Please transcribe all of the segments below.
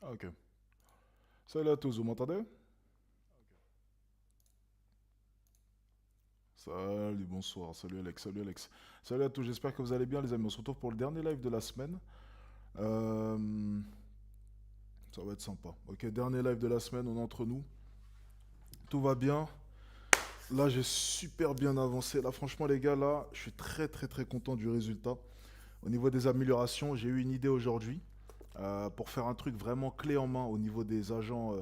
Ah, ok. Salut à tous, vous m'entendez? Salut, bonsoir, salut Alex, salut Alex. Salut à tous, j'espère que vous allez bien les amis. On se retrouve pour le dernier live de la semaine. Euh, Ça va être sympa. Ok, dernier live de la semaine, on est entre nous. Tout va bien. Là, j'ai super bien avancé. Là, franchement, les gars, là, je suis très très très content du résultat. Au niveau des améliorations, j'ai eu une idée aujourd'hui pour faire un truc vraiment clé en main au niveau des agents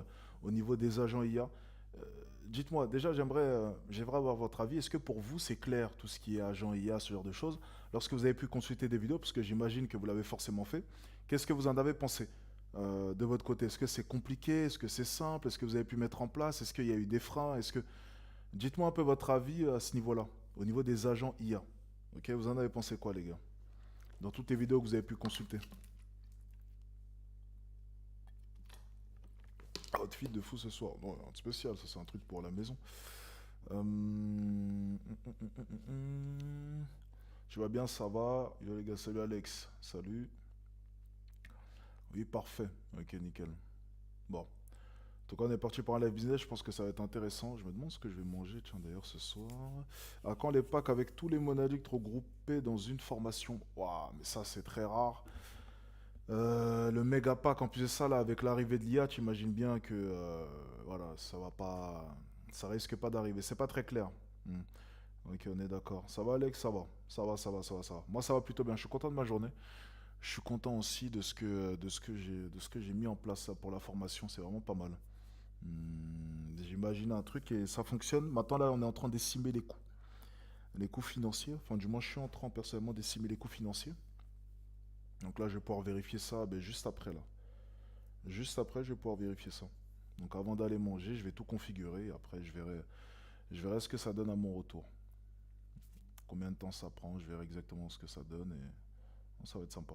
IA. Euh, Dites-moi, déjà, j'aimerais avoir votre avis. Est-ce que pour vous, c'est clair tout ce qui est agent IA, ce genre de choses, lorsque vous avez pu consulter des vidéos, parce que j'imagine que vous l'avez forcément fait. Qu'est-ce que vous en avez pensé de votre côté? Est-ce que c'est compliqué? Est-ce que c'est simple? Est-ce que vous avez pu mettre en place? Est-ce qu'il y a eu des freins? Dites-moi un peu votre avis à ce niveau-là, au niveau des agents IA. Ok, vous en avez pensé quoi, les gars? Dans toutes les vidéos que vous avez pu consulter. Outfit de fou ce soir. Non, un spécial, ça c'est un truc pour la maison. Tu vas bien, ça va? Yo les gars, salut Alex. Salut. Oui, parfait. Ok, nickel. Bon. En tout cas, on est parti pour un live business. Je pense que ça va être intéressant. Je me demande ce que je vais manger, tiens, d'ailleurs, ce soir. À quand les packs avec tous les monaducs regroupés dans une formation? Waouh, mais ça, c'est très rare. Le méga pack, en plus de ça, là, avec l'arrivée de l'IA, tu imagines bien que voilà, ça va pas. Ça risque pas d'arriver. C'est pas très clair. Hmm. Ok, on est d'accord. Ça va, Alex? Ça va. Ça va, ça va, ça va, ça va. Moi, ça va plutôt bien. Je suis content de ma journée. Je suis content aussi de ce que j'ai mis en place là, pour la formation. C'est vraiment pas mal. J'imagine un truc et ça fonctionne. Maintenant, là, on est en train d'estimer les coûts. Les coûts financiers. Enfin, du moins, je suis en train personnellement d'estimer les coûts financiers. Donc là, je vais pouvoir vérifier ça ben, juste après là. Juste après, je vais pouvoir vérifier ça. Donc avant d'aller manger, je vais tout configurer et après je verrai ce que ça donne à mon retour. Combien de temps ça prend, je verrai exactement ce que ça donne et bon, ça va être sympa.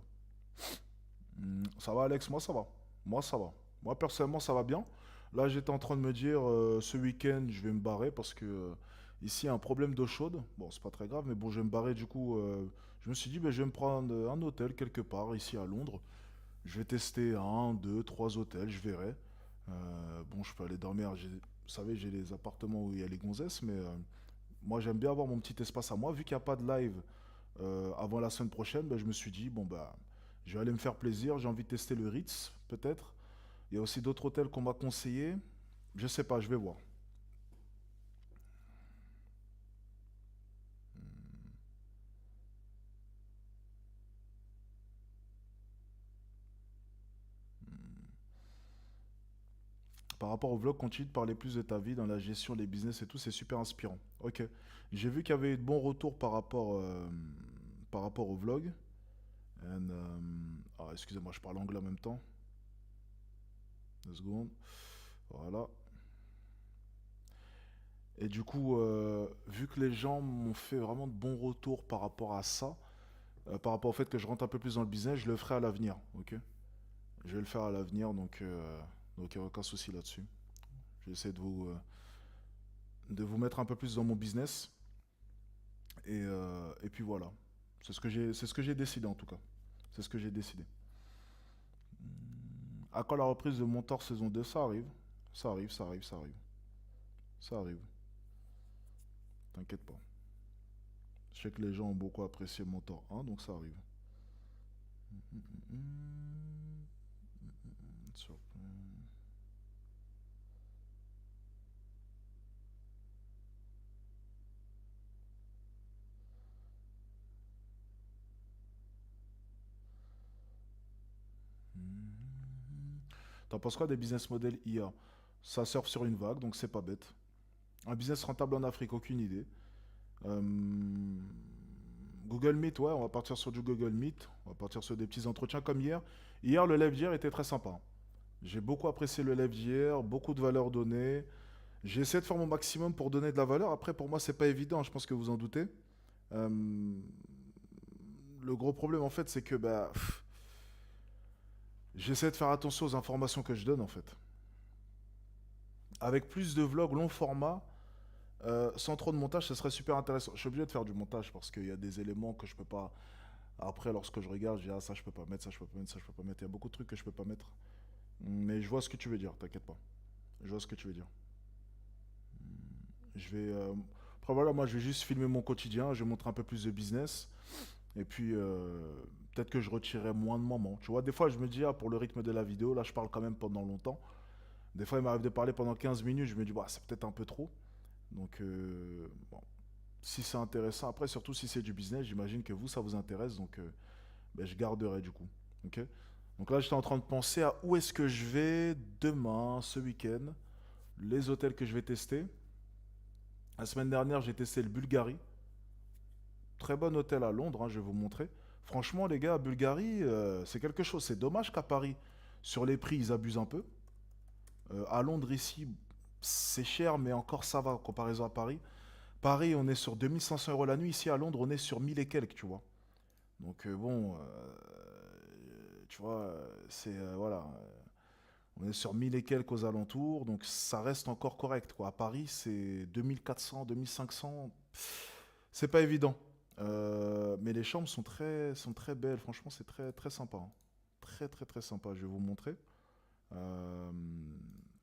Ça va Alex, moi ça va. Moi ça va. Moi personnellement ça va bien. Là j'étais en train de me dire ce week-end je vais me barrer parce que ici il y a un problème d'eau chaude. Bon c'est pas très grave mais bon je vais me barrer du coup. Je me suis dit ben, je vais me prendre un hôtel quelque part ici à Londres. Je vais tester un, deux, trois hôtels, je verrai. Bon, je peux aller dormir. Vous savez, j'ai les appartements où il y a les gonzesses, mais moi j'aime bien avoir mon petit espace à moi. Vu qu'il n'y a pas de live avant la semaine prochaine, ben, je me suis dit, bon, bah, je vais aller me faire plaisir. J'ai envie de tester le Ritz, peut-être. Il y a aussi d'autres hôtels qu'on m'a conseillé. Je sais pas, je vais voir. Par rapport au vlog, continue de parler plus de ta vie dans la gestion des business et tout, c'est super inspirant. Ok. J'ai vu qu'il y avait eu de bons retours par rapport au vlog. Excusez-moi, je parle anglais en même temps. 2 secondes. Voilà. Et du coup, vu que les gens m'ont fait vraiment de bons retours par rapport à ça, par rapport au fait que je rentre un peu plus dans le business, je le ferai à l'avenir. Ok. Je vais le faire à l'avenir, donc il n'y a aucun souci là-dessus. J'essaie de vous mettre un peu plus dans mon business. Et puis voilà. C'est ce que j'ai décidé en tout cas. C'est ce que j'ai décidé. À quand la reprise de Montor saison 2? Ça arrive. Ça arrive, ça arrive, ça arrive. Ça arrive. T'inquiète pas. Je sais que les gens ont beaucoup apprécié Mentor 1, donc ça arrive. Sur- T'en penses quoi des business models IA? Ça surfe sur une vague, donc c'est pas bête. Un business rentable en Afrique, aucune idée. Euh, Google Meet, ouais, on va partir sur du Google Meet. On va partir sur des petits entretiens comme hier. Hier, le live d'hier était très sympa. J'ai beaucoup apprécié le live d'hier, beaucoup de valeur donnée. J'ai essayé de faire mon maximum pour donner de la valeur. Après, pour moi, c'est pas évident, je pense que vous en doutez. Euh, le gros problème, en fait, c'est que bah, j'essaie de faire attention aux informations que je donne, en fait. Avec plus de vlogs long format, sans trop de montage, ça serait super intéressant. Je suis obligé de faire du montage parce qu'il y a des éléments que je peux pas. Après, lorsque je regarde, je dis ah ça je peux pas mettre, ça je peux pas mettre, ça je peux pas mettre. Il y a beaucoup de trucs que je peux pas mettre. Mais je vois ce que tu veux dire, t'inquiète pas. Je vois ce que tu veux dire. Je vais. Après, voilà, moi, je vais juste filmer mon quotidien. Je vais montrer un peu plus de business. Et puis, peut-être que je retirerai moins de moments. Tu vois, des fois, je me dis, ah, pour le rythme de la vidéo, là, je parle quand même pendant longtemps. Des fois, il m'arrive de parler pendant 15 minutes. Je me dis, bah, c'est peut-être un peu trop. Donc, bon, si c'est intéressant, après, surtout si c'est du business, j'imagine que vous, ça vous intéresse. Donc, ben, je garderai du coup. Ok. Donc là, j'étais en train de penser à où est-ce que je vais demain, ce week-end, les hôtels que je vais tester. La semaine dernière, j'ai testé le Bulgarie. Très bon hôtel à Londres, hein, je vais vous montrer. Franchement, les gars, à Bulgarie, c'est quelque chose. C'est dommage qu'à Paris, sur les prix, ils abusent un peu. À Londres, ici, c'est cher, mais encore ça va en comparaison à Paris. Paris, on est sur 2500 € la nuit. Ici, à Londres, on est sur 1000 et quelques, tu vois. Donc, bon, tu vois, c'est. Voilà. On est sur 1000 et quelques aux alentours, donc ça reste encore correct, quoi. À Paris, c'est 2400, 2500. C'est pas évident. Mais les chambres sont très belles. Franchement, c'est très, très sympa, hein. Très, très, très sympa. Je vais vous montrer. Euh,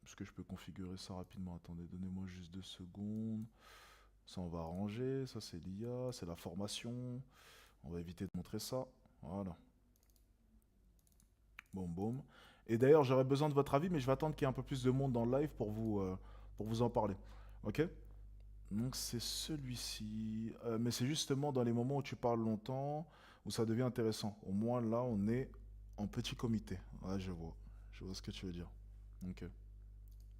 Est-ce que je peux configurer ça rapidement? Attendez, donnez-moi juste 2 secondes. Ça, on va arranger. Ça, c'est l'IA, c'est la formation. On va éviter de montrer ça. Voilà. Boum, boum. Et d'ailleurs, j'aurais besoin de votre avis, mais je vais attendre qu'il y ait un peu plus de monde dans le live pour vous en parler. Ok? Donc, c'est celui-ci. Mais c'est justement dans les moments où tu parles longtemps, où ça devient intéressant. Au moins, là, on est en petit comité. Ouais, je vois. Je vois ce que tu veux dire. Ok.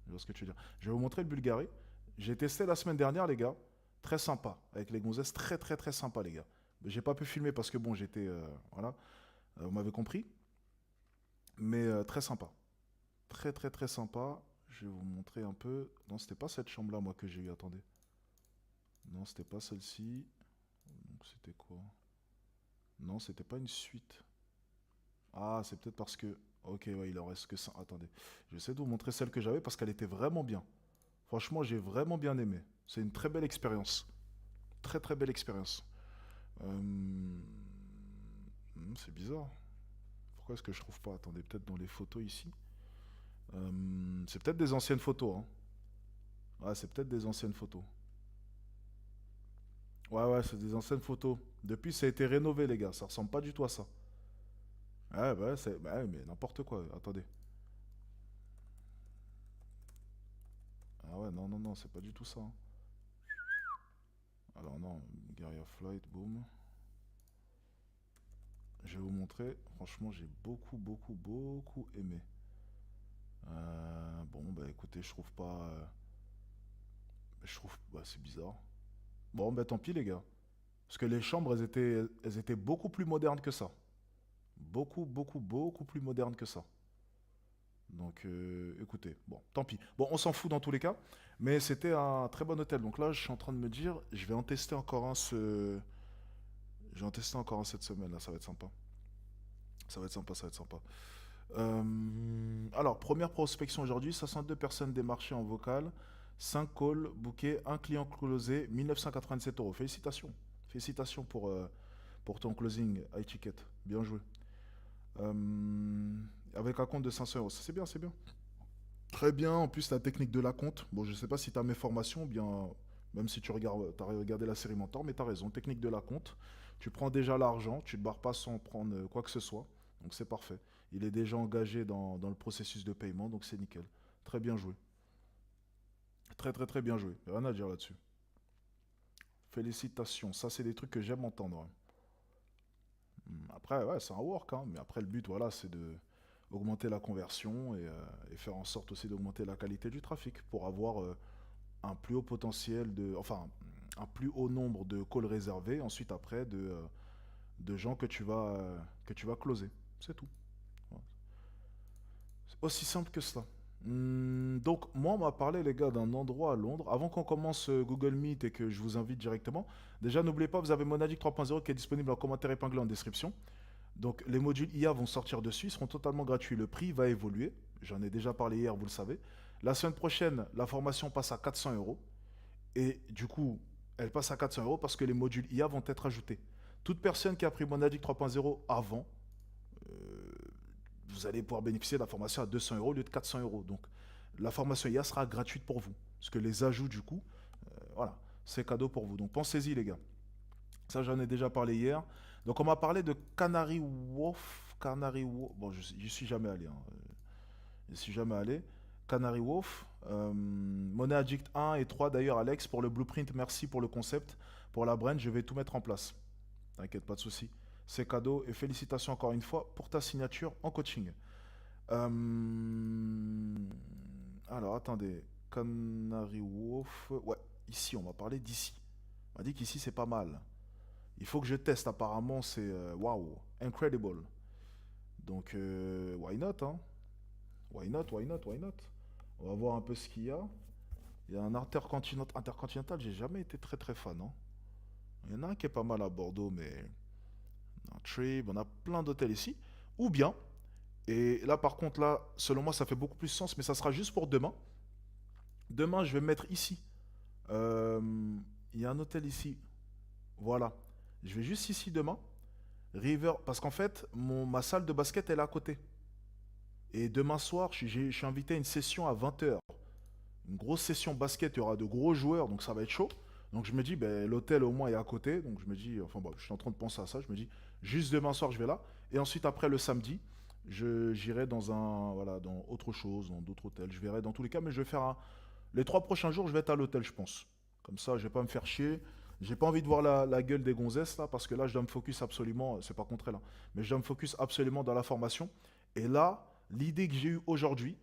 Je vois ce que tu veux dire. Je vais vous montrer le Bulgarie. J'ai testé la semaine dernière, les gars. Très sympa. Avec les gonzesses. Très, très, très sympa, les gars. J'ai pas pu filmer parce que, bon, j'étais. Voilà. Vous m'avez compris. Mais très sympa. Très très très sympa. Je vais vous montrer un peu. Non, c'était pas cette chambre-là, moi, que j'ai eu. Attendez. Non, c'était pas celle-ci. Donc c'était quoi? Non, c'était pas une suite. Ah, c'est peut-être parce que. Ok, ouais, il en reste que ça. Attendez. Je vais essayer de vous montrer celle que j'avais parce qu'elle était vraiment bien. Franchement, j'ai vraiment bien aimé. C'est une très belle expérience. Très très belle expérience. C'est bizarre. Pourquoi est-ce que je trouve pas? Attendez, peut-être dans les photos ici. C'est peut-être des anciennes photos, hein. Ouais, c'est peut-être des anciennes photos. Ouais, ouais, c'est des anciennes photos. Depuis, ça a été rénové, les gars. Ça ressemble pas du tout à ça. Ouais, bah, c'est. Bah, ouais, mais n'importe quoi. Attendez. Ah ouais, non, non, non, c'est pas du tout ça, hein. Alors, non, Guerrilla Flight, boom. Je vais vous montrer. Franchement, j'ai beaucoup, beaucoup, beaucoup aimé. Bon, bah écoutez, je trouve pas. Je trouve. Bah, c'est bizarre. Bon, bah tant pis, les gars. Parce que les chambres, elles étaient beaucoup plus modernes que ça. Beaucoup, beaucoup, beaucoup plus modernes que ça. Donc, écoutez, bon, tant pis. Bon, on s'en fout dans tous les cas, mais c'était un très bon hôtel. Donc là, je suis en train de me dire, je vais en tester encore un je vais en tester encore un cette semaine. Là, ça va être sympa. Ça va être sympa, ça va être sympa. Alors, première prospection aujourd'hui, 62 personnes démarchées en vocal, 5 calls bookés, un client closé, 1987 €. Félicitations. Félicitations pour ton closing high ticket. Bien joué. Euh, Avec un compte de 500 €. C'est bien, c'est bien. Très bien, en plus la technique de la compte. Bon, je sais pas si tu as mes formations, ou bien même si tu regardes, as regardé la série Mentor, mais tu as raison, technique de la compte. Tu prends déjà l'argent, tu ne te barres pas sans prendre quoi que ce soit. Donc c'est parfait. Il est déjà engagé dans le processus de paiement, donc c'est nickel. Très bien joué. Très très très bien joué. Rien à dire là-dessus. Félicitations. Ça, c'est des trucs que j'aime entendre, hein. Après, ouais, c'est un work, hein, mais après, le but, voilà, c'est de augmenter la conversion et faire en sorte aussi d'augmenter la qualité du trafic pour avoir un plus haut potentiel enfin, un plus haut nombre de calls réservés, ensuite après de gens que tu vas closer. C'est tout. Voilà. C'est aussi simple que cela. Donc, moi, on m'a parlé, les gars, d'un endroit à Londres. Avant qu'on commence Google Meet et que je vous invite directement, déjà, n'oubliez pas, vous avez Monadic 3.0 qui est disponible en commentaire épinglé en description. Donc, les modules IA vont sortir dessus, ils seront totalement gratuits. Le prix va évoluer. J'en ai déjà parlé hier, vous le savez. La semaine prochaine, la formation passe à 400 €. Et du coup, elle passe à 400 € parce que les modules IA vont être ajoutés. Toute personne qui a pris Monadic 3.0 avant vous allez pouvoir bénéficier de la formation à 200 euros au lieu de 400 euros. Donc, la formation IA sera gratuite pour vous. Parce que les ajouts, du coup, voilà, c'est cadeau pour vous. Donc, pensez-y, les gars. Ça, j'en ai déjà parlé hier. Donc, on m'a parlé de Canary Wharf. Canary Wharf. Bon, je suis jamais allé. Hein. Je suis jamais allé. Canary Wharf. Money Addict 1 et 3, d'ailleurs, Alex, pour le blueprint. Merci pour le concept. Pour la brand, je vais tout mettre en place. T'inquiète, pas de souci. C'est cadeau et félicitations encore une fois pour ta signature en coaching. Alors, attendez. Canary Wharf. Ouais, ici, on va parler d'ici. On m'a dit qu'ici, c'est pas mal. Il faut que je teste, apparemment, c'est waouh, incredible. Donc, why not, hein? Why not, why not, why not? On va voir un peu ce qu'il y a. Il y a un intercontinental, j'ai jamais été très très fan, hein. Il y en a un qui est pas mal à Bordeaux, mais un Trip, on a plein d'hôtels ici. Ou bien, et là par contre, là, selon moi, ça fait beaucoup plus sens, mais ça sera juste pour demain. Demain, je vais mettre ici. Euh, Il y a un hôtel ici. Voilà. Je vais juste ici demain. River, parce qu'en fait, ma salle de basket, elle est à côté. Et demain soir, je suis invité à une session à 20 h. Une grosse session basket, il y aura de gros joueurs, donc ça va être chaud. Donc je me dis, ben, l'hôtel au moins est à côté. Donc je me dis, enfin bon, je suis en train de penser à ça. Je me dis, juste demain soir, je vais là. Et ensuite, après le samedi, j'irai voilà, dans autre chose, dans d'autres hôtels. Je verrai dans tous les cas, mais je vais faire les 3 prochains jours, je vais être à l'hôtel, je pense. Comme ça, je vais pas me faire chier. J'ai pas envie de voir la gueule des gonzesses là, parce que là, je dois me focus absolument, c'est pas contre elle, hein, mais je dois me focus absolument dans la formation. Et là, l'idée que j'ai eue aujourd'hui,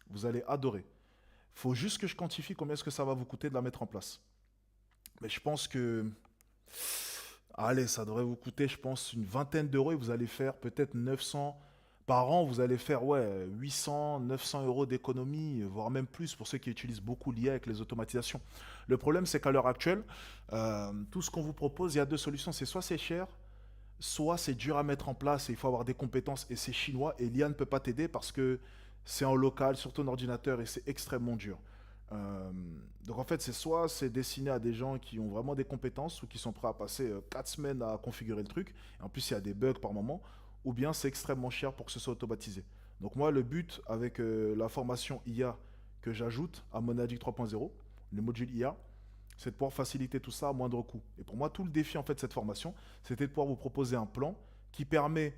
vous allez adorer. Faut juste que je quantifie combien est-ce que ça va vous coûter de la mettre en place. Mais je pense que, allez, ça devrait vous coûter, je pense, une vingtaine d'euros et vous allez faire peut-être 900 par an. Vous allez faire, ouais, 800, 900 euros d'économie, voire même plus pour ceux qui utilisent beaucoup l'IA avec les automatisations. Le problème, c'est qu'à l'heure actuelle, tout ce qu'on vous propose, il y a deux solutions. C'est soit c'est cher, soit c'est dur à mettre en place et il faut avoir des compétences et c'est chinois et l'IA ne peut pas t'aider parce que c'est en local sur ton ordinateur et c'est extrêmement dur. Euh, donc en fait, c'est soit c'est destiné à des gens qui ont vraiment des compétences ou qui sont prêts à passer 4 semaines à configurer le truc. Et en plus, il y a des bugs par moment. Ou bien c'est extrêmement cher pour que ce soit automatisé. Donc moi, le but avec la formation IA que j'ajoute à Monadic 3.0, le module IA, c'est de pouvoir faciliter tout ça à moindre coût. Et pour moi, tout le défi en fait de cette formation, c'était de pouvoir vous proposer un plan qui permet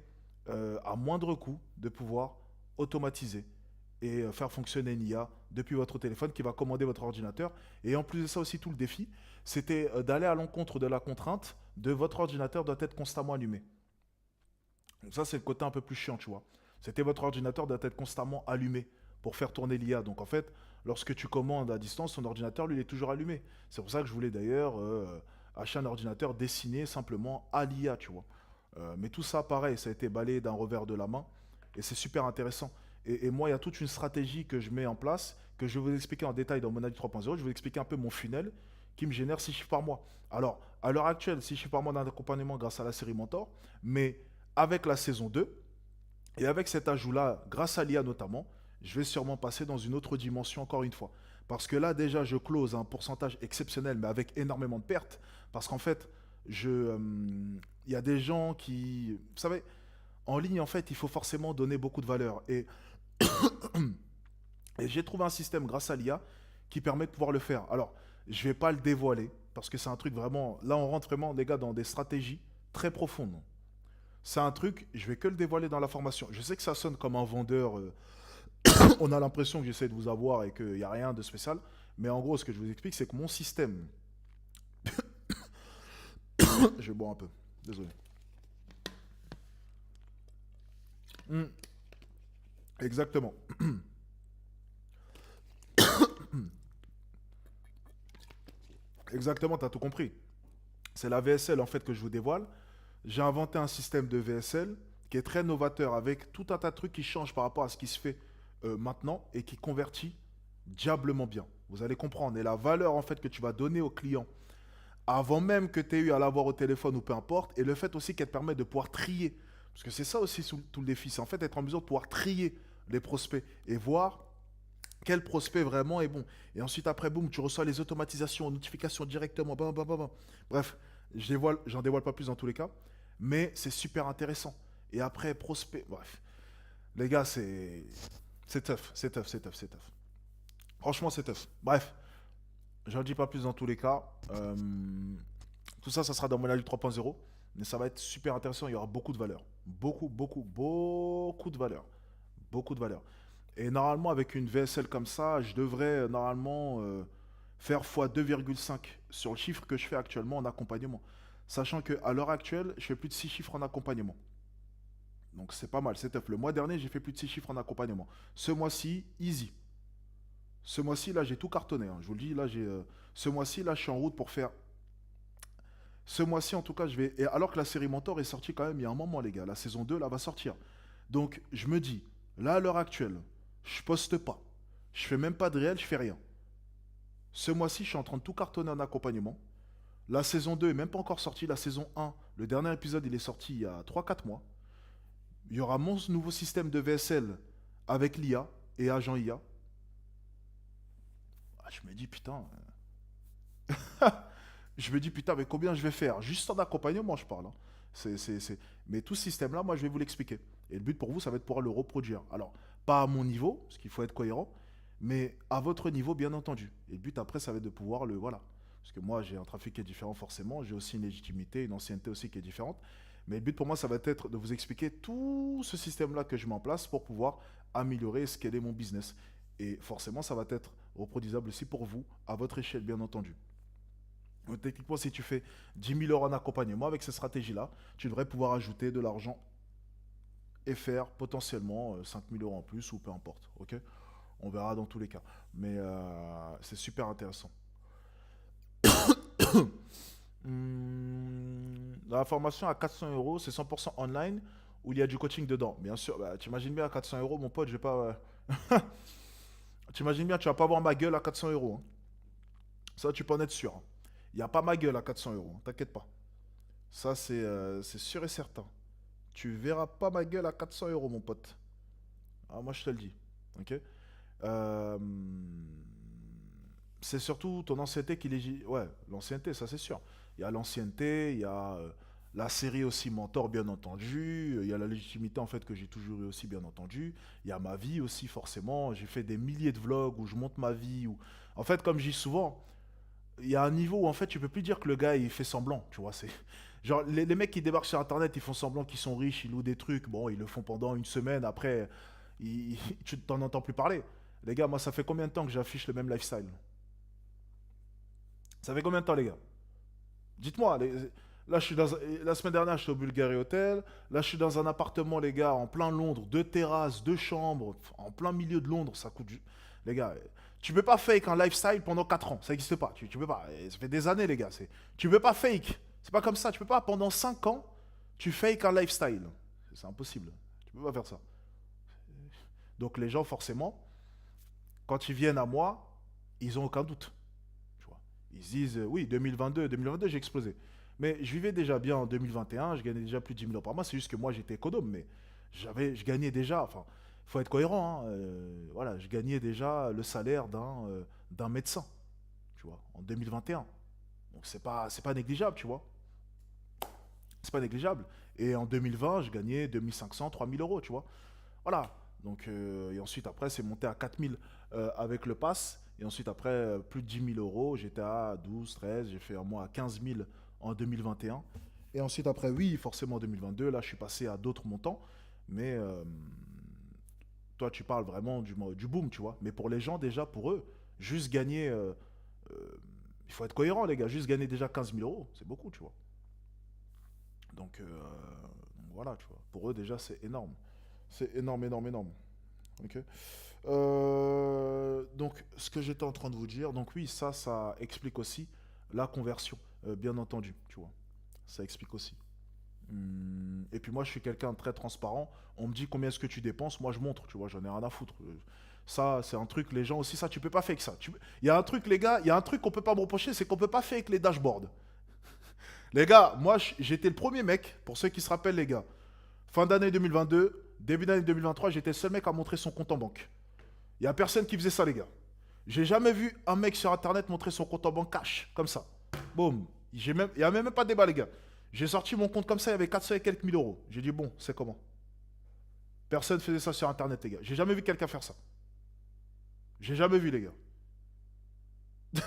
à moindre coût de pouvoir automatiser et faire fonctionner une IA depuis votre téléphone qui va commander votre ordinateur. Et en plus de ça aussi, tout le défi, c'était d'aller à l'encontre de la contrainte de votre ordinateur doit être constamment allumé. Donc ça, c'est le côté un peu plus chiant, tu vois. C'était votre ordinateur doit être constamment allumé pour faire tourner l'IA. Donc en fait, lorsque tu commandes à distance, ton ordinateur, lui, il est toujours allumé. C'est pour ça que je voulais d'ailleurs acheter un ordinateur destiné simplement à l'IA, tu vois. Mais tout ça, pareil, ça a été balayé d'un revers de la main et c'est super intéressant. Et moi, il y a toute une stratégie que je mets en place, que je vais vous expliquer en détail dans mon avis 3.0. Je vais vous expliquer un peu mon funnel qui me génère 6 chiffres par mois. Alors, à l'heure actuelle, 6 chiffres par mois d'accompagnement grâce à la série Mentor, mais avec la saison 2 et avec cet ajout-là, grâce à l'IA notamment, je vais sûrement passer dans une autre dimension encore une fois. Parce que là, déjà, je close un pourcentage exceptionnel, mais avec énormément de pertes. Parce qu'en fait, il y a des gens qui... Vous savez, en ligne, en fait, il faut forcément donner beaucoup de valeur. Et j'ai trouvé un système grâce à l'IA qui permet de pouvoir le faire. Alors, je ne vais pas le dévoiler, parce que c'est un truc vraiment... Là, on rentre vraiment, les gars, dans des stratégies très profondes. C'est un truc, je vais que le dévoiler dans la formation. Je sais que ça sonne comme un vendeur. On a l'impression que j'essaie de vous avoir et qu'il n'y a rien de spécial. Mais en gros, ce que je vous explique, c'est que mon système. Je vais boire un peu. Désolé. Exactement. Exactement, tu as tout compris. C'est la VSL en fait que je vous dévoile. J'ai inventé un système de VSL qui est très novateur avec tout un tas de trucs qui changent par rapport à ce qui se fait maintenant et qui convertit diablement bien. Vous allez comprendre. Et la valeur en fait que tu vas donner au client avant même que tu aies eu à l'avoir au téléphone ou peu importe, et le fait aussi qu'elle te permet de pouvoir trier. Parce que c'est ça aussi tout le défi, c'est en fait être en mesure de pouvoir trier les prospects et voir quel prospect vraiment est bon. Et ensuite, après, boum, tu reçois les automatisations, notifications directement. Bam, bam, bam, bam. Bref, j'en dévoile pas plus dans tous les cas, mais c'est super intéressant. Et après, prospect, bref. Les gars, c'est tough, c'est tough, c'est tough, c'est tough. Franchement, c'est tough. Bref, j'en dis pas plus dans tous les cas. Tout ça, ça sera dans mon avis 3.0. Mais ça va être super intéressant. Il y aura beaucoup de valeur. Beaucoup, beaucoup, beaucoup de valeur. Beaucoup de valeur. Et normalement, avec une VSL comme ça, je devrais normalement faire x2,5 sur le chiffre que je fais actuellement en accompagnement. Sachant qu'à l'heure actuelle, je fais plus de 6 chiffres en accompagnement. Donc c'est pas mal, c'est top. Le mois dernier, j'ai fait plus de 6 chiffres en accompagnement. Ce mois-ci, easy. Ce mois-ci, là, j'ai tout cartonné, hein. Je vous le dis, là, ce mois-ci, là, je suis en route pour faire. Ce mois-ci, en tout cas, je vais. Et alors que la série Mentor est sortie quand même il y a un moment, les gars. La saison 2 là, va sortir. Donc, je me dis, là, à l'heure actuelle, je poste pas. Je fais même pas de réel, je fais rien. Ce mois-ci, je suis en train de tout cartonner en accompagnement. La saison 2 est même pas encore sortie. La saison 1, le dernier épisode, il est sorti il y a 3 4 mois. Il y aura mon nouveau système de VSL avec l'IA et agent IA. Ah, je me dis, putain. Je me dis, putain, mais combien je vais faire? Juste en accompagnement, je parle, hein. Mais tout ce système-là, moi, je vais vous l'expliquer. Et le but pour vous, ça va être de pouvoir le reproduire. Alors, pas à mon niveau, parce qu'il faut être cohérent, mais à votre niveau, bien entendu. Et le but après, ça va être de pouvoir le. Voilà. Parce que moi, j'ai un trafic qui est différent, forcément. J'ai aussi une légitimité, une ancienneté aussi qui est différente. Mais le but pour moi, ça va être de vous expliquer tout ce système-là que je mets en place pour pouvoir améliorer et scaler mon business. Et forcément, ça va être reproduisable aussi pour vous, à votre échelle, bien entendu. Donc, techniquement, si tu fais 10 000 € en accompagnement avec ces stratégies-là, tu devrais pouvoir ajouter de l'argent et faire potentiellement 5 000 € en plus ou peu importe. Ok. On verra dans tous les cas. Mais c'est super intéressant. La formation à 400 €, c'est 100% online ou il y a du coaching dedans? Bien sûr, bah, tu imagines bien à 400 €, mon pote, je vais pas. Tu imagines bien, tu vas pas voir ma gueule à 400 €, hein. Ça, tu peux en être sûr, hein. Il n'y a pas ma gueule à 400 €, hein, t'inquiète pas. Ça, c'est sûr et certain. Tu verras pas ma gueule à 400 € mon pote. Ah, moi, je te le dis. Ok. Euh, c'est surtout ton ancienneté qui légit. Ouais, l'ancienneté, ça c'est sûr. Il y a l'ancienneté, il y a la série aussi Mentor, bien entendu. Il y a la légitimité en fait que j'ai toujours eu aussi, bien entendu. Il y a ma vie aussi, forcément. J'ai fait des milliers de vlogs où je monte ma vie. En fait, comme je dis souvent, il y a un niveau où en fait tu peux plus dire que le gars il fait semblant, tu vois. C'est genre les mecs qui débarquent sur internet, ils font semblant qu'ils sont riches, ils louent des trucs. Bon, ils le font pendant une semaine. Après, tu t'en entends plus parler. Les gars, moi, ça fait combien de temps que j'affiche le même lifestyle? Ça fait combien de temps, les gars? Dites-moi. Là, la semaine dernière, j'étais au Bulgari Hotel. Là, je suis dans un appartement, les gars, en plein Londres, deux terrasses, deux chambres, en plein milieu de Londres. Ça coûte. Les gars, tu peux pas fake un lifestyle pendant 4 ans. Ça n'existe pas. Tu peux pas. Ça fait des années, les gars. Tu peux pas fake. C'est pas comme ça. Tu peux pas, pendant 5 ans, tu fake un lifestyle. C'est impossible. Tu peux pas faire ça. Donc, les gens, forcément, quand ils viennent à moi, ils ont aucun doute. Tu vois. Ils se disent, oui, 2022, j'ai explosé. Mais je vivais déjà bien en 2021, je gagnais déjà plus de 10 000 € par mois. C'est juste que moi, j'étais économe, mais je gagnais déjà, enfin, il faut être cohérent, hein, voilà, je gagnais déjà le salaire d'un médecin, tu vois, en 2021. Donc, c'est pas négligeable, tu vois. C'est pas négligeable. Et en 2020, je gagnais 2500, 3000 €, tu vois. Voilà. Donc, et ensuite, après, c'est monté à 4000 avec le pass. Et ensuite, après, plus de 10 000 €. J'étais à 12, 13. J'ai fait un mois à 15 000 en 2021. Et ensuite, après, oui, forcément, en 2022, là, je suis passé à d'autres montants. Mais toi, tu parles vraiment du boom, tu vois. Mais pour les gens, déjà, pour eux, juste gagner. Il faut être cohérent, les gars. Juste gagner déjà 15 000 €, c'est beaucoup, tu vois. Donc voilà, tu vois. Pour eux, déjà, c'est énorme. C'est énorme, énorme, énorme. Ok. Donc, ce que j'étais en train de vous dire, donc oui, ça explique aussi la conversion, bien entendu, tu vois. Ça explique aussi. Et puis moi, je suis quelqu'un de très transparent. On me dit combien est-ce que tu dépenses, moi je montre, tu vois, j'en ai rien à foutre. Ça, c'est un truc, les gens aussi, ça, tu peux pas fake ça. Il y a un truc, les gars, il y a un truc qu'on peut pas me reprocher, c'est qu'on peut pas fake les dashboards. Les gars, moi, j'étais le premier mec, pour ceux qui se rappellent, les gars. Fin d'année 2022, début d'année 2023, j'étais le seul mec à montrer son compte en banque. Il n'y a personne qui faisait ça, les gars. J'ai jamais vu un mec sur internet montrer son compte en banque cash, comme ça. Boum. Il n'y a même pas de débat, les gars. J'ai sorti mon compte comme ça, il y avait 400 et quelques mille euros. J'ai dit, bon, c'est comment? Personne faisait ça sur Internet, les gars. J'ai jamais vu quelqu'un faire ça. J'ai jamais vu, les gars.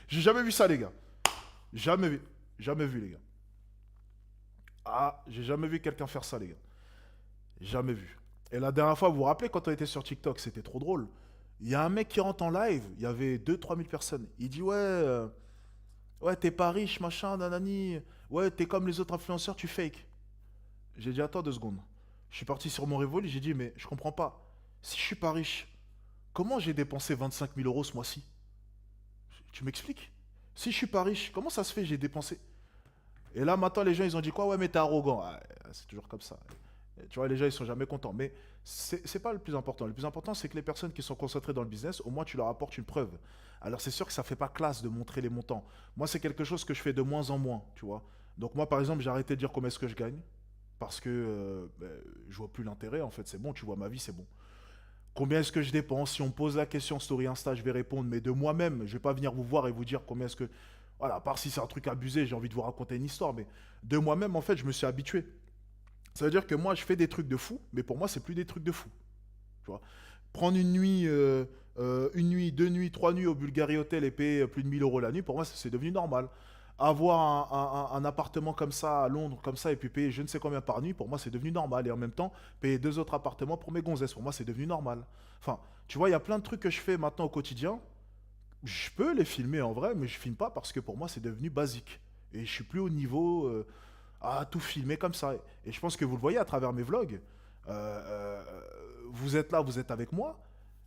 J'ai jamais vu ça, les gars. Jamais vu. Jamais vu, les gars. Ah, j'ai jamais vu quelqu'un faire ça, les gars. Jamais vu. Et la dernière fois, vous vous rappelez, quand on était sur TikTok, c'était trop drôle. Il y a un mec qui rentre en live, il y avait 2 3 000 personnes. Il dit, ouais, t'es pas riche, machin, nanani. Ouais, t'es comme les autres influenceurs, tu fake. J'ai dit, attends 2 secondes. Je suis parti sur mon Revolut, j'ai dit, mais je comprends pas. Si je suis pas riche, comment j'ai dépensé 25 000 € ce mois-ci? Tu m'expliques? Si je suis pas riche, comment ça se fait j'ai dépensé? Et là, maintenant, les gens, ils ont dit quoi? Ouais, mais t'es arrogant. Ah, c'est toujours comme ça. Et tu vois, les gens, ils sont jamais contents. Mais c'est pas le plus important. Le plus important, c'est que les personnes qui sont concentrées dans le business, au moins, tu leur apportes une preuve. Alors, c'est sûr que ça fait pas classe de montrer les montants. Moi, c'est quelque chose que je fais de moins en moins, tu vois. Donc, moi, par exemple, j'ai arrêté de dire combien est-ce que je gagne. Parce que je vois plus l'intérêt, en fait. C'est bon, tu vois ma vie, c'est bon. Combien est-ce que je dépense? Si on me pose la question Story Insta, je vais répondre, mais de moi-même. Je vais pas venir vous voir et vous dire combien est-ce que. Voilà, à part si c'est un truc abusé, j'ai envie de vous raconter une histoire, mais de moi-même, en fait, je me suis habitué. Ça veut dire que moi, je fais des trucs de fou, mais pour moi, c'est plus des trucs de fou. Tu vois. Prendre une nuit, 2 nuits, 3 nuits au Bulgari Hotel et payer plus de 1 000 € la nuit, pour moi, c'est devenu normal. Avoir un appartement comme ça à Londres, comme ça, et puis payer je ne sais combien par nuit, pour moi, c'est devenu normal. Et en même temps, payer 2 autres appartements pour mes gonzesses, pour moi, c'est devenu normal. Enfin, tu vois, il y a plein de trucs que je fais maintenant au quotidien. Je peux les filmer en vrai, mais je filme pas parce que pour moi, c'est devenu basique. Et je suis plus au niveau à tout filmer comme ça. Et je pense que vous le voyez à travers mes vlogs. Euh, euh, vous êtes là, vous êtes avec moi.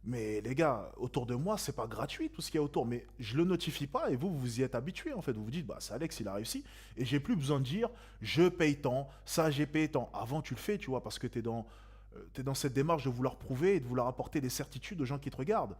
Mais les gars, autour de moi, c'est pas gratuit tout ce qu'il y a autour. Mais je le notifie pas et vous, vous y êtes habitué en fait. Vous vous dites, bah c'est Alex, il a réussi. Et j'ai plus besoin de dire, je paye tant, ça j'ai payé tant. Avant, tu le fais, tu vois, parce que t'es dans cette démarche de vouloir prouver et de vouloir apporter des certitudes aux gens qui te regardent.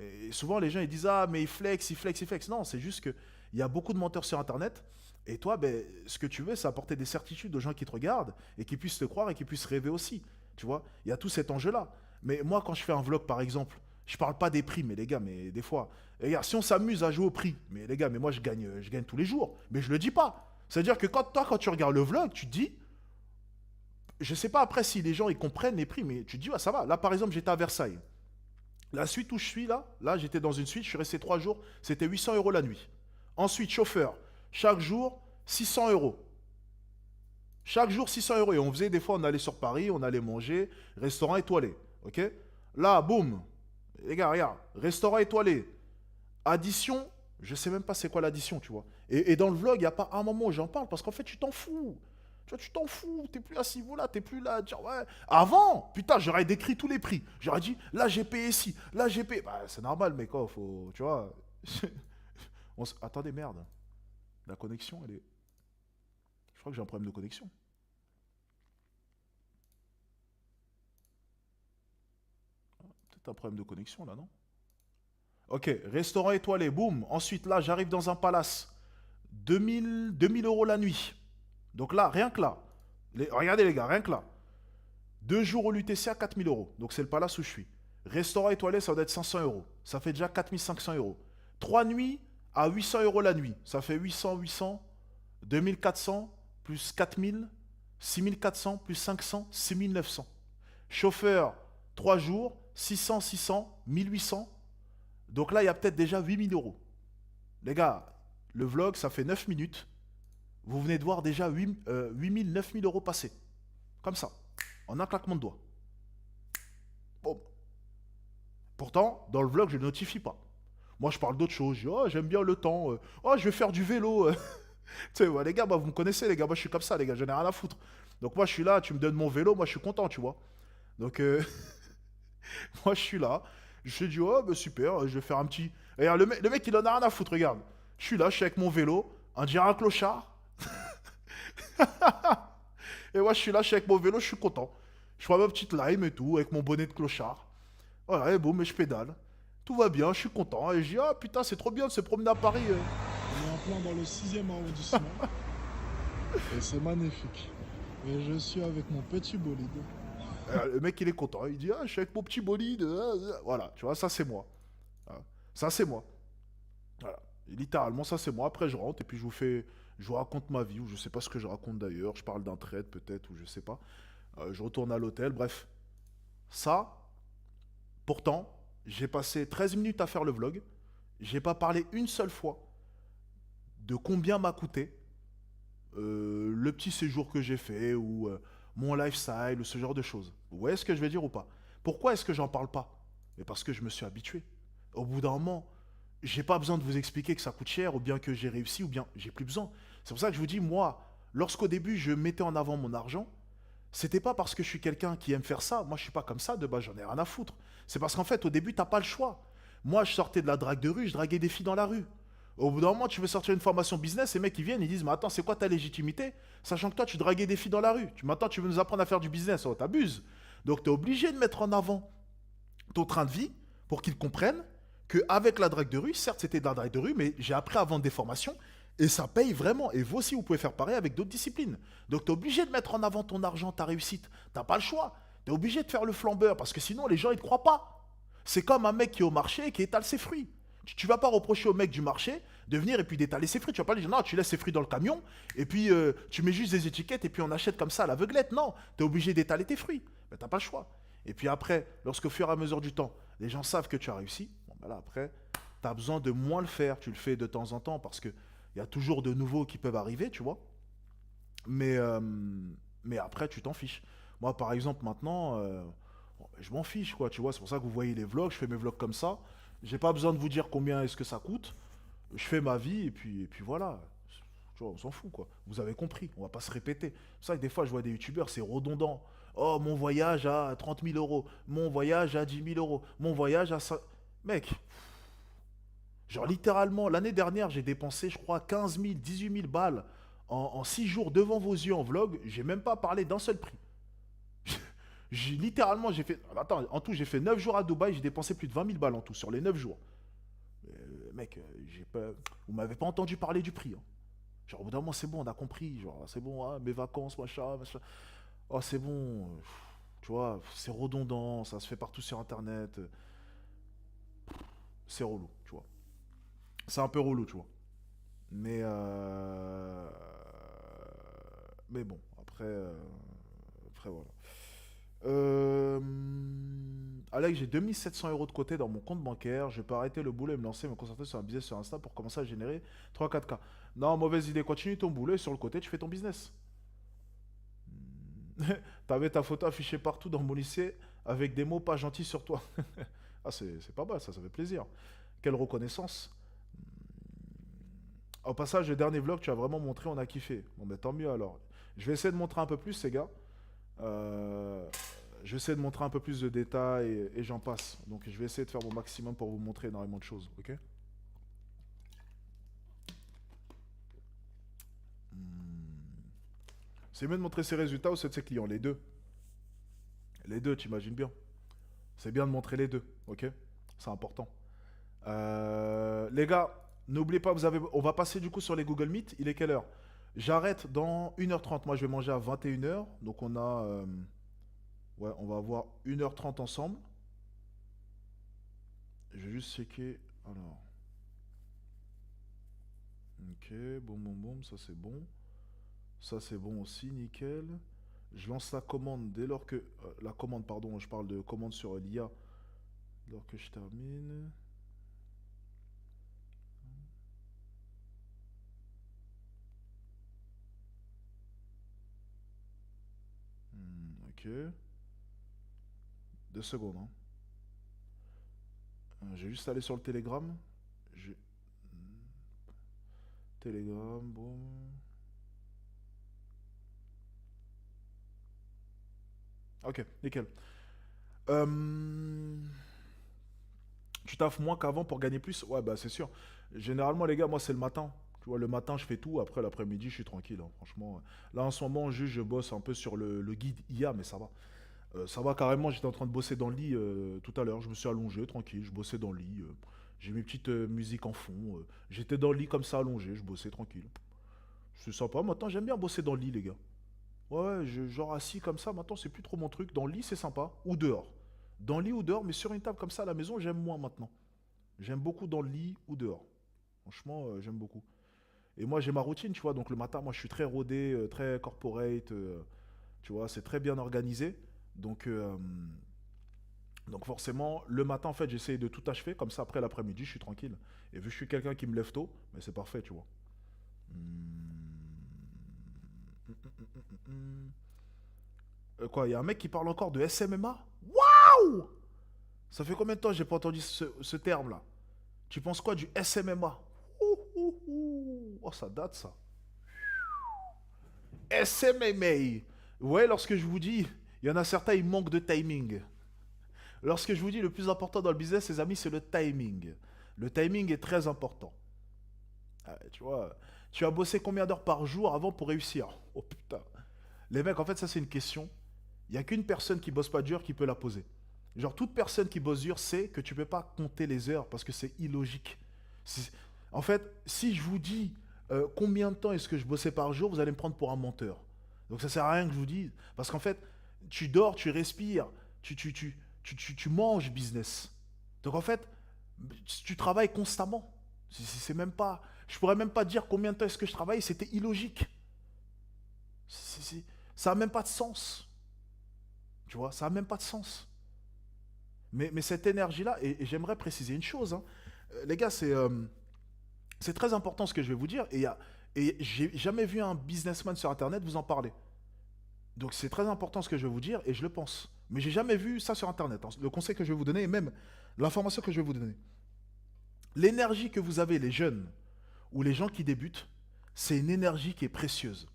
Et souvent, les gens ils disent, ah, mais il flex, il flex, il flex. Non, c'est juste que il y a beaucoup de menteurs sur Internet. Et toi, ben, ce que tu veux, c'est apporter des certitudes aux gens qui te regardent et qui puissent te croire et qui puissent rêver aussi. Tu vois, il y a tout cet enjeu-là. Mais moi, quand je fais un vlog, par exemple, je parle pas des prix, mais les gars, mais des fois, les gars, si on s'amuse à jouer au prix, mais les gars, mais moi, je gagne tous les jours. Mais je le dis pas. C'est-à-dire que quand tu regardes le vlog, tu te dis, je sais pas après si les gens ils comprennent les prix, mais tu te dis, ouais, ça va. Là, par exemple, j'étais à Versailles. La suite où je suis là, j'étais dans une suite, je suis resté 3 jours, c'était 800 € la nuit. Ensuite, chauffeur, chaque jour, 600 €. Chaque jour, 600 € Et on faisait des fois, on allait sur Paris, on allait manger, restaurant étoilé. Ok? Là, boum. Les gars, regarde, restaurant étoilé. Addition, je sais même pas c'est quoi l'addition, tu vois. Et dans le vlog, il n'y a pas un moment où j'en parle parce qu'en fait, tu t'en fous. Tu vois, tu t'en fous, t'es plus à ce niveau-là, t'es plus là à dire, ouais. Avant, putain, j'aurais décrit tous les prix. J'aurais dit, là, j'ai payé ci, là, j'ai payé. Bah, c'est normal, mais quoi, faut, tu vois. Attendez, merde. La connexion, elle est. Je crois que j'ai un problème de connexion. Peut-être un problème de connexion, là, non? Ok, restaurant étoilé, boum. Ensuite, là, j'arrive dans un palace. 2000 € la nuit. Donc là, rien que là. Regardez, les gars, rien que là. 2 jours au LUTC à 4 000 €. Donc c'est le palace où je suis. Restaurant étoilé, ça doit être 500 €. Ça fait déjà 4 500 €. 3 nuits à 800 € la nuit. Ça fait 800, 800, 2400, plus 4000, 6400, plus 500, 6900. Chauffeur, 3 jours, 600, 600, 1800. Donc là, il y a peut-être déjà 8000 €. Les gars, le vlog, ça fait 9 minutes. Vous venez de voir déjà 8000, 9000 € passer. Comme ça. En un claquement de doigts. Bon. Pourtant, dans le vlog, je ne notifie pas. Moi, je parle d'autre chose. Je dis, oh, j'aime bien le temps. Oh, je vais faire du vélo. Tu sais, ouais, les gars, bah, vous me connaissez, les gars. Moi, je suis comme ça, les gars. J'en ai rien à foutre. Donc, moi, je suis là. Tu me donnes mon vélo. Moi, je suis content, tu vois. Donc, moi, je suis là. Je te dis, oh, bah, super. Je vais faire un petit. Regarde, le mec, il en a rien à foutre. Regarde. Je suis là. Je suis avec mon vélo. On dirait un clochard. Et moi, je suis là. Je suis avec mon vélo. Je suis content. Je prends ma petite lime et tout. Avec mon bonnet de clochard. Voilà, et bon, mais je pédale. Tout va bien, je suis content. Et je dis, ah putain, c'est trop bien de se promener à Paris. On est en plein dans le 6e arrondissement et c'est magnifique. Et je suis avec mon petit bolide. Le mec, il est content. Il dit, ah, je suis avec mon petit bolide. Voilà, tu vois, ça c'est moi. Voilà. Ça c'est moi. Voilà. Et littéralement, ça c'est moi. Après, je rentre et puis je vous raconte ma vie, ou je sais pas ce que je raconte d'ailleurs. Je parle d'un trade peut-être, ou je sais pas. Je retourne à l'hôtel, bref. Ça, pourtant, j'ai passé 13 minutes à faire le vlog. J'ai pas parlé une seule fois de combien m'a coûté le petit séjour que j'ai fait ou mon lifestyle ou ce genre de choses. Vous voyez ce que je vais dire ou pas? Pourquoi est-ce que j'en parle pas? Mais parce que je me suis habitué. Au bout d'un moment, j'ai pas besoin de vous expliquer que ça coûte cher ou bien que j'ai réussi ou bien j'ai plus besoin. C'est pour ça que je vous dis, moi, lorsqu'au début je mettais en avant mon argent, c'était pas parce que je suis quelqu'un qui aime faire ça. Moi, je suis pas comme ça de base, j'en ai rien à foutre. C'est parce qu'en fait, au début, t'as pas le choix. Moi, je sortais de la drague de rue, je draguais des filles dans la rue. Au bout d'un moment, tu veux sortir une formation business, les mecs ils viennent, ils disent, mais attends, c'est quoi ta légitimité? Sachant que toi, tu draguais des filles dans la rue. Maintenant, tu veux nous apprendre à faire du business, oh, t'abuses. Donc, t'es obligé de mettre en avant ton train de vie pour qu'ils comprennent qu'avec la drague de rue, certes, c'était de la drague de rue, mais j'ai appris à vendre des formations et ça paye vraiment. Et vous aussi, vous pouvez faire pareil avec d'autres disciplines. Donc, tu es obligé de mettre en avant ton argent, ta réussite. Tu n'as pas le choix. Tu es obligé de faire le flambeur parce que sinon, les gens, ils ne te croient pas. C'est comme un mec qui est au marché et qui étale ses fruits. Tu vas pas reprocher au mec du marché de venir et puis d'étaler ses fruits. Tu vas pas lui dire non, tu laisses ses fruits dans le camion et puis tu mets juste des étiquettes et puis on achète comme ça à l'aveuglette. Non, tu es obligé d'étaler tes fruits. Mais tu n'as pas le choix. Et puis après, lorsqu'au fur et à mesure du temps, les gens savent que tu as réussi, bon, ben là, après, tu as besoin de moins le faire. Tu le fais de temps en temps parce qu'il y a toujours de nouveaux qui peuvent arriver, tu vois. Mais, euh, mais après, tu t'en fiches. Moi, par exemple, maintenant, bon, ben, je m'en fiche, quoi, tu vois. C'est pour ça que vous voyez les vlogs, je fais mes vlogs comme ça. J'ai pas besoin de vous dire combien est-ce que ça coûte. Je fais ma vie et puis voilà. Tu vois, on s'en fout, quoi. Vous avez compris, on va pas se répéter. C'est ça que des fois, je vois des youtubeurs, c'est redondant. Oh, mon voyage à 30 000 euros. Mon voyage à 10 000 euros. Mon voyage à... Mec, genre littéralement, l'année dernière, j'ai dépensé, je crois, 15 000, 18 000 balles en 6 jours devant vos yeux en vlog. J'ai même pas parlé d'un seul prix. Littéralement, j'ai fait... Attends, en tout, j'ai fait 9 jours à Dubaï, j'ai dépensé plus de 20 000 balles en tout, sur les 9 jours. Mec, j'ai pas... vous m'avez pas entendu parler du prix, hein. Genre, au bout d'un moment, c'est bon, on a compris. Genre, c'est bon, hein, mes vacances, machin, machin. Oh, c'est bon. Tu vois, c'est redondant, ça se fait partout sur Internet. C'est relou, tu vois. C'est un peu relou, tu vois. Mais, mais bon, après voilà. Euh... Alex, j'ai 2700 euros de côté dans mon compte bancaire. Je peux arrêter le boulot et me lancer, me concentrer sur un business sur Insta pour commencer à générer 3-4K. Non, mauvaise idée. Continue ton boulot et sur le côté, tu fais ton business. T'avais ta photo affichée partout dans mon lycée avec des mots pas gentils sur toi. Ah, c'est pas mal, ça fait plaisir. Quelle reconnaissance. Au passage, le dernier vlog, tu as vraiment montré, on a kiffé. Bon, ben tant mieux alors. Je vais essayer de montrer un peu plus, ces gars. Euh, je vais essayer de montrer un peu plus de détails et j'en passe. Donc, je vais essayer de faire mon maximum pour vous montrer énormément de choses, ok? C'est mieux de montrer ses résultats ou ceux de ses clients, les deux. Les deux, t'imagines bien. C'est bien de montrer les deux, ok? C'est important. Les gars, n'oubliez pas, on va passer du coup sur les Google Meet. Il est quelle heure? J'arrête dans 1h30. Moi, je vais manger à 21h. Donc, ouais, on va avoir 1h30 ensemble. Je vais juste checker. Alors. Ok, boum, boum, boum. Ça, c'est bon. Ça, c'est bon aussi, nickel. Je lance la commande dès lors que... la commande, pardon, je parle de commande sur l'IA. Dès lors que je termine. Ok. 2 secondes, hein. J'ai juste allé sur le Telegram. J'ai... Telegram, bon. Ok, nickel. Euh, Tu taffes moins qu'avant pour gagner plus? Ouais, bah c'est sûr. Généralement, les gars, moi, c'est le matin. Tu vois, le matin, je fais tout. Après, l'après-midi, je suis tranquille, hein, franchement. Là, en ce moment, juste, je bosse un peu sur le guide IA, mais ça va. Ça va carrément, j'étais en train de bosser dans le lit tout à l'heure. Je me suis allongé, tranquille, je bossais dans le lit. J'ai mes petites musiques en fond. J'étais dans le lit comme ça, allongé, je bossais tranquille. C'est sympa. Maintenant, j'aime bien bosser dans le lit, les gars. Ouais, genre assis comme ça, maintenant c'est plus trop mon truc. Dans le lit, c'est sympa. Ou dehors. Dans le lit ou dehors, mais sur une table comme ça à la maison, j'aime moins maintenant. J'aime beaucoup dans le lit ou dehors. Franchement, j'aime beaucoup. Et moi, j'ai ma routine, tu vois. Donc le matin, moi, je suis très rodé, très corporate. Tu vois, c'est très bien organisé. Donc forcément, le matin, en fait, j'essaie de tout achever. Comme ça, après l'après-midi, je suis tranquille. Et vu que je suis quelqu'un qui me lève tôt, mais c'est parfait, tu vois. Quoi, il y a un mec qui parle encore de SMMA? Waouh! Ça fait combien de temps que j'ai pas entendu ce terme-là? Tu penses quoi du SMMA? Oh, ça date, ça. SMMA. Ouais, lorsque je vous dis, il y en a certains, ils manquent de timing. Lorsque je vous dis le plus important dans le business, les amis, c'est le timing. Le timing est très important. Tu vois, tu as bossé combien d'heures par jour avant pour réussir? Oh putain. Les mecs, en fait, ça c'est une question. Il n'y a qu'une personne qui bosse pas dur qui peut la poser. Genre, toute personne qui bosse dur sait que tu peux pas compter les heures parce que c'est illogique. En fait, si je vous dis combien de temps est-ce que je bossais par jour, vous allez me prendre pour un menteur. Donc ça sert à rien que je vous dise. Parce qu'en fait, tu dors, tu respires, tu manges business. Donc en fait, tu travailles constamment. C'est même pas. Je pourrais même pas dire combien de temps est-ce que je travaille, c'était illogique. Ça n'a même pas de sens. Tu vois, ça n'a même pas de sens. Mais cette énergie-là, et j'aimerais préciser une chose, hein. Les gars, c'est très important ce que je vais vous dire, et j'ai jamais vu un businessman sur Internet vous en parler. Donc c'est très important ce que je vais vous dire, et je le pense. Mais j'ai jamais vu ça sur Internet, hein. Le conseil que je vais vous donner, et même l'information que je vais vous donner. L'énergie que vous avez, les jeunes, ou les gens qui débutent, c'est une énergie qui est précieuse.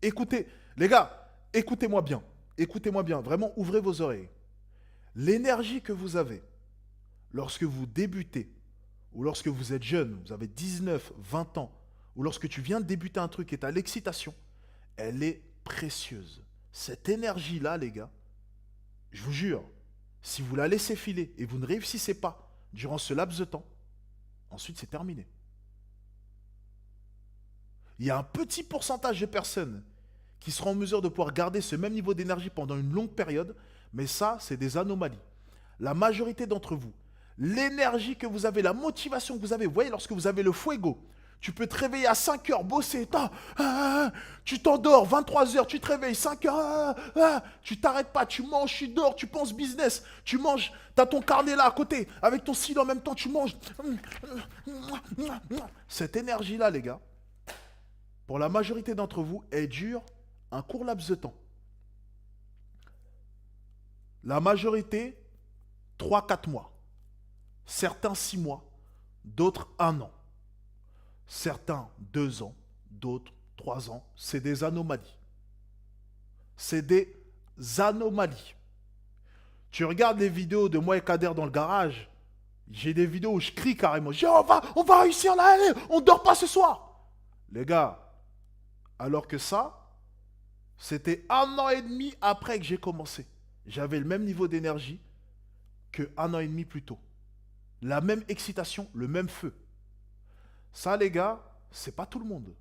Écoutez, les gars, écoutez-moi bien. Écoutez-moi bien, vraiment ouvrez vos oreilles. L'énergie que vous avez lorsque vous débutez, ou lorsque vous êtes jeune, vous avez 19, 20 ans, ou lorsque tu viens de débuter un truc et tu as l'excitation, elle est précieuse. Cette énergie-là, les gars, je vous jure, si vous la laissez filer et vous ne réussissez pas durant ce laps de temps, ensuite c'est terminé. Il y a un petit pourcentage de personnes qui seront en mesure de pouvoir garder ce même niveau d'énergie pendant une longue période, mais ça, c'est des anomalies. La majorité d'entre vous, l'énergie que vous avez, la motivation que vous avez, vous voyez, lorsque vous avez le fuego, tu peux te réveiller à 5 heures, bosser, tu t'endors, 23 heures, tu te réveilles, 5 heures, tu t'arrêtes pas, tu manges, tu dors, tu penses business, tu manges, tu as ton carnet là à côté, avec ton stylo en même temps, tu manges. Cette énergie-là, les gars, pour la majorité d'entre vous, elle dure un court laps de temps. La majorité, 3-4 mois. Certains 6 mois, d'autres 1 an. Certains 2 ans, d'autres 3 ans. C'est des anomalies. C'est des anomalies. Tu regardes les vidéos de moi et Kader dans le garage, j'ai des vidéos où je crie carrément. Je dis, on va réussir là, allez, on dort pas ce soir. Les gars, alors que ça, c'était 1 an et demi après que j'ai commencé. J'avais le même niveau d'énergie que 1 an et demi plus tôt. La même excitation, le même feu. Ça, les gars, c'est pas tout le monde.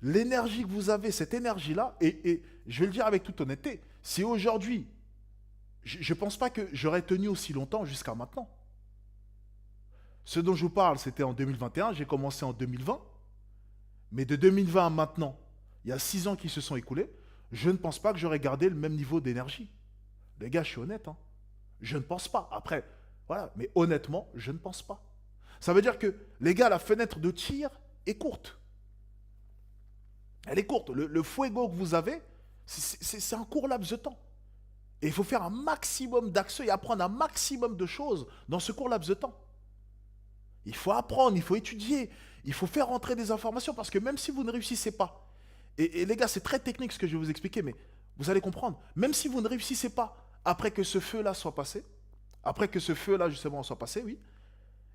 L'énergie que vous avez, cette énergie-là, et je vais le dire avec toute honnêteté, si aujourd'hui, je ne pense pas que j'aurais tenu aussi longtemps jusqu'à maintenant. Ce dont je vous parle, c'était en 2021, j'ai commencé en 2020, mais de 2020 à maintenant, il y a 6 ans qui se sont écoulés, je ne pense pas que j'aurais gardé le même niveau d'énergie. Les gars, je suis honnête, hein. Je ne pense pas. Après, voilà, mais honnêtement, je ne pense pas. Ça veut dire que, les gars, la fenêtre de tir est courte. Elle est courte. Le fuego que vous avez, c'est un court laps de temps. Et il faut faire un maximum d'actions et apprendre un maximum de choses dans ce court laps de temps. Il faut apprendre, il faut étudier, il faut faire rentrer des informations parce que même si vous ne réussissez pas, et les gars, c'est très technique ce que je vais vous expliquer, mais vous allez comprendre, même si vous ne réussissez pas après que ce feu-là soit passé, après que ce feu-là justement soit passé, oui,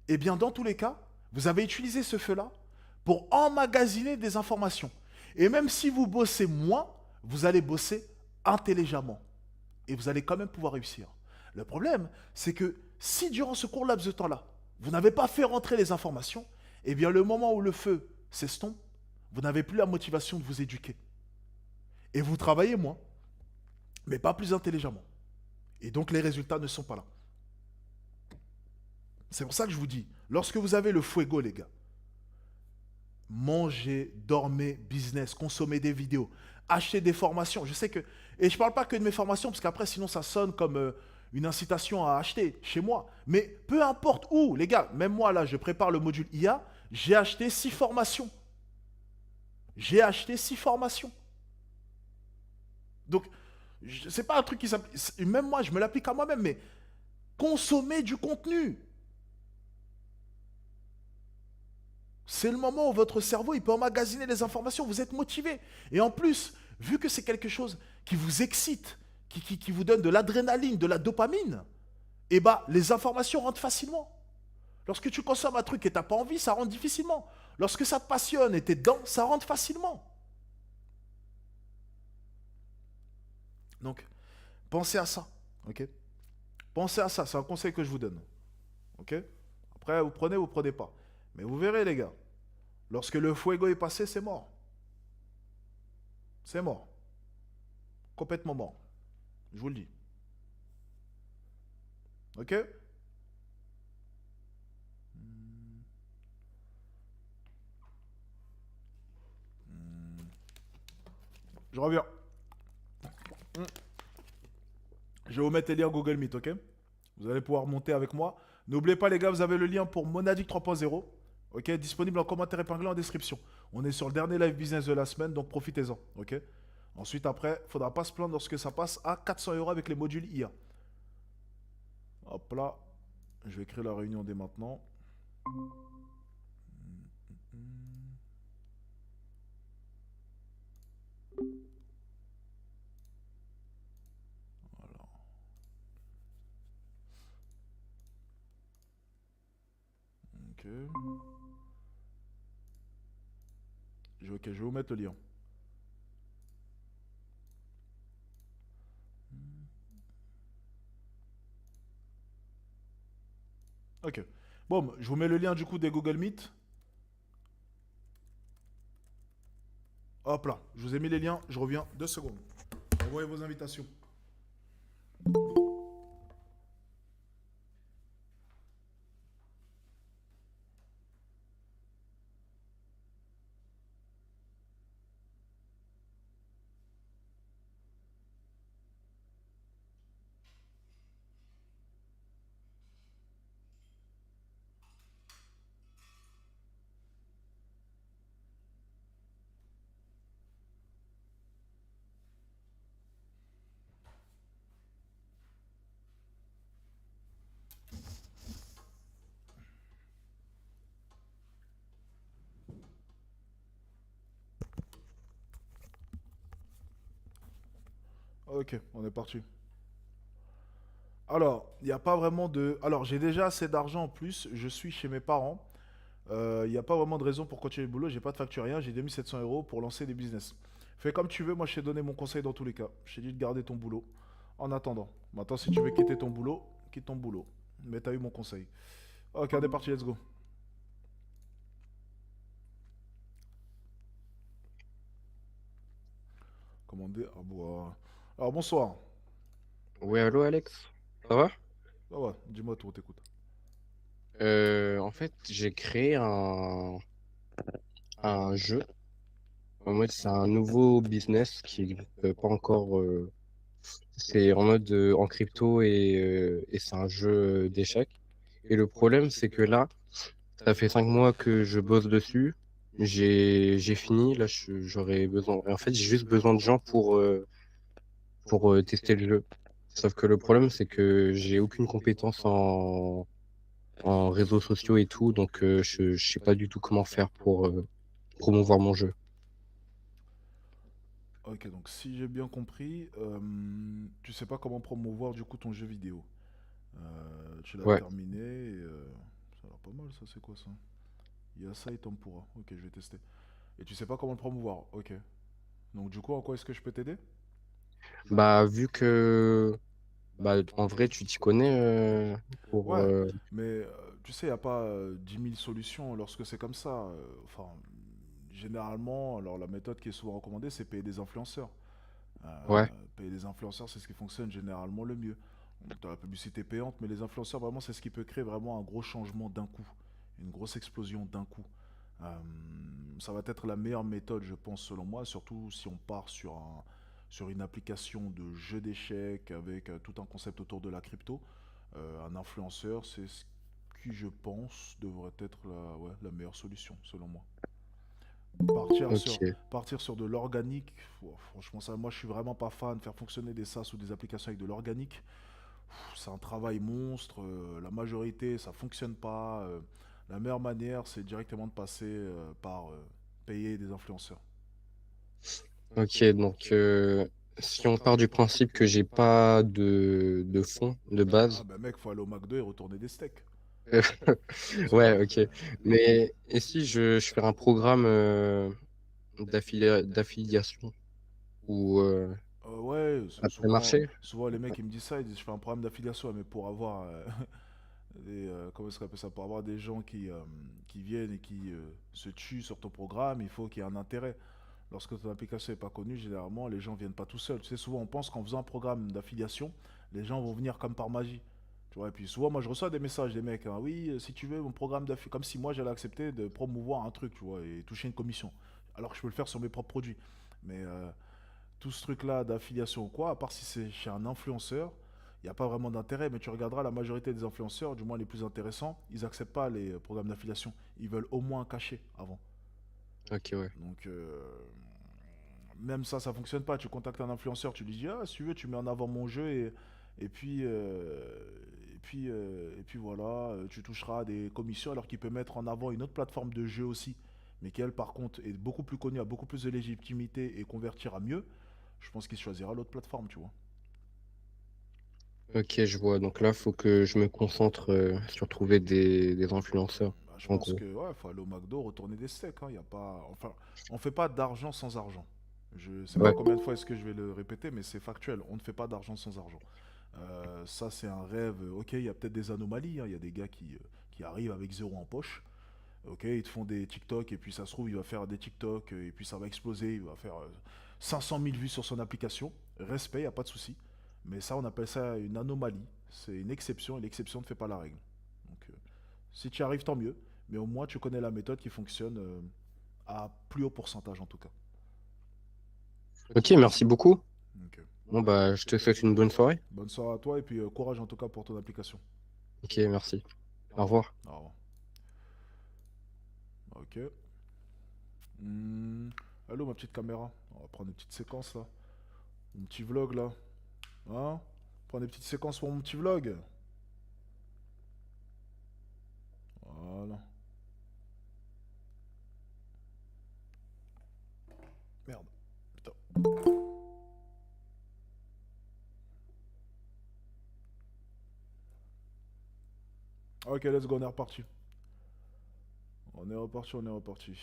eh bien dans tous les cas, vous avez utilisé ce feu-là pour emmagasiner des informations. Et même si vous bossez moins, vous allez bosser intelligemment. Et vous allez quand même pouvoir réussir. Le problème, c'est que si durant ce court laps de temps-là, vous n'avez pas fait rentrer les informations, eh bien le moment où le feu s'estompe, vous n'avez plus la motivation de vous éduquer. Et vous travaillez moins, mais pas plus intelligemment. Et donc les résultats ne sont pas là. C'est pour ça que je vous dis, lorsque vous avez le fuego, les gars, Mangez, dormez, business, consommez des vidéos, achetez des formations. Je sais que... Et je parle pas que de mes formations, parce qu'après, sinon, ça sonne comme une incitation à acheter chez moi. Mais peu importe où, les gars, même moi, là, je prépare le module IA, j'ai acheté 6 formations. J'ai acheté 6 formations. Donc, c'est pas un truc qui s'applique. Même moi, je me l'applique à moi-même, mais consommez du contenu. C'est le moment où votre cerveau il peut emmagasiner les informations, vous êtes motivé. Et en plus, vu que c'est quelque chose qui vous excite, qui vous donne de l'adrénaline, de la dopamine, et bah les informations rentrent facilement. Lorsque tu consommes un truc et t'as pas envie, ça rentre difficilement. Lorsque ça te passionne et t'es dedans, ça rentre facilement. Donc, pensez à ça, ok? Pensez à ça, c'est un conseil que je vous donne, ok? Après, vous prenez pas. Mais vous verrez, les gars, lorsque le fuego est passé, c'est mort. C'est mort. Complètement mort. Je vous le dis. Ok? Je reviens. Je vais vous mettre les liens Google Meet, ok? Vous allez pouvoir monter avec moi. N'oubliez pas, les gars, vous avez le lien pour Monadic 3.0. Ok? Disponible en commentaire épinglé en description. On est sur le dernier live business de la semaine, donc profitez-en. Ok? Ensuite, après, il ne faudra pas se plaindre lorsque ça passe à 400 euros avec les modules IA. Hop là. Je vais créer la réunion dès maintenant. Voilà. Ok. Ok, je vais vous mettre le lien. Ok. Bon, je vous mets le lien du coup des Google Meet. Hop là, je vous ai mis les liens, je reviens 2 secondes. Envoyez vos invitations. Ok, on est parti. Alors, il n'y a pas vraiment de... Alors, j'ai déjà assez d'argent en plus, je suis chez mes parents. Il n'y a pas vraiment de raison pour continuer le boulot, j'ai pas de facture, rien, j'ai 2700 euros pour lancer des business. Fais comme tu veux, moi je t'ai donné mon conseil dans tous les cas. Je t'ai dit de garder ton boulot. En attendant. Maintenant, si tu veux quitter ton boulot, quitte ton boulot. Mais t'as eu mon conseil. Ok, on est parti, let's go. Commander à boire. Alors, bonsoir. Oui, allô Alex, ça va? Ah ouais, dis-moi tout, on t'écoute. En fait, j'ai créé un jeu. En mode, c'est un nouveau business qui n'existe pas encore. C'est en mode en crypto et c'est un jeu d'échecs. Et le problème, c'est que là, ça fait 5 mois que je bosse dessus. J'ai fini. Là, j'aurais besoin. En fait, j'ai juste besoin de gens pour tester le jeu. Sauf que le problème, c'est que j'ai aucune compétence en réseaux sociaux et tout, donc je sais pas du tout comment faire pour promouvoir mon jeu. Ok, donc si j'ai bien compris, tu sais pas comment promouvoir du coup ton jeu vidéo. Tu l'as Ouais. terminé et ça a l'air pas mal ça, c'est quoi ça? Yasa et Tempura, ok je vais tester. Et tu sais pas comment le promouvoir, ok. Donc du coup en quoi est-ce que je peux t'aider? Bah, vu que, bah, en vrai, tu t'y connais pour. Ouais, mais tu sais, il n'y a pas 10 000 solutions lorsque c'est comme ça. Enfin, généralement, alors la méthode qui est souvent recommandée, c'est payer des influenceurs. Ouais, Payer des influenceurs, c'est ce qui fonctionne généralement le mieux. Tu as la publicité payante, mais les influenceurs, vraiment, c'est ce qui peut créer vraiment un gros changement d'un coup. Une grosse explosion d'un coup. Euh, Ça va être la meilleure méthode, je pense, selon moi, surtout si on part sur une application de jeu d'échecs avec tout un concept autour de la crypto. Un influenceur, c'est ce qui, je pense, devrait être ouais, la meilleure solution, selon moi. Partir sur, Ok. partir sur de l'organique, franchement, ça, moi, je suis vraiment pas fan. Faire fonctionner des SaaS ou des applications avec de l'organique, c'est un travail monstre. La majorité, ça fonctionne pas. La meilleure manière, c'est directement de passer par payer des influenceurs. Ok, donc si on part du principe que j'ai pas de fonds de Ah base, ben mec, faut aller au McDo et retourner des steaks. C'est ouais, vrai. ok. Mais et si je fais un programme d'affiliation ou Ouais, ça peut souvent, marcher? souvent les mecs ils me disent ça, ils disent je fais un programme d'affiliation, mais pour avoir comment est-ce qu'on appelle ça, pour avoir des gens qui viennent et qui se tuent sur ton programme, il faut qu'il y ait un intérêt. Lorsque ton application n'est pas connue, généralement les gens viennent pas tout seuls. Tu sais, souvent on pense qu'en faisant un programme d'affiliation, les gens vont venir comme par magie. Tu vois, et puis souvent moi je reçois des messages des mecs, hein, oui, si tu veux mon programme d'affiliation, comme si moi j'allais accepter de promouvoir un truc, tu vois, et toucher une commission. Alors que je peux le faire sur mes propres produits. Mais tout ce truc-là d'affiliation ou quoi, à part si c'est chez un influenceur, il n'y a pas vraiment d'intérêt. Mais tu regarderas la majorité des influenceurs, du moins les plus intéressants, ils n'acceptent pas les programmes d'affiliation. Ils veulent au moins un cachet avant. Ok, ouais. Donc, même ça fonctionne pas. Tu contactes un influenceur, tu lui dis, ah, si tu veux, tu mets en avant mon jeu et puis, et puis voilà, tu toucheras des commissions alors qu'il peut mettre en avant une autre plateforme de jeu aussi, mais qui elle par contre est beaucoup plus connue, a beaucoup plus de légitimité et convertira mieux. Je pense qu'il choisira l'autre plateforme, tu vois. Ok, je vois. Donc là, faut que je me concentre sur trouver des influenceurs, Bah, je en pense gros. que ouais, faut aller au McDo, retourner des steaks. Hein, y a pas, enfin, on fait pas d'argent sans argent. Je sais pas Ouais. combien de fois est-ce que je vais le répéter, mais c'est factuel. On ne fait pas d'argent sans argent. Ça, c'est un rêve. Ok, il y a peut-être des anomalies. Il y a des gars qui arrivent avec zéro en poche. Ok, ils te font des TikTok et puis ça se trouve, il va faire des TikTok et puis ça va exploser. Il va faire 500 000 vues sur son application. Respect, il n'y a pas de souci. Mais ça, on appelle ça une anomalie. C'est une exception et l'exception ne fait pas la règle. Donc, si tu y arrives, tant mieux. Mais au moins, tu connais la méthode qui fonctionne à plus haut pourcentage en tout cas. Ok, merci beaucoup. Donc, Bon, bah, je te souhaite une bonne soirée. bonne soirée à toi et puis courage en tout cas pour ton application. Ok, merci. Au revoir. Au revoir. Ok. Hmm. Allô, ma petite caméra. On va prendre une petite séquence là. Mon petit vlog là. Hein? Prendre des petites séquences pour mon petit vlog. Voilà. Merde. Putain. Ok, let's go, on est reparti. On est reparti, on est reparti.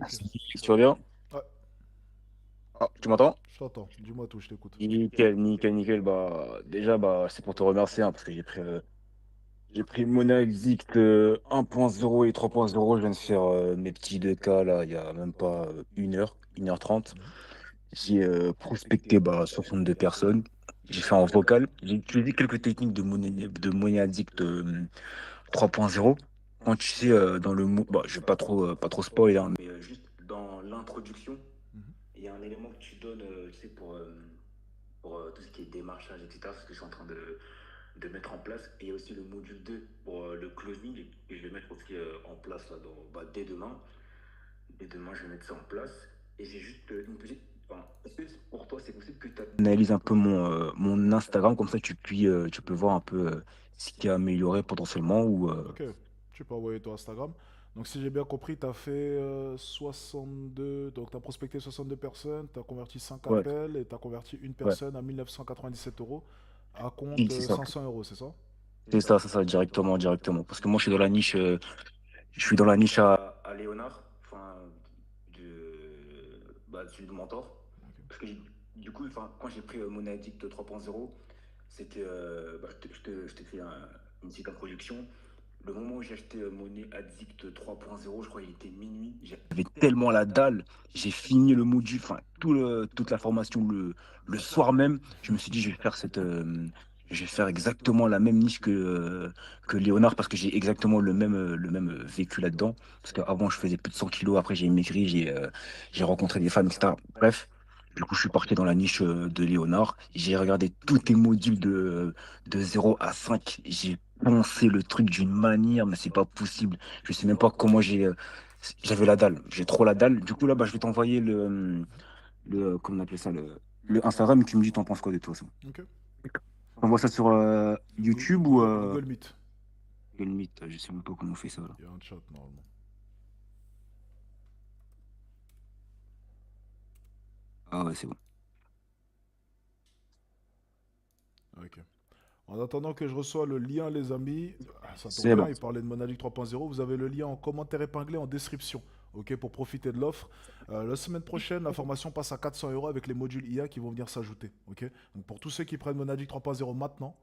Ok. Si tu vas bien? Ouais, Ah, tu m'entends? je t'entends. Dis-moi tout, je t'écoute. Nickel, nickel, nickel. Bah, déjà, bah, c'est pour te remercier hein, parce que j'ai pris Monaxict 1.0 et 3.0. Je viens de faire mes petits 2K là, il y a même pas 1 heure 30. Mhm. J'ai prospecté bah, 62 personnes. J'ai fait en vocal. J'ai utilisé quelques techniques de Monaxict 3.0. Quand tu sais, dans le mot, bah, je vais pas trop spoil, hein, mais juste dans l'introduction. Mhm. Il y a un élément que tu donnes, tu sais, pour tout ce qui est démarchage, etc. C'est ce que je suis en train de mettre en place. Et il y a aussi le module 2 pour le closing. Et je vais mettre aussi en place là, dès demain. Dès demain, je vais mettre ça en place. Et j'ai juste une petite. Enfin, est-ce que pour toi, c'est possible que tu analyses un peu mon Instagram, comme ça tu peux voir un peu ce qui a amélioré potentiellement ou, Ok, tu peux envoyer ton Instagram. Donc si j'ai bien compris, tu as fait 62, donc tu as prospecté 62 personnes, tu as converti 5 Ouais, appels et tu as converti une ouais. personne à 1997 euros à compte Oui, c'est ça. 500 euros, c'est ça? C'est ça, directement, directement. Parce que moi, je suis dans la niche. Je suis dans la niche à Léonard, enfin, celui de Mentor. Ok. Parce que du coup, enfin, quand j'ai pris mon Addict 3.0, c'était. Je t'écris une petite introduction. le moment où j'ai acheté Monnaie Addict 3.0, je crois qu'il était minuit. J'avais tellement la dalle. J'ai fini le module, enfin, toute la formation le soir même. Je me suis dit, je vais faire exactement la même niche que Léonard parce que j'ai exactement le même vécu là-dedans. Parce qu'avant, je faisais plus de 100 kilos. Après, j'ai maigri, j'ai rencontré des femmes, etc. Bref. Du coup, je suis parti dans la niche de Léonard. J'ai regardé tous tes modules de 0 à 5. J'ai pensé le truc d'une manière, mais c'est pas possible. Je sais même pas comment j'avais la dalle. J'ai trop la dalle. Du coup, là, bah, je vais t'envoyer comment on appelle ça, le Instagram et tu me dis, t'en penses quoi de toute façon. Ok. T'envoies ça sur YouTube ou Google Meet. Google Meet. Je sais même pas comment on fait ça, là. Il y a un chat normalement. Ah ouais, c'est bon. Ok. En attendant que je reçois le lien, les amis, ça tombe C'est bien, bon. il parlait de Monadic 3.0. Vous avez le lien en commentaire épinglé en description. Ok, pour profiter de l'offre. La semaine prochaine, la formation passe à 400 euros avec les modules IA qui vont venir s'ajouter. Ok, donc pour tous ceux qui prennent Monadic 3.0 maintenant,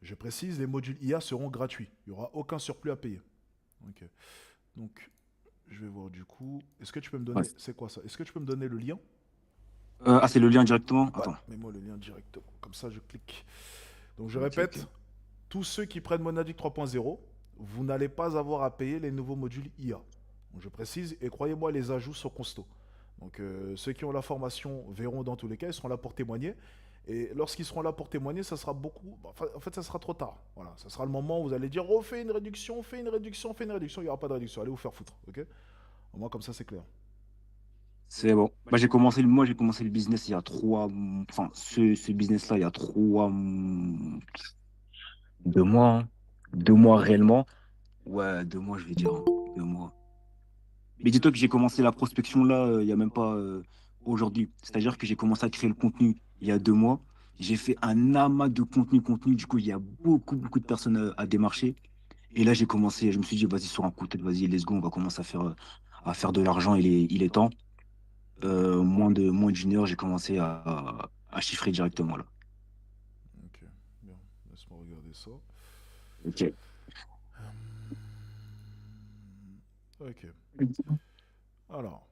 je précise, les modules IA seront gratuits. Il n'y aura aucun surplus à payer. Ok, donc je vais voir du coup. Est-ce que tu peux me Ouais. donner. C'est quoi ça? Est-ce que tu peux me donner le lien? Ah, c'est le lien directement? Ouais, Attends. mets-moi le lien directement. Comme ça, je clique. Donc je Ok, ok. répète, tous ceux qui prennent Monadic 3.0, vous n'allez pas avoir à payer les nouveaux modules IA. Donc je précise, et croyez-moi, les ajouts sont costauds. Donc ceux qui ont la formation verront dans tous les cas, ils seront là pour témoigner. Et lorsqu'ils seront là pour témoigner, ça sera beaucoup. Enfin, en fait, ça sera trop tard. Voilà, ça sera le moment où vous allez dire, oh, fais une réduction, fais une réduction, fais une réduction. Il n'y aura pas de réduction. Allez vous faire foutre, ok? Au moins comme ça, c'est clair. C'est bon. Bah, moi, j'ai commencé le business il y a enfin, ce business-là, il y a 2 mois, hein. 2 mois réellement. Ouais, 2 mois, je vais dire, hein. 2 mois. Mais dis-toi que j'ai commencé la prospection là, il n'y a même pas aujourd'hui. C'est-à-dire que j'ai commencé à créer le contenu il y a 2 mois. J'ai fait un amas de contenu. Du coup, il y a beaucoup de personnes à démarcher. Et là, je me suis dit, vas-y, sur un coup de tête, vas-y, let's go, on va commencer à faire de l'argent, il est temps. Moins d'une heure, j'ai commencé à chiffrer directement là. Ok, bien. Laisse-moi regarder ça. Ok. Ok. Alors,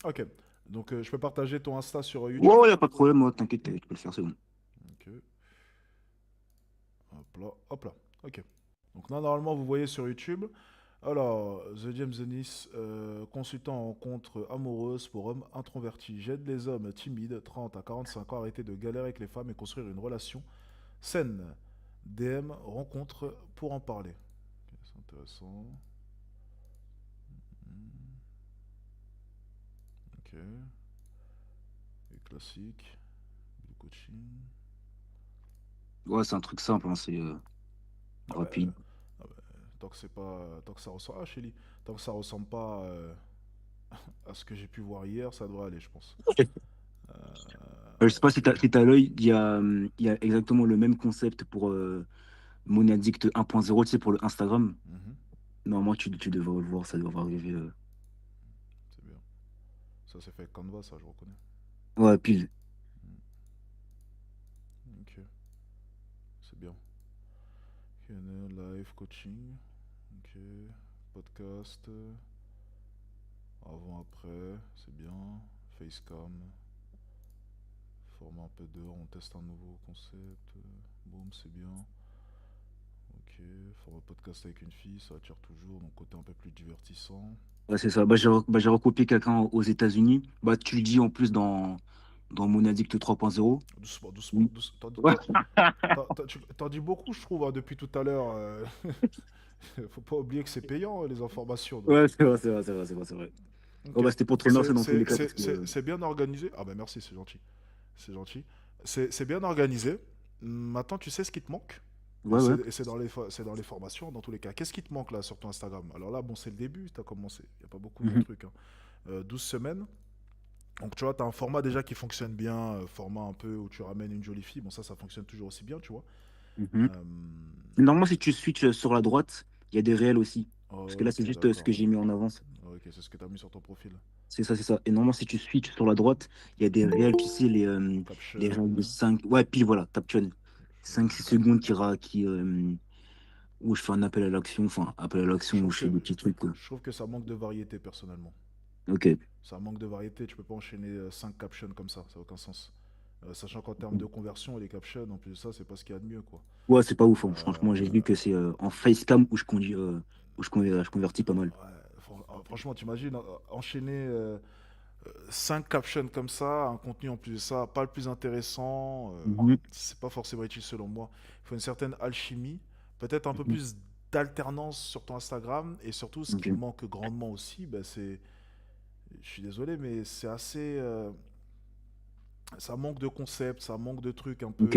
ok. Donc je peux partager ton Insta sur Ouais, YouTube. ouais, y a pas de problème, moi, t'inquiète, tu peux le faire, c'est bon. Ok. Hop là, hop là. Ok. Donc là, normalement, vous voyez sur YouTube. Alors, The James Dennis, consultant en rencontre amoureuse pour hommes introvertis. J'aide les hommes timides, 30 à 45 ans, à arrêter de galérer avec les femmes et construire une relation saine. DM, rencontre pour en parler. Ok, c'est intéressant. Hmm, ok. Et classique. Du coaching. Ouais, c'est un truc simple, hein, c'est Ah bah, rapide. ah bah, tant que c'est pas, tant que ça ressemble, ah Shelly, tant que ça ressemble pas à ce que j'ai pu voir hier, ça devrait aller, je pense. Je sais pas si t'as l'œil, il y a exactement le même concept pour Money Addict 1.0, tu sais, pour le Instagram. Mhm, Normalement, tu devrais le voir, ça devrait arriver. c'est bien. Ça c'est fait avec Canva, ça je reconnais. Ouais, pile. Ok, c'est bien. Q&A, live coaching. Ok, podcast. Avant après, c'est bien. Facecam. Format un peu dehors, on teste un nouveau concept. Boum, c'est bien. Ok, format podcast avec une fille, ça attire toujours, donc côté un peu plus divertissant. Ouais, c'est ça. J'ai recopié quelqu'un aux États-Unis. Bah, tu le dis en plus dans Money Addict 3.0. Doucement, doucement, Oui. doucement. Ouais, T'en dis beaucoup, je trouve, hein, depuis tout à l'heure. Faut pas oublier que c'est payant, les informations. Donc, ouais, c'est vrai, c'est vrai, c'est vrai, c'est vrai, c'est vrai. Oh, ok. bah, c'était pour te remercier dans tous les cas parce que. C'est bien organisé. Ah ben merci, c'est gentil. C'est gentil. C'est bien organisé. Maintenant, tu sais ce qui te manque. Ouais, ouais. Et c'est dans les formations, dans tous les cas. Qu'est-ce qui te manque là sur ton Instagram? Alors là, bon, c'est le début, tu as commencé. Il n'y a pas beaucoup de Mhm, trucs, hein. 12 semaines. Donc tu vois, tu as un format déjà qui fonctionne bien, format un peu où tu ramènes une jolie fille. Bon, ça fonctionne toujours aussi bien, tu vois. mhm. Euh, Normalement, si tu switches sur la droite, il y a des réels aussi. Parce que là, c'est ok, juste ce d'accord. que j'ai mis en avance. Ok, c'est ce que tu as mis sur ton profil. C'est ça, c'est ça. Et normalement, si tu switches sur la droite, il y a des réels, tu sais, les réels de Caption. 5. Ouais, pile, voilà, tape 5-6 secondes où je fais un appel à l'action, enfin, appel à l'action Je où trouve je fais que, des petits trucs, quoi. je trouve que ça manque de variété, personnellement. Ok. Ça manque de variété, tu peux pas enchaîner 5 captions comme ça n'a aucun sens. Sachant qu'en termes de conversion, les captions, en plus de ça, c'est pas ce qu'il y a de mieux, quoi. Ouais, c'est pas ouf, hein. Franchement, j'ai vu Euh, que c'est en facecam où je conduis, je convertis pas mal. ouais, franchement, t'imagines enchaîner 5 captions comme ça, un contenu en plus de ça, pas le plus intéressant, Mhm. c'est pas forcément utile selon moi. Il faut une certaine alchimie, peut-être un peu Mhm. plus d'alternance sur ton Instagram, et surtout ce qui Ok. manque grandement aussi, bah, c'est, je suis désolé, mais c'est assez, ça manque de concept, ça manque de trucs Ok.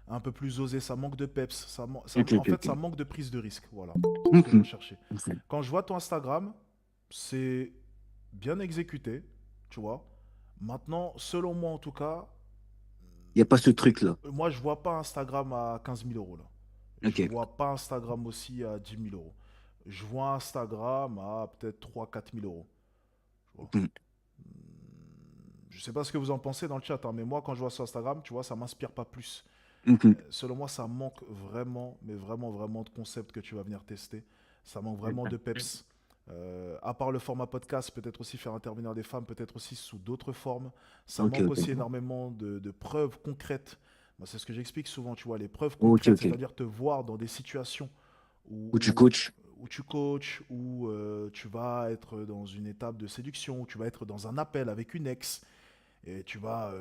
un peu plus osés, ça manque de peps, Ok, en ok, fait, ok. ça manque de prise de risque, voilà, c'est ce que je Mhm. recherchais. Ok. Quand je vois ton Instagram, c'est bien exécuté, tu vois. Maintenant, selon moi en tout cas, Y a pas ce truc-là. moi je vois pas Instagram à 15 000 € là. Je Ok. vois pas Instagram aussi à 10 000 €. Je vois Instagram à peut-être 3 000 à 4 000 €. Tu vois. Mhm. Je sais pas ce que vous en pensez dans le chat, hein, mais moi quand je vois sur Instagram, tu vois, ça m'inspire pas plus. Mhm. Selon moi, ça manque vraiment, mais vraiment, vraiment de concepts que tu vas venir tester. Ça manque vraiment de peps. À part le format podcast, peut-être aussi faire intervenir des femmes, peut-être aussi sous d'autres formes. Ça Ok, manque ok. aussi énormément de preuves concrètes. Moi, c'est ce que j'explique souvent, tu vois, les preuves Ok, concrètes, ok. c'est-à-dire te voir dans des situations Où tu où, coaches. où tu coaches, où tu vas être dans une étape de séduction, où tu vas être dans un appel avec une ex, et tu vas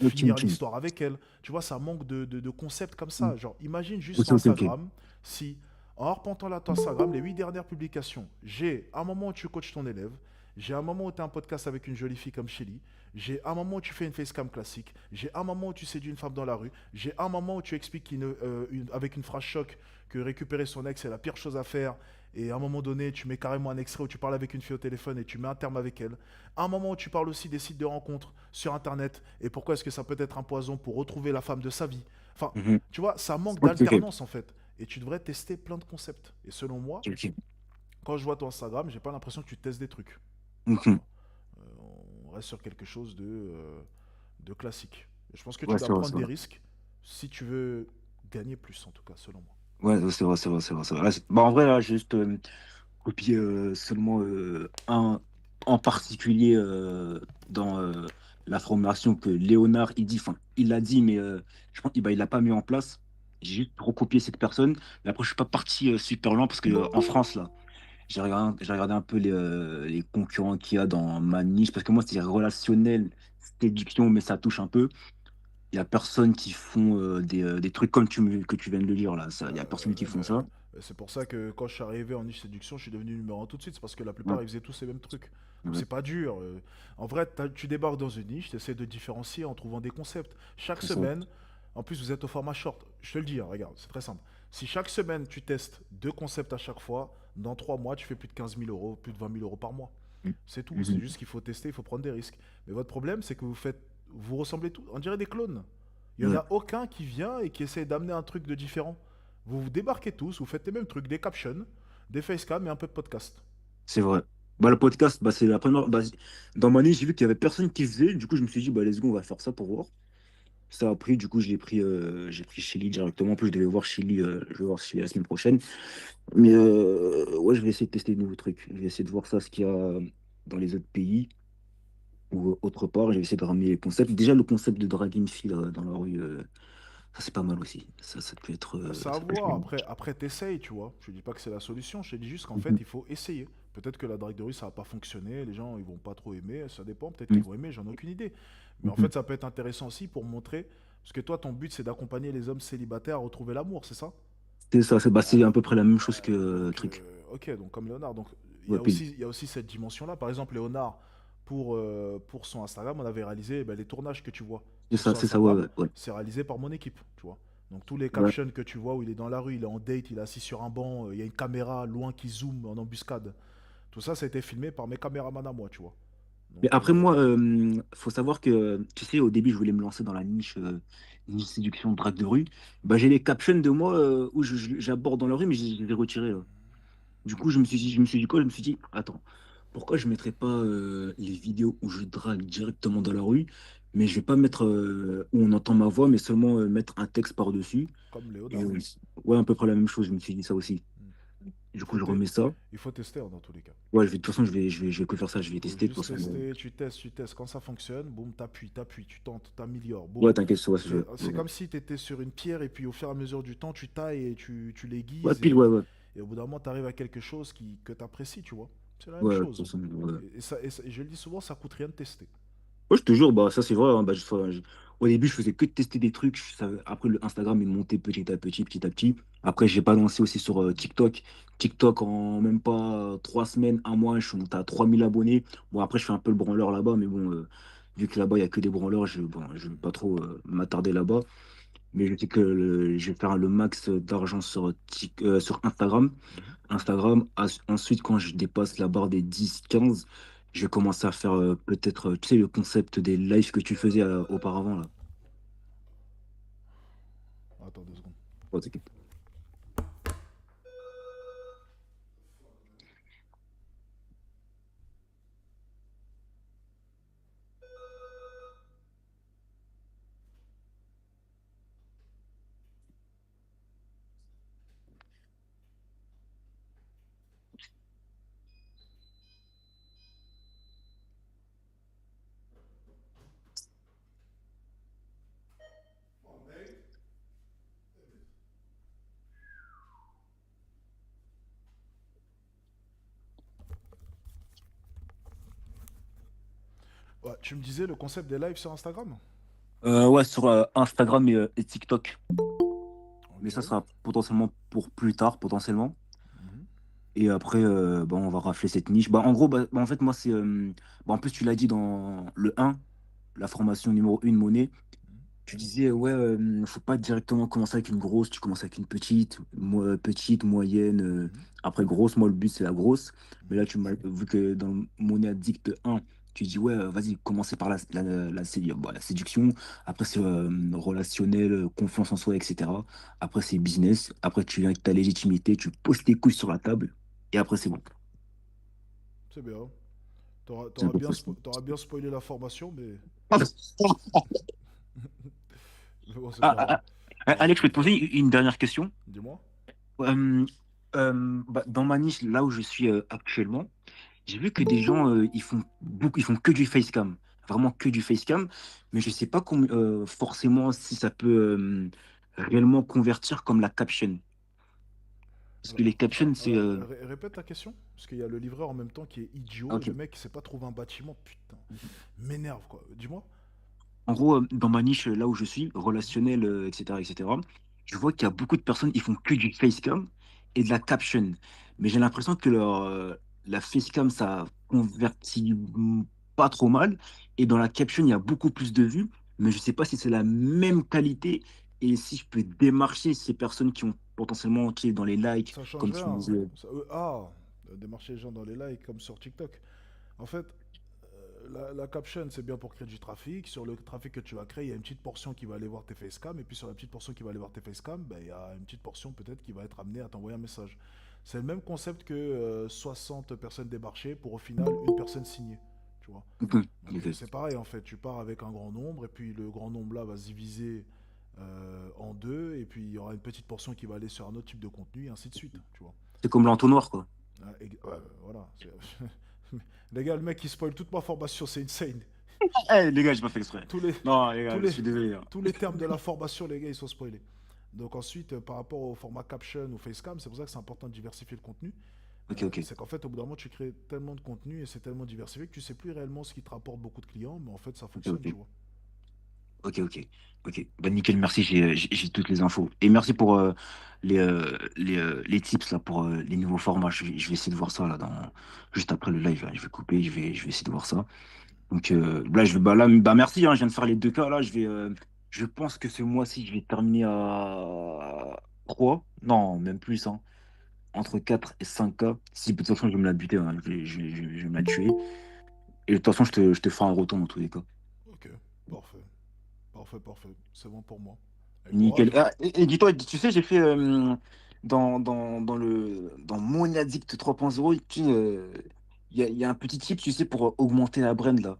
Ok, finir ok. l'histoire avec elle. Tu vois, ça manque de concepts comme Mhm. ça. Genre, imagine juste Ok, sur ok, ok. Instagram, si en repentant là ton Instagram, les 8 dernières publications, j'ai un moment où tu coaches ton élève, j'ai un moment où tu as un podcast avec une jolie fille comme Shelly, j'ai un moment où tu fais une facecam classique, j'ai un moment où tu séduis une femme dans la rue, j'ai un moment où tu expliques avec une phrase choc que récupérer son ex c'est la pire chose à faire, et à un moment donné, tu mets carrément un extrait où tu parles avec une fille au téléphone et tu mets un terme avec elle. Un moment où tu parles aussi des sites de rencontres sur Internet et pourquoi est-ce que ça peut être un poison pour retrouver la femme de sa vie. Enfin, Mhm. tu vois, ça manque Ok, ok. d'alternance en fait. Et tu devrais tester plein de concepts. Et selon moi, Ok, ok. quand je vois ton Instagram, j'ai pas l'impression que tu testes des trucs. Tu Mhm. vois. On reste sur quelque chose de classique. Et je pense que tu Ouais, dois c'est vrai, prendre c'est des vrai. risques si tu veux gagner plus, en tout cas, selon moi. Ouais, ouais, c'est vrai, c'est vrai, c'est vrai, c'est vrai. Là, bah, en vrai, là, j'ai juste copié seulement un en particulier dans la formation que Léonard, il dit, enfin, il l'a dit, mais je pense qu'il l'a pas mis en place. J'ai juste recopié cette personne. Mais après, je suis pas parti super loin parce que en France, là, j'ai regardé un peu les concurrents qu'il y a dans ma niche parce que moi, c'est relationnel, séduction, mais ça touche un peu. Il y a personne qui font des trucs comme que tu viens de le lire là. Ça, il y a personne qui font ça. C'est pour ça que quand je suis arrivé en niche séduction, je suis devenu numéro un tout de suite. C'est parce que la Ouais, plupart, ils faisaient tous ces mêmes trucs. Donc ouais, c'est pas dur. En vrai, tu débarques dans une niche, tu essaies de différencier en trouvant des concepts. Chaque c'est ça. semaine, en plus, vous êtes au format short. Je te le dis, hein, regarde, c'est très simple. Si chaque semaine, tu testes 2 concepts à chaque fois, dans 3 mois, tu fais plus de 15 000 €, plus de 20 000 € par mois. C'est tout. C'est Mhm. juste qu'il faut tester, il faut prendre des risques. Mais votre problème, c'est que vous ressemblez tous. On dirait des clones. Il n'y en Ouais, a aucun qui vient et qui essaie d'amener un truc de différent. Vous débarquez tous, vous faites les mêmes trucs, des captions, des facecam et un peu de podcast. c'est vrai. Bah, le podcast, bah, c'est la première. Bah, dans ma niche, j'ai vu qu'il y avait personne qui faisait. Du coup, je me suis dit, bah, let's go, on va faire ça pour voir. Ça a pris, du coup, j'ai pris Shelly directement. En plus, je devais voir Shelly, je vais voir Shelly la semaine prochaine. Mais ouais, je vais essayer de tester de nouveaux trucs. Je vais essayer de voir ça, ce qu'il y a dans les autres pays ou autre part. Je vais essayer de ramener les concepts. Déjà, le concept de draguer une fille là, dans la rue, ça, c'est pas mal aussi. Ça peut être. C'est à Ça peut être voir. bien. Après t'essayes, tu vois. Je te dis pas que c'est la solution. Je te dis juste qu'en fait, Mhm. il faut essayer. Peut-être que la drague de rue, ça va pas fonctionner. Les gens, ils vont pas trop aimer. Ça dépend. Peut-être qu'ils Mhm. vont aimer. J'en ai aucune idée. Mais en Mhm. fait, ça peut être intéressant aussi pour montrer. Parce que toi, ton but, c'est d'accompagner les hommes célibataires à retrouver l'amour, c'est ça? C'est ça, c'est à peu près la même chose que truc. Ok, donc comme Léonard. Donc Ouais, pile. il y a aussi cette dimension-là. Par exemple, Léonard, pour son Instagram, on avait réalisé les tournages que tu vois sur son C'est ça, ouais, Instagram, ouais, ouais. c'est réalisé par mon équipe, tu vois. Donc tous les Ouais. captions que tu vois où il est dans la rue, il est en date, il est assis sur un banc, il y a une caméra loin qui zoome en embuscade. Tout ça, ça a été filmé par mes caméramans à moi, tu vois. Mais Donc, après, moi, faut savoir que, tu sais, au début, je voulais me lancer dans la niche séduction, drague de rue. Bah, j'ai les captions de moi où j'aborde dans la rue, mais je les ai retirés, là. Du coup, je me suis dit quoi? Je me suis dit, attends, pourquoi je ne mettrais pas les vidéos où je drague directement dans la rue, mais je vais pas mettre où on entend ma voix, mais seulement mettre un texte par-dessus. Comme Et Léonard. ouais, à peu près la même chose, je me suis dit ça aussi. Hmm. Du Il coup, faut, je te- remets ça. il faut tester hein, dans tous les cas. Ouais, de toute façon, je vais que faire ça, je vais Faut tester. De toute juste façon, tester, tu testes. Quand ça fonctionne, boum, t'appuies, tu tentes, t'améliores, boum. ouais, t'inquiète, C'est comme si tu étais sur une pierre et puis au fur et à mesure du temps, tu tailles et tu ouais, l'aiguises pile, ouais, ouais. et au bout d'un moment, tu arrives à quelque chose que tu apprécies, tu vois. C'est la même Ouais, de chose. toute façon, ouais. Et je le dis souvent, ça coûte rien de tester. Ouais, je te jure, bah, ça c'est vrai, hein, bah, au début, je faisais que de tester des trucs. Après, le Instagram est monté petit à petit, petit à petit. Après, j'ai balancé aussi sur TikTok. TikTok, en même pas 3 semaines, un mois, je suis monté à 3000 abonnés. Bon, après, je fais un peu le branleur là-bas, mais bon, vu que là-bas, il n'y a que des branleurs, je ne vais pas trop m'attarder là-bas. Mais je sais que je vais faire le max d'argent sur Instagram. Mhm. Ensuite, quand je dépasse la barre des 10 15, je vais commencer à faire peut-être, tu sais, le concept des lives que tu faisais auparavant, là. Attends 2 secondes. Oh, t'inquiète. Ouais, tu me disais le concept des lives sur Instagram? Ouais, sur Instagram et TikTok. Mais Ok. ça sera potentiellement pour plus tard, potentiellement. Mhm. Et après, bah, on va rafler cette niche. Bah, en gros, en fait, moi, c'est. Bah, en plus, tu l'as dit dans le 1, la formation numéro 1 monnaie. Tu disais, ouais, faut pas directement commencer avec une grosse, tu commences avec une petite, petite, moyenne, Mhm. après grosse. Moi, le but, c'est la grosse. Mais Mhm. là, vu que dans Monnaie Addict 1, tu dis, ouais, vas-y, commencer par la séduction. Après, c'est relationnel, confiance en soi, etc. Après, c'est business. Après, tu viens avec ta légitimité, tu poses tes couilles sur la table. Et après, c'est bon. C'est bien. C'est un peu facile. T'auras bien spoilé la formation, mais, mais bon, c'est Ah, pas ah, grave. Ouais, Alex, je peux te poser une dernière question. dis-moi. Euh, bah, dans ma niche, là où je suis actuellement, j'ai vu que des gens, ils font que du facecam, vraiment que du facecam, mais je sais pas forcément si ça peut réellement convertir comme la caption. Parce que Alors, les captions, c'est... répète ta question, parce qu'il y a le livreur en même temps qui est idiot et Ok. le mec qui sait pas trouver un bâtiment, putain, m'énerve quoi. Dis-moi. En gros, dans ma niche, là où je suis, relationnel, etc., etc., je vois qu'il y a beaucoup de personnes, ils font que du facecam et de la caption. Mais j'ai l'impression que la facecam, ça convertit pas trop mal. Et dans la caption, il y a beaucoup plus de vues. Mais je sais pas si c'est la même qualité et si je peux démarcher ces personnes qui ont potentiellement, tu sais, dans les likes, Ça change comme tu rien. disais. Démarcher les gens dans les likes comme sur TikTok. En fait, la caption, c'est bien pour créer du trafic. Sur le trafic que tu vas créer, il y a une petite portion qui va aller voir tes facecam. Et puis sur la petite portion qui va aller voir tes facecam, ben, il y a une petite portion peut-être qui va être amenée à t'envoyer un message. C'est le même concept que 60 personnes démarchées pour au final une personne signée. Tu vois. Ok, Donc ok. c'est pareil en fait. Tu pars avec un grand nombre et puis le grand nombre là va se diviser en deux. Et puis il y aura une petite portion qui va aller sur un autre type de contenu et ainsi de suite. Tu vois. C'est comme l'entonnoir, quoi. Voilà. Les gars, le mec qui spoil toute ma formation, c'est insane. Eh, les gars, j'ai pas fait exprès. Tous les, Non, les tous gars, je les, suis désolé, hein. tous les termes de la formation, les gars, ils sont spoilés. Donc ensuite, par rapport au format caption ou facecam, c'est pour ça que c'est important de diversifier le contenu. Ok, ok. C'est qu'en fait, au bout d'un moment, tu crées tellement de contenu et c'est tellement diversifié que tu sais plus réellement ce qui te rapporte beaucoup de clients, mais en fait, ça Ok, fonctionne, tu ok. vois. Ok, ok, ok. Bah, nickel, merci, j'ai toutes les infos. Et merci pour les tips là, pour les nouveaux formats. Je vais essayer de voir ça là, juste après le live. Là. Je vais couper, je vais essayer de voir ça. Donc là, bah, merci, hein, je viens de faire les 2 cas là. Je pense que ce mois-ci, je vais terminer à 3. Non, même plus, hein. Entre 4 et 5 cas. Si, de toute façon, je vais me la buter, hein. Je vais me la tuer. Et de toute façon, je te ferai un retour dans tous les cas. Ok, parfait. Parfait, parfait. C'est bon pour moi. Et Nickel. courage, hein. Ah, et dis-toi, tu sais, j'ai fait dans Mon Addict 3.0, il y a un petit tip, tu sais, pour augmenter la brand là.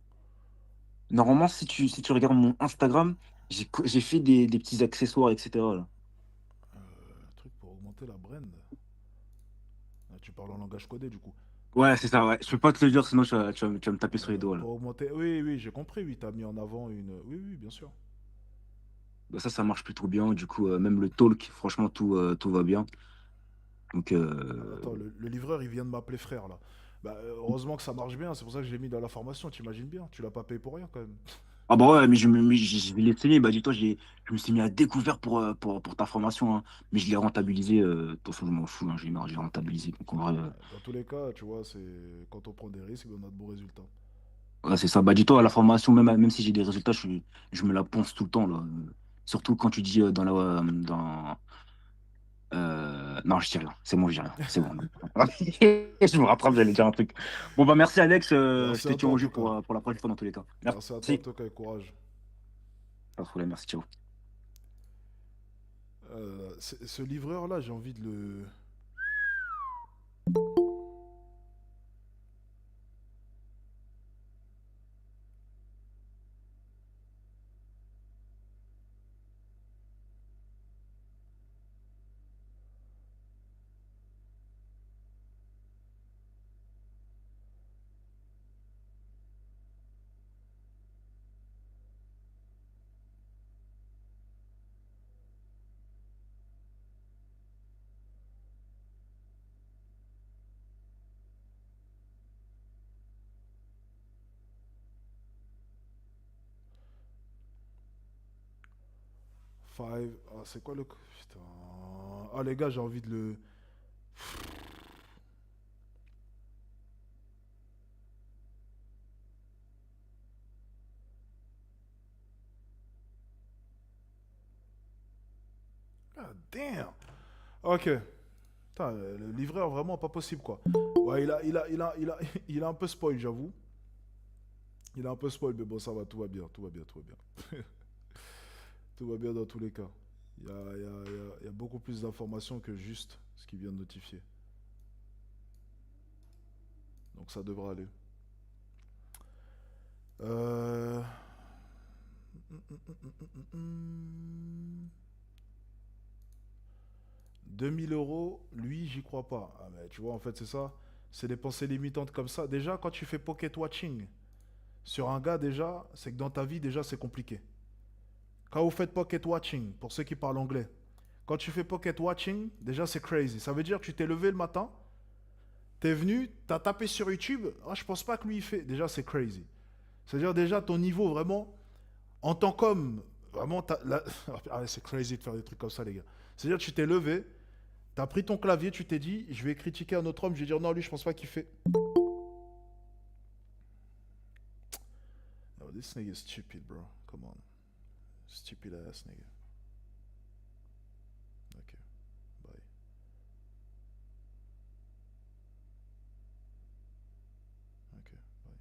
Normalement, si tu regardes mon Instagram, j'ai fait des petits accessoires, etc. là. Truc pour augmenter la brand. Ah, tu parles en langage codé du coup. Ouais, c'est ça, ouais. Je peux pas te le dire, sinon tu vas me taper sur les doigts, là. Pour augmenter. Oui, oui, j'ai compris. Oui, t'as mis en avant une. Oui, oui, bien sûr. Bah, ça marche plutôt bien. Du coup, même le talk, franchement, tout va bien. Donc, Attends, le livreur, il vient de m'appeler frère là. Bah, heureusement que ça marche bien. C'est pour ça que je l'ai mis dans la formation. T'imagines bien. Tu l'as pas payé pour rien quand même. ah bah ouais, mais je vais l'essayer. Bah, dis-toi, je me suis mis à découvert pour ta formation, hein. Mais je l'ai rentabilisé. De toute façon, je m'en fous, hein. J'ai rentabilisé. Donc, en vrai, Dans tous les cas, tu vois, c'est quand on prend des risques, on a de bons résultats. ouais, c'est ça. Bah, dis-toi, à la formation, même si j'ai des résultats, je me la ponce tout le temps, là. Surtout quand tu dis non, je dis rien. C'est bon, je dis rien. C'est bon. Non. Je me rattrape, j'allais dire un truc. Bon, bah, merci, Alex. Je Merci te à tiens toi au en jus tout cas. pour la prochaine fois, dans tous les cas. Merci à toi en Merci. tout cas et courage. Pas de problème, merci, ciao. Ce livreur là, j'ai envie de le. Five. Ah, c'est quoi le. Putain. Ah, les gars, j'ai envie de le. Ah, damn! Ok. Putain, le livreur, vraiment pas possible quoi. Ouais, il a un peu spoil, j'avoue. Il a un peu spoil, mais bon, ça va, tout va bien, tout va bien, tout va bien. Tout va bien dans tous les cas. Il y a beaucoup plus d'informations que juste ce qu'il vient de notifier. Donc ça devrait aller. Euh... 2 000 euros, lui, j'y crois pas. Ah, mais tu vois, en fait, c'est ça. C'est des pensées limitantes comme ça. Déjà, quand tu fais pocket watching sur un gars, déjà, c'est que dans ta vie, déjà, c'est compliqué. Quand vous faites pocket watching, pour ceux qui parlent anglais, quand tu fais pocket watching, déjà, c'est crazy. Ça veut dire que tu t'es levé le matin, t'es venu, t'as tapé sur YouTube. Ah, je pense pas que lui, il fait. Déjà, c'est crazy. C'est-à-dire, déjà, ton niveau, vraiment, en tant qu'homme, vraiment, ah, c'est crazy de faire des trucs comme ça, les gars. C'est-à-dire, tu t'es levé, t'as pris ton clavier, tu t'es dit, je vais critiquer un autre homme, je vais dire non, lui, je pense pas qu'il fait. Oh, this nigga is stupid, bro. Come on. Stupid ass nigga. Ok, bye. Ok, bye.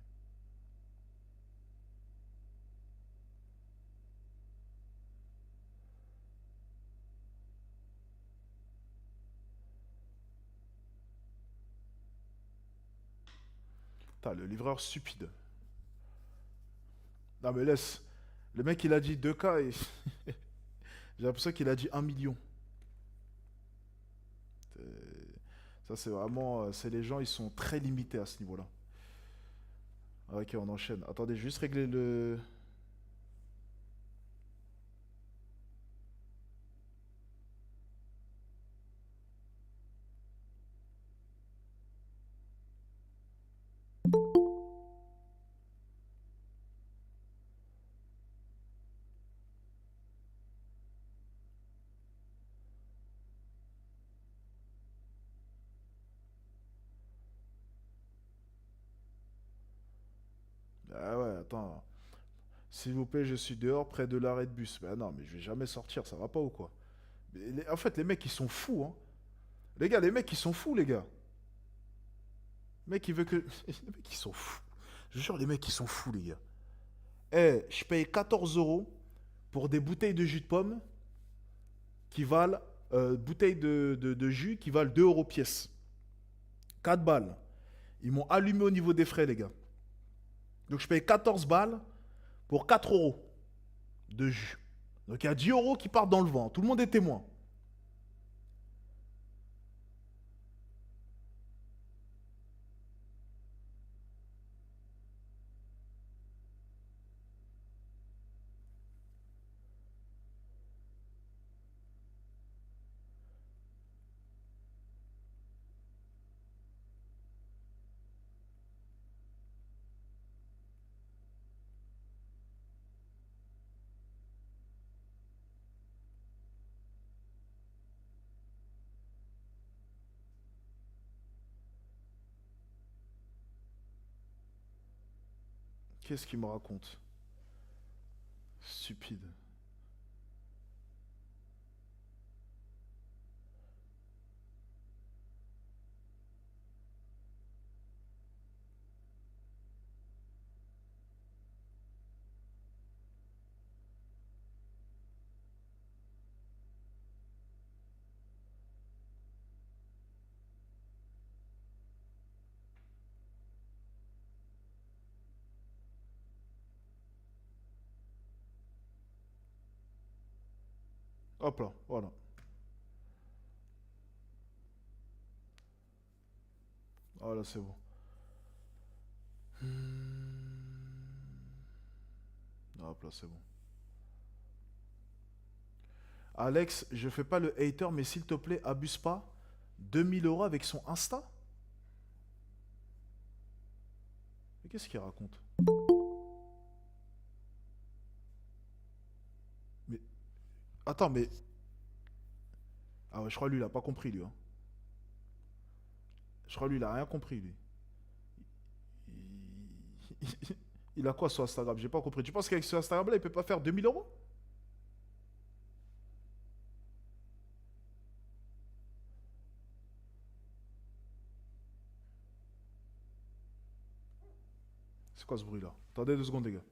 Putain, le livreur stupide. Non, mais laisse. Le mec, il a dit 2K et. J'ai l'impression qu'il a dit 1 million. Ça, c'est vraiment. C'est les gens, ils sont très limités à ce niveau-là. Ok, on enchaîne. Attendez, juste régler le. Ah ouais, attends. S'il vous plaît, je suis dehors près de l'arrêt de bus. Ben non, mais je vais jamais sortir, ça va pas ou quoi? En fait, les mecs, ils sont fous, hein. Les gars, les mecs, ils sont fous, les gars. Le mec, il veut que. Les mecs, ils sont fous. Je jure, les mecs, ils sont fous, les gars. Eh, je paye 14 euros pour des bouteilles de jus de pomme qui valent. Bouteilles de jus qui valent 2 euros pièce. 4 balles. Ils m'ont allumé au niveau des frais, les gars. Donc je paye 14 balles pour 4 euros de jus. Donc il y a 10 euros qui partent dans le vent. Tout le monde est témoin. Qu'est-ce qu'il me raconte? Stupide. Hop là, voilà. Voilà, c'est bon. Hop là, c'est bon. Alex, je fais pas le hater, mais s'il te plaît, abuse pas. 2000 euros avec son Insta? Mais qu'est-ce qu'il raconte? Mais. Attends, mais. Ah ouais, je crois lui, il a pas compris, lui. Hein. Je crois lui, il a rien compris, lui. Il a quoi sur Instagram? J'ai pas compris. Tu penses qu'avec ce Instagram-là, il peut pas faire 2000 euros? C'est quoi ce bruit-là? Attendez 2 secondes, les gars.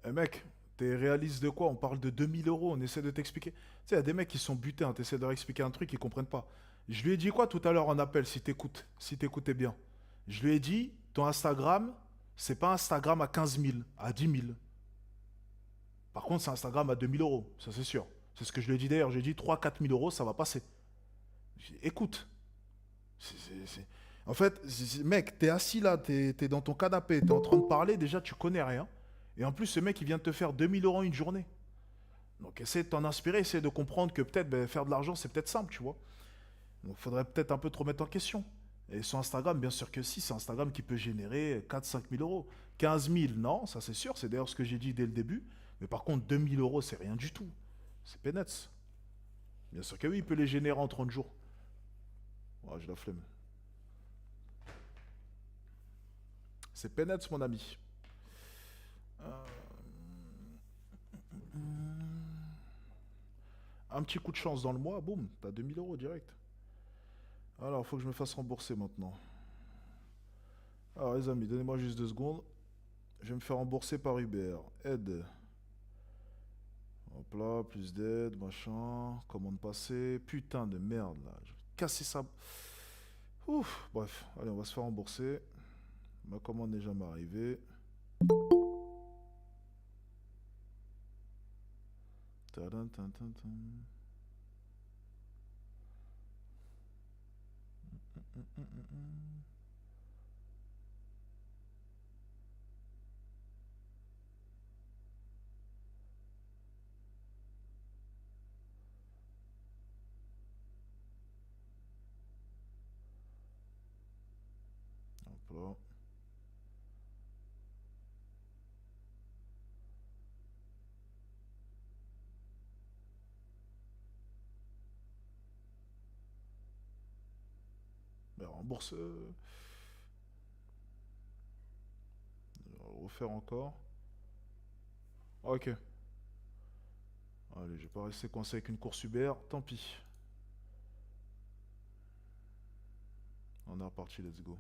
Eh mec, t'es réaliste de quoi? On parle de 2000 euros, on essaie de t'expliquer. Tu sais, il y a des mecs qui sont butés, hein, t'essaies de leur expliquer un truc, ils comprennent pas. Je lui ai dit quoi tout à l'heure en appel, si t'écoutes, si t'écoutais bien? Je lui ai dit, ton Instagram, c'est pas Instagram à 15 000, à 10 000. Par contre, c'est Instagram à 2000 euros, ça c'est sûr. C'est ce que je lui ai dit d'ailleurs, j'ai dit 3 000 à 4 000 euros, ça va passer. Écoute, en fait, mec, t'es assis là, t'es dans ton canapé, t'es en train de parler, déjà tu connais rien. Et en plus, ce mec, il vient de te faire 2000 euros une journée. Donc essaie de t'en inspirer, essaie de comprendre que peut-être ben, faire de l'argent, c'est peut-être simple, tu vois. Donc faudrait peut-être un peu te remettre en question. Et sur Instagram, bien sûr que si, c'est Instagram qui peut générer 4 000 à 5 000 euros. 15 000, non, ça c'est sûr, c'est d'ailleurs ce que j'ai dit dès le début. Mais par contre, 2000 euros, c'est rien du tout. C'est peanuts. Bien sûr que oui, il peut les générer en 30 jours. Ouais, j'ai la flemme. C'est peanuts, mon ami. Euh, Un petit coup de chance dans le mois, boum, t'as 2000 euros direct. Alors, faut que je me fasse rembourser maintenant. Alors, les amis, donnez-moi juste 2 secondes. Je vais me faire rembourser par Uber. Aide. Hop là, plus d'aide, machin. Commande passée. Putain de merde, là. Je vais casser ça. Ouf, bref. Allez, on va se faire rembourser. Ma commande n'est jamais arrivée. Tadam, tam, tam, tam. là. Mais rembourse. Refaire encore. Ok. Allez, je vais pas rester coincé avec une course Uber. Tant pis. On est reparti, let's go.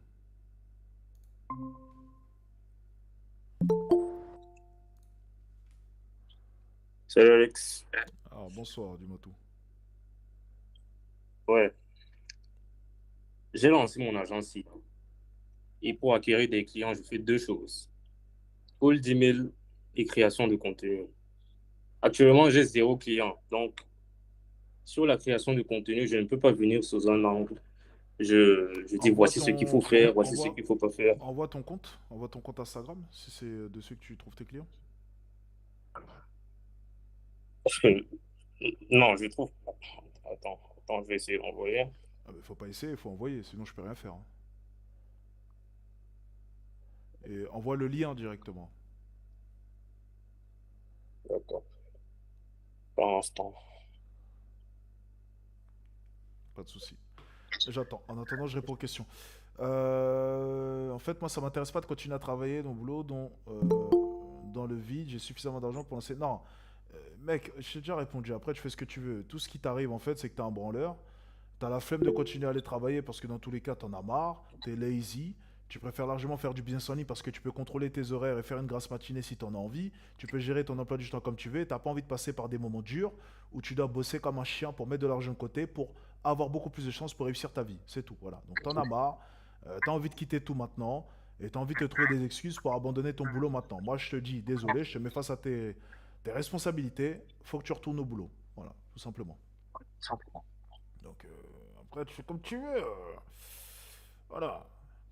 Salut Alex. Alors, bonsoir, dis-moi tout. Ouais, j'ai lancé mon agence ici. Et pour acquérir des clients, je fais deux choses. Cold d'email et création de contenu. Actuellement, j'ai zéro client. Donc, sur la création de contenu, je ne peux pas venir sous un angle. Je dis Envoie voici ce qu'il faut ton. faire, voici ce qu'il ne faut pas faire. Envoie ton compte. Envoie ton compte Instagram, si c'est dessus que tu trouves tes clients. Non, je trouve pas. Attends, je vais essayer d'envoyer. Ah bah, faut pas essayer, faut envoyer, sinon je peux rien faire, hein. Et envoie le lien directement. D'accord. Pour l'instant. Pas de souci. J'attends. En attendant, je réponds aux questions. En fait, moi, ça m'intéresse pas de continuer à travailler dans le boulot, dans le vide. J'ai suffisamment d'argent pour lancer. Non, mec, j'ai déjà répondu. Après, tu fais ce que tu veux. Tout ce qui t'arrive, en fait, c'est que t'es un branleur. T'as la flemme de continuer à aller travailler parce que dans tous les cas, t'en as marre. T'es lazy. Tu préfères largement faire du business en ligne parce que tu peux contrôler tes horaires et faire une grasse matinée si t'en as envie. Tu peux gérer ton emploi du temps comme tu veux. T'as pas envie de passer par des moments durs où tu dois bosser comme un chien pour mettre de l'argent de côté pour avoir beaucoup plus de chances pour réussir ta vie. C'est tout. Voilà. Donc t'en as marre. T'as envie de quitter tout maintenant. Et t'as envie de te trouver des excuses pour abandonner ton boulot maintenant. Moi, je te dis, désolé, je te mets face à tes responsabilités. Faut que tu retournes au boulot. Voilà, tout simplement. Donc, après, tu fais comme tu veux. Voilà.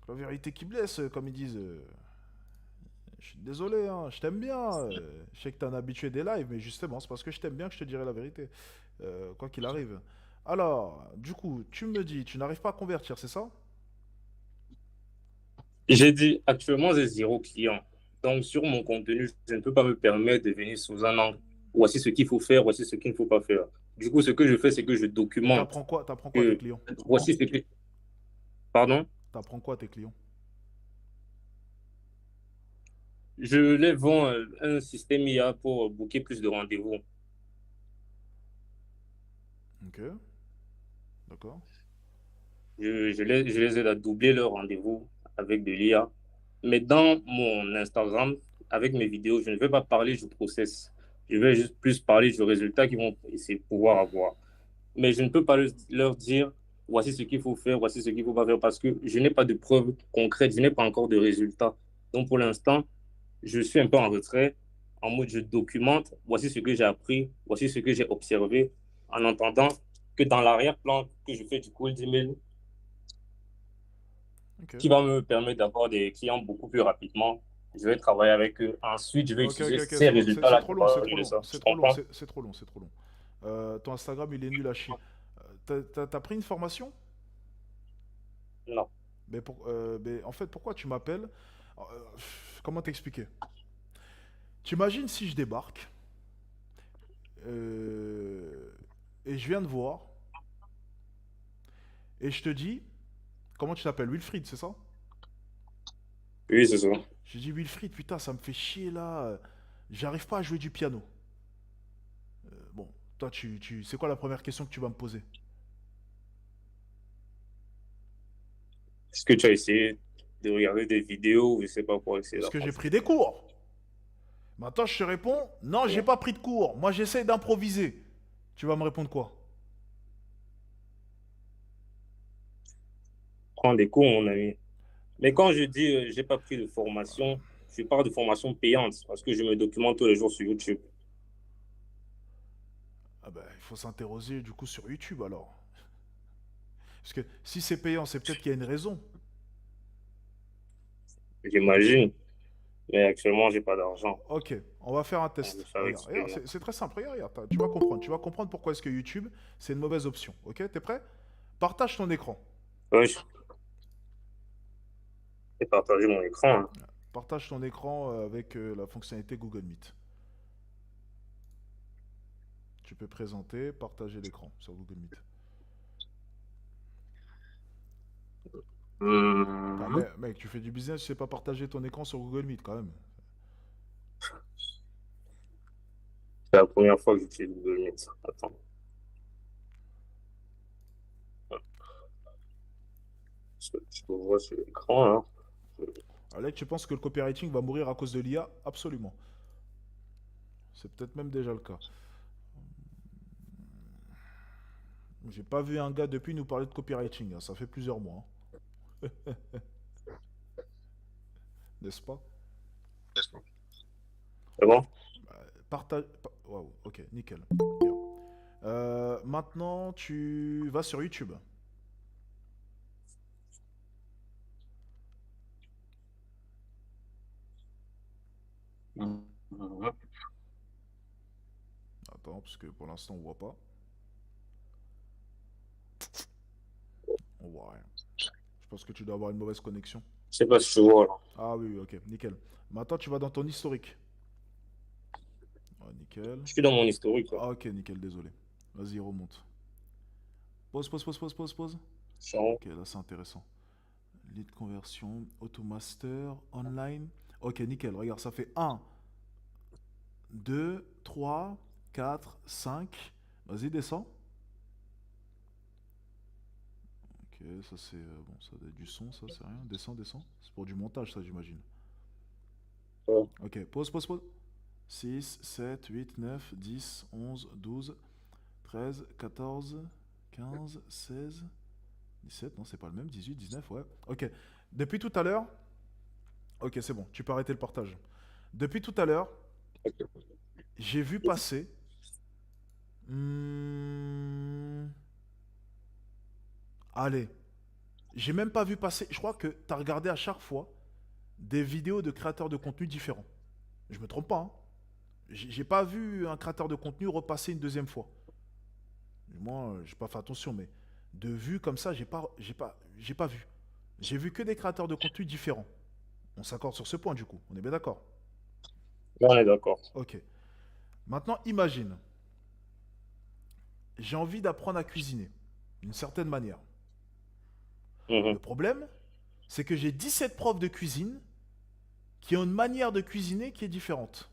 La vérité qui blesse, comme ils disent. Je suis désolé, hein, je t'aime bien. Je sais que t'es un habitué des lives, mais justement, c'est parce que je t'aime bien que je te dirai la vérité. Quoi qu'il arrive. Alors, du coup, tu me dis, tu n'arrives pas à convertir, c'est ça? J'ai dit, actuellement, j'ai zéro client. Donc, sur mon contenu, je ne peux pas me permettre de venir sous un angle. Voici ce qu'il faut faire, voici ce qu'il ne faut pas faire. Du coup, ce que je fais, c'est que je Mais documente t'apprends quoi à tes que clients? voici ce que... Pardon? T'apprends quoi à tes clients? Je les vends un système IA pour booker plus de rendez-vous. Ok, d'accord. Je les aide à doubler leurs rendez-vous avec de l'IA. Mais dans mon Instagram, avec mes vidéos, je ne vais pas parler du process. Je vais juste plus parler du résultat qu'ils vont essayer de pouvoir avoir. Mais je ne peux pas leur dire voici ce qu'il faut faire, voici ce qu'il ne faut pas faire parce que je n'ai pas de preuves concrètes, je n'ai pas encore de résultats. Donc pour l'instant, je suis un peu en retrait, en mode je documente, voici ce que j'ai appris, voici ce que j'ai observé, en entendant que dans l'arrière-plan, que je fais du cold email Ok. qui va me permettre d'avoir des clients beaucoup plus rapidement. Je vais travailler avec eux. Ensuite, je vais Ok, ok, utiliser ok, ces c'est bon. C'est résultats-là trop pour long, c'est parler trop de long, ça. c'est Tu trop long, comprends? c'est trop long, c'est trop long. Ton Instagram, il est nul à chier. T'as pris une formation? Non. Mais en fait, pourquoi tu m'appelles? Euh, Comment t'expliquer? T'imagines si je débarque euh, et je viens te voir et je te dis, comment tu t'appelles? Wilfried, c'est ça? Oui, c'est ça. Je dis Wilfried, putain, ça me fait chier là. J'arrive pas à jouer du piano. Bon, toi, c'est quoi la première question que tu vas me poser? Est-ce que tu as essayé de regarder des vidéos ou je ne sais pas pour essayer Est-ce que j'ai d'apprendre? pris des cours? Maintenant, je te réponds, non, j'ai Ouais. pas pris de cours. Moi, j'essaie d'improviser. Tu vas me répondre quoi? Prends des cours, mon ami. Mais quand je dis j'ai pas pris de formation, je parle de formation payante parce que je me documente tous les jours sur YouTube. Ah ben, il faut s'interroger du coup sur YouTube alors. Parce que si c'est payant, c'est peut-être qu'il y a une raison. J'imagine. Mais actuellement, j'ai pas d'argent. Ok, on va faire un Donc, je test. fais avec Regarde, ce que regarde, j'ai. c'est très simple. Regarde, regarde, tu vas comprendre. Tu vas comprendre pourquoi est-ce que YouTube, c'est une mauvaise option. Ok, t'es prêt? Partage ton écran. Ouais, Et partager mon écran, hein. Partage ton écran avec la fonctionnalité Google Meet. Tu peux présenter, partager l'écran sur Google Meet. Enfin, Hum, mec, tu fais du business, tu sais pas partager ton écran sur Google Meet quand même. C'est la première fois que j'utilise Google Meet. Attends. Je le vois sur l'écran, là. Alec, tu penses que le copywriting va mourir à cause de l'IA? Absolument. C'est peut-être même déjà le cas. J'ai pas vu un gars depuis nous parler de copywriting, hein. Ça fait plusieurs mois, hein. N'est-ce pas? C'est bon? Partage. Waouh, ok, nickel. Bien. Maintenant, tu vas sur YouTube. Hum, Attends, parce que pour l'instant, on voit pas. On voit rien. Je pense que tu dois avoir une mauvaise connexion. Je sais pas si tu vois, là. Ah oui, oui, ok, nickel. Maintenant, tu vas dans ton historique. Ouais, nickel. Je suis dans mon historique, là. Ah, ok, nickel, désolé. Vas-y, remonte. Pause, pause, pause, pause, pause, pause. Chiant. Ok, là, c'est intéressant. Lead conversion, automaster, online. Ok, nickel. Regarde, ça fait 1, 2, 3, 4, 5. Vas-y, descends. Ok, ça c'est... bon, ça doit être du son, ça, c'est rien. Descends, descends. C'est pour du montage, ça, j'imagine. Ouais. Ok, pause, pause, pause. 6, 7, 8, 9, 10, 11, 12, 13, 14, 15, 16, 17, non, c'est pas le même, 18, 19, ouais. Ok, depuis tout à l'heure... Ok, c'est bon, tu peux arrêter le partage. Depuis tout à l'heure, j'ai vu passer... Allez, j'ai même pas vu passer... Je crois que tu as regardé à chaque fois des vidéos de créateurs de contenu différents. Je me trompe pas, hein. J'ai pas vu un créateur de contenu repasser une deuxième fois. Moi, j'ai pas fait attention, mais de vue comme ça, j'ai pas vu. J'ai vu que des créateurs de contenu différents. On s'accorde sur ce point, du coup. On est bien d'accord. Là, on est d'accord. Ok. Maintenant, imagine. J'ai envie d'apprendre à cuisiner. D'une certaine manière. Le Mhm. problème, c'est que j'ai 17 profs de cuisine qui ont une manière de cuisiner qui est différente.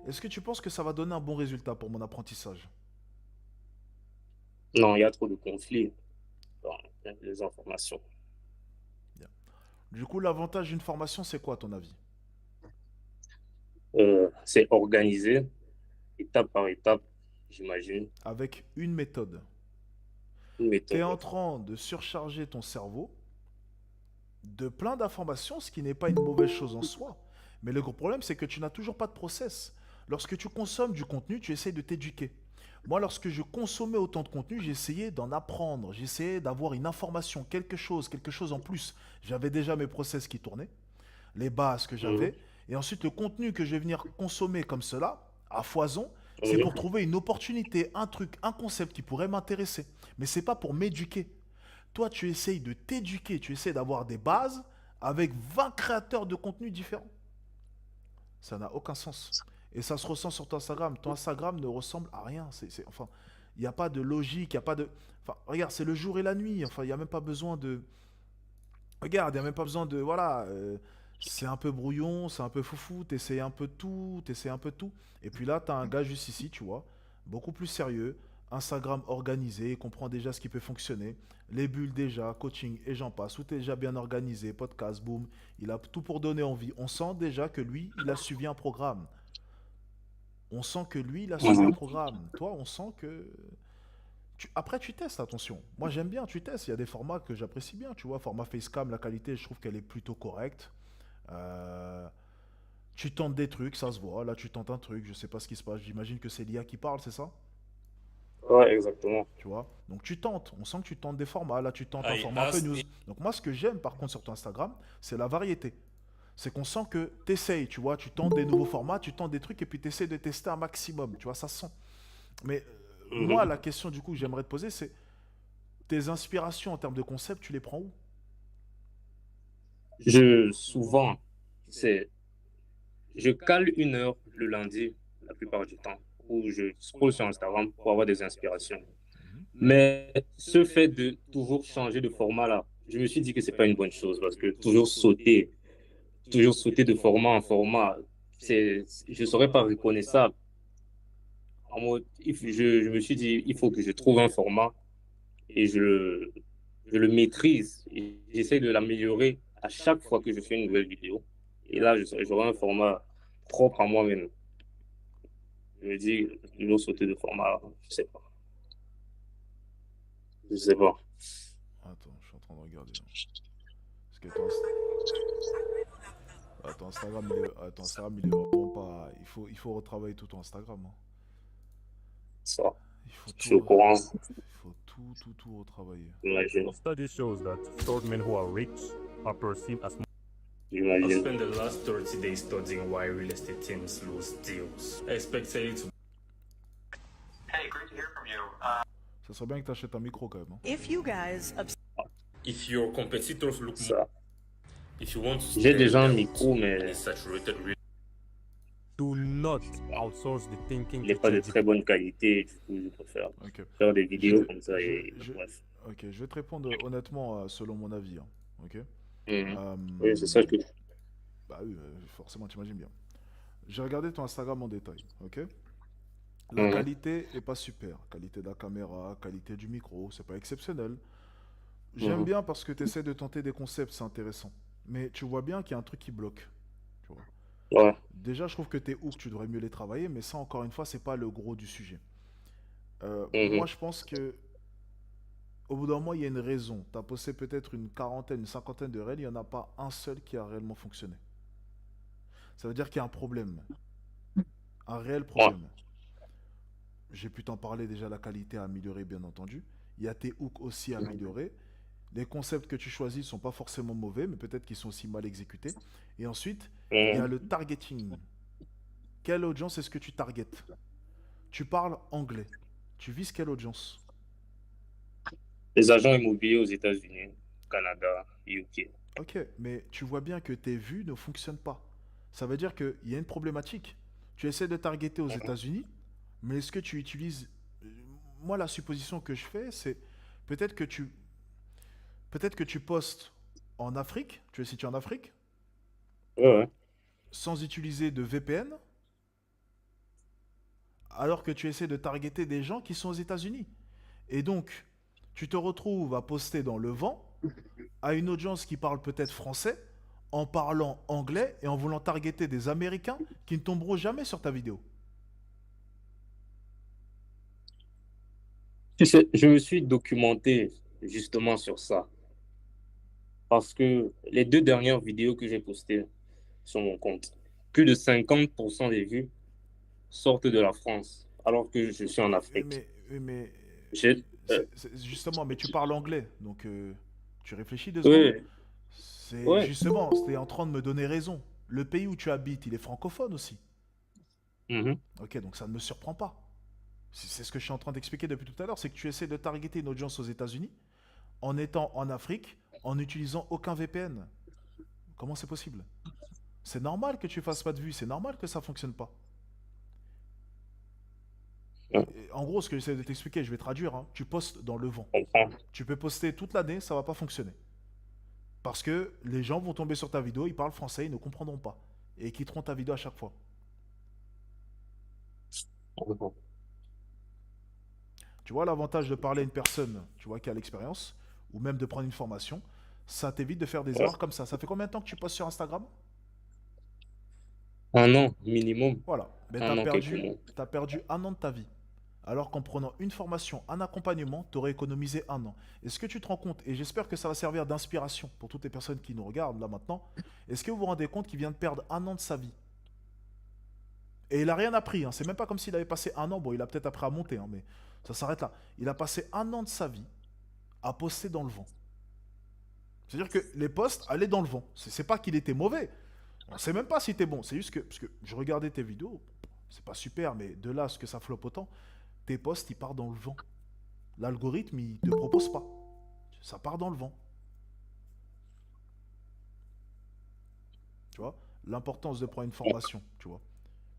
Est-ce que tu penses que ça va donner un bon résultat pour mon apprentissage? Non, il y a trop de conflits dans les informations. Bien. Du coup, l'avantage d'une formation, c'est quoi à ton avis? C'est organisé, étape par étape, j'imagine, Avec une méthode. une Tu es méthode. en train de surcharger ton cerveau de plein d'informations, ce qui n'est pas une mauvaise chose en soi. Mais le gros problème, c'est que tu n'as toujours pas de process. Lorsque tu consommes du contenu, tu essayes de t'éduquer. Moi, lorsque je consommais autant de contenu, j'essayais d'en apprendre, j'essayais d'avoir une information, quelque chose en plus. J'avais déjà mes process qui tournaient, les bases que Mhm. j'avais, et ensuite le contenu que je vais venir consommer comme cela, à foison, c'est pour Mhm. trouver une opportunité, un truc, un concept qui pourrait m'intéresser. Mais c'est pas pour m'éduquer. Toi, tu essayes de t'éduquer, tu essayes d'avoir des bases avec 20 créateurs de contenu différents. Ça n'a aucun sens. Et ça se ressent sur ton Instagram. Ton Instagram ne ressemble à rien. Enfin, il n'y a pas de logique, il n'y a pas de... Enfin, regarde, c'est le jour et la nuit. Enfin, il n'y a même pas besoin de... Regarde, il n'y a même pas besoin de... Voilà, c'est un peu brouillon, c'est un peu foufou, t'essayes un peu de tout, t'essayes un peu de tout. Et puis là, t'as un gars juste ici, tu vois, beaucoup plus sérieux, Instagram organisé, il comprend déjà ce qui peut fonctionner, les bulles déjà, coaching et j'en passe, tout est déjà bien organisé, podcast, boom, il a tout pour donner envie. On sent déjà que lui, il a suivi un programme. On sent que lui, il a suivi un Mhm. programme. Toi, on sent que... Après, tu testes, attention. Moi, j'aime bien, tu testes. Il y a des formats que j'apprécie bien, tu vois. Format Facecam, la qualité, je trouve qu'elle est plutôt correcte. Euh, Tu tentes des trucs, ça se voit. Là, tu tentes un truc, je sais pas ce qui se passe. J'imagine que c'est l'IA qui parle, c'est ça? Ouais, exactement. Tu vois? Donc tu tentes. On sent que tu tentes des formats. Là, tu tentes un I format un peu asked news. Donc moi, ce que j'aime par contre sur ton Instagram, c'est la variété. C'est qu'on sent que tu essayes, tu vois. Tu tentes des nouveaux formats, tu tentes des trucs et puis tu essaies de tester un maximum. Tu vois, ça sent. Mais moi, Mhm. la question du coup que j'aimerais te poser, c'est tes inspirations en termes de concept, tu les prends où? Souvent, c'est, je cale une heure le lundi, la plupart du temps, où je scrolle sur Instagram pour avoir des inspirations. Mhm. Mais ce fait de toujours changer de format là, je me suis dit que c'est pas une bonne chose parce que toujours sauter de format en format, je ne serais pas reconnaissable. En mode, je me suis dit, il faut que je trouve un format et je le maîtrise. Et j'essaie de l'améliorer à chaque fois que je fais une nouvelle vidéo. Et là, j'aurai un format propre à moi-même. Je me dis, toujours sauter de format, je sais pas. Je sais pas. Attends, je suis en train de regarder, hein. Parce que ton Instagram, ton Instagram, il est vraiment pas. Il faut retravailler tout ton Instagram, hein. Ça, Il faut je suis au tout, courant, tout retravailler. j'imagine. A study shows that short men who are rich are perceived as I've J'imagine. spent the last 30 days studying why real estate teams lose deals. I expected it to. Hey, great to hear from you. Ça serait bien que tu achètes un micro quand même, hein. If you guys If your competitors look more, Ça. if you want to J'ai stand déjà un out micro, in mais a saturated real do not outsource the thinking il n'est to pas de ChatGPT. très bonne qualité. Du coup, je préfère Ok. faire des vidéos Je- comme ça et je- bref. Ok, je vais te répondre honnêtement selon mon avis, hein. Ok. Mhm. Oui, c'est ça que Bah oui, forcément, t'imagines bien. J'ai regardé ton Instagram en détail, ok? La Mhm. qualité est pas super. Qualité de la caméra, qualité du micro, c'est pas exceptionnel. J'aime Mhm. bien parce que tu essaies de tenter des concepts, c'est intéressant. Mais tu vois bien qu'il y a un truc qui bloque. Tu vois. Ouais. Déjà, je trouve que tes hooks, tu devrais mieux les travailler, mais ça, encore une fois, c'est pas le gros du sujet. Moi, Mhm. je pense que au bout d'un moment, il y a une raison. Tu as posté peut-être une quarantaine, une cinquantaine de règles, il n'y en a pas un seul qui a réellement fonctionné. Ça veut dire qu'il y a un problème. Un réel Ouais. problème. J'ai pu t'en parler déjà, la qualité à améliorer, bien entendu. Il y a tes hooks aussi à améliorer. Les concepts que tu choisis ne sont pas forcément mauvais, mais peut-être qu'ils sont aussi mal exécutés. Et ensuite, il y a Mhm. le targeting. Quelle audience est-ce que tu targetes? Tu parles anglais. Tu vises quelle audience? Les agents immobiliers aux États-Unis, Canada, UK. Ok, mais tu vois bien que tes vues ne fonctionnent pas. Ça veut dire qu'il y a une problématique. Tu essaies de targeter aux États-Unis, mais est-ce que tu utilises... Moi, la supposition que je fais, c'est peut-être que tu peut-être que tu postes en Afrique, tu es situé en Afrique, Ouais, ouais. sans utiliser de VPN, alors que tu essaies de targeter des gens qui sont aux États-Unis. Et donc, tu te retrouves à poster dans le vent à une audience qui parle peut-être français, en parlant anglais et en voulant targeter des Américains qui ne tomberont jamais sur ta vidéo. Tu sais, je me suis documenté justement sur ça. Parce que les 2 dernières vidéos que j'ai postées sur mon compte, plus de 50% des vues sortent de la France, alors que je suis en Afrique. Mais J'ai- euh, justement, mais tu parles anglais, donc tu réfléchis 2 secondes. oui, C'est ouais. justement, c'était en train de me donner raison. Le pays où tu habites, il est francophone aussi. Mhm. Ok, donc ça ne me surprend pas. C'est ce que je suis en train d'expliquer depuis tout à l'heure, c'est que tu essaies de targeter une audience aux États-Unis en étant en Afrique, en n'utilisant aucun VPN. Comment c'est possible? C'est normal que tu fasses pas de vues, c'est normal que ça fonctionne pas. Ouais, Et en gros, ce que j'essaie de t'expliquer, je vais traduire, hein. Tu postes dans le vent. je comprends. Tu peux poster toute l'année, ça va pas fonctionner. Parce que les gens vont tomber sur ta vidéo, ils parlent français, ils ne comprendront pas. Et ils quitteront ta vidéo à chaque fois. Je comprends. Tu vois, l'avantage de parler à une personne, tu vois, qui a l'expérience, ou même de prendre une formation, ça t'évite de faire des Ouais. erreurs comme ça. Ça fait combien de temps que tu postes sur Instagram? Un an minimum, Voilà. Mais un an quelques mois. t'as perdu un an de ta vie. Alors qu'en prenant une formation, un accompagnement, tu aurais économisé un an. Est-ce que tu te rends compte, et j'espère que ça va servir d'inspiration pour toutes les personnes qui nous regardent là maintenant, est-ce que vous vous rendez compte qu'il vient de perdre un an de sa vie? Et il a rien appris, hein. C'est même pas comme s'il avait passé un an, bon il a peut-être appris à monter, hein, mais ça s'arrête là. Il a passé un an de sa vie à poster dans le vent. C'est-à-dire que les posts allaient dans le vent. C'est pas qu'il était mauvais. On sait même pas si t'es bon. C'est juste que, parce que je regardais tes vidéos, c'est pas super, mais de là à ce que ça floppe autant, tes posts ils partent dans le vent. L'algorithme il te propose pas. Ça part dans le vent. Tu vois? L'importance de prendre une formation, tu vois?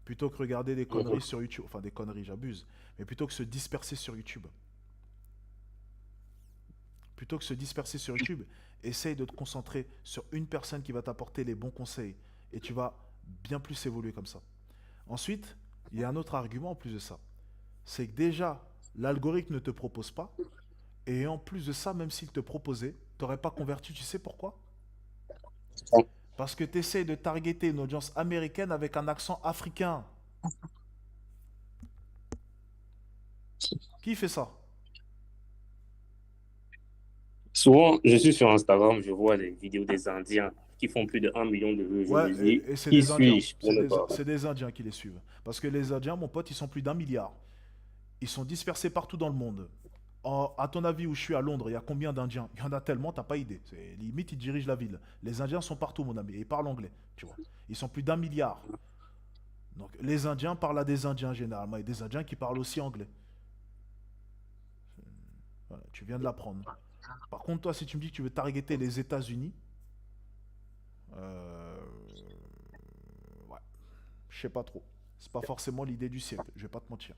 Plutôt que regarder des conneries sur YouTube. Enfin, des conneries, j'abuse. Mais plutôt que se disperser sur YouTube. Plutôt que se disperser sur YouTube, essaye de te concentrer sur une personne qui va t'apporter les bons conseils. Et tu vas bien plus évoluer comme ça. Ensuite, il y a un autre argument en plus de ça. C'est que déjà, l'algorithme ne te propose pas. Et en plus de ça, même s'il te proposait, tu n'aurais pas converti. Tu sais pourquoi? Parce que tu essayes de targeter une audience américaine avec un accent africain. Qui fait ça? Souvent, je suis sur Instagram, je vois des vidéos des Indiens qui font plus de 1 million de vues. Je Ouais, me dis, et c'est qui des Indiens. suis-je pour ne pas. C'est des Indiens qui les suivent. Parce que les Indiens, mon pote, ils sont plus d'1 milliard. Ils sont dispersés partout dans le monde. À ton avis, où je suis à Londres, il y a combien d'Indiens? Il y en a tellement, t'as pas idée. Limite, ils dirigent la ville. Les Indiens sont partout, mon ami, et ils parlent anglais, tu vois. Ils sont plus d'1 milliard. Donc, les Indiens parlent à des Indiens généralement, et des Indiens qui parlent aussi anglais. Voilà, tu viens de l'apprendre. Par contre, toi, si tu me dis que tu veux targeter les États-Unis, euh, ouais, je sais pas trop. C'est pas forcément l'idée du siècle, je vais pas te mentir.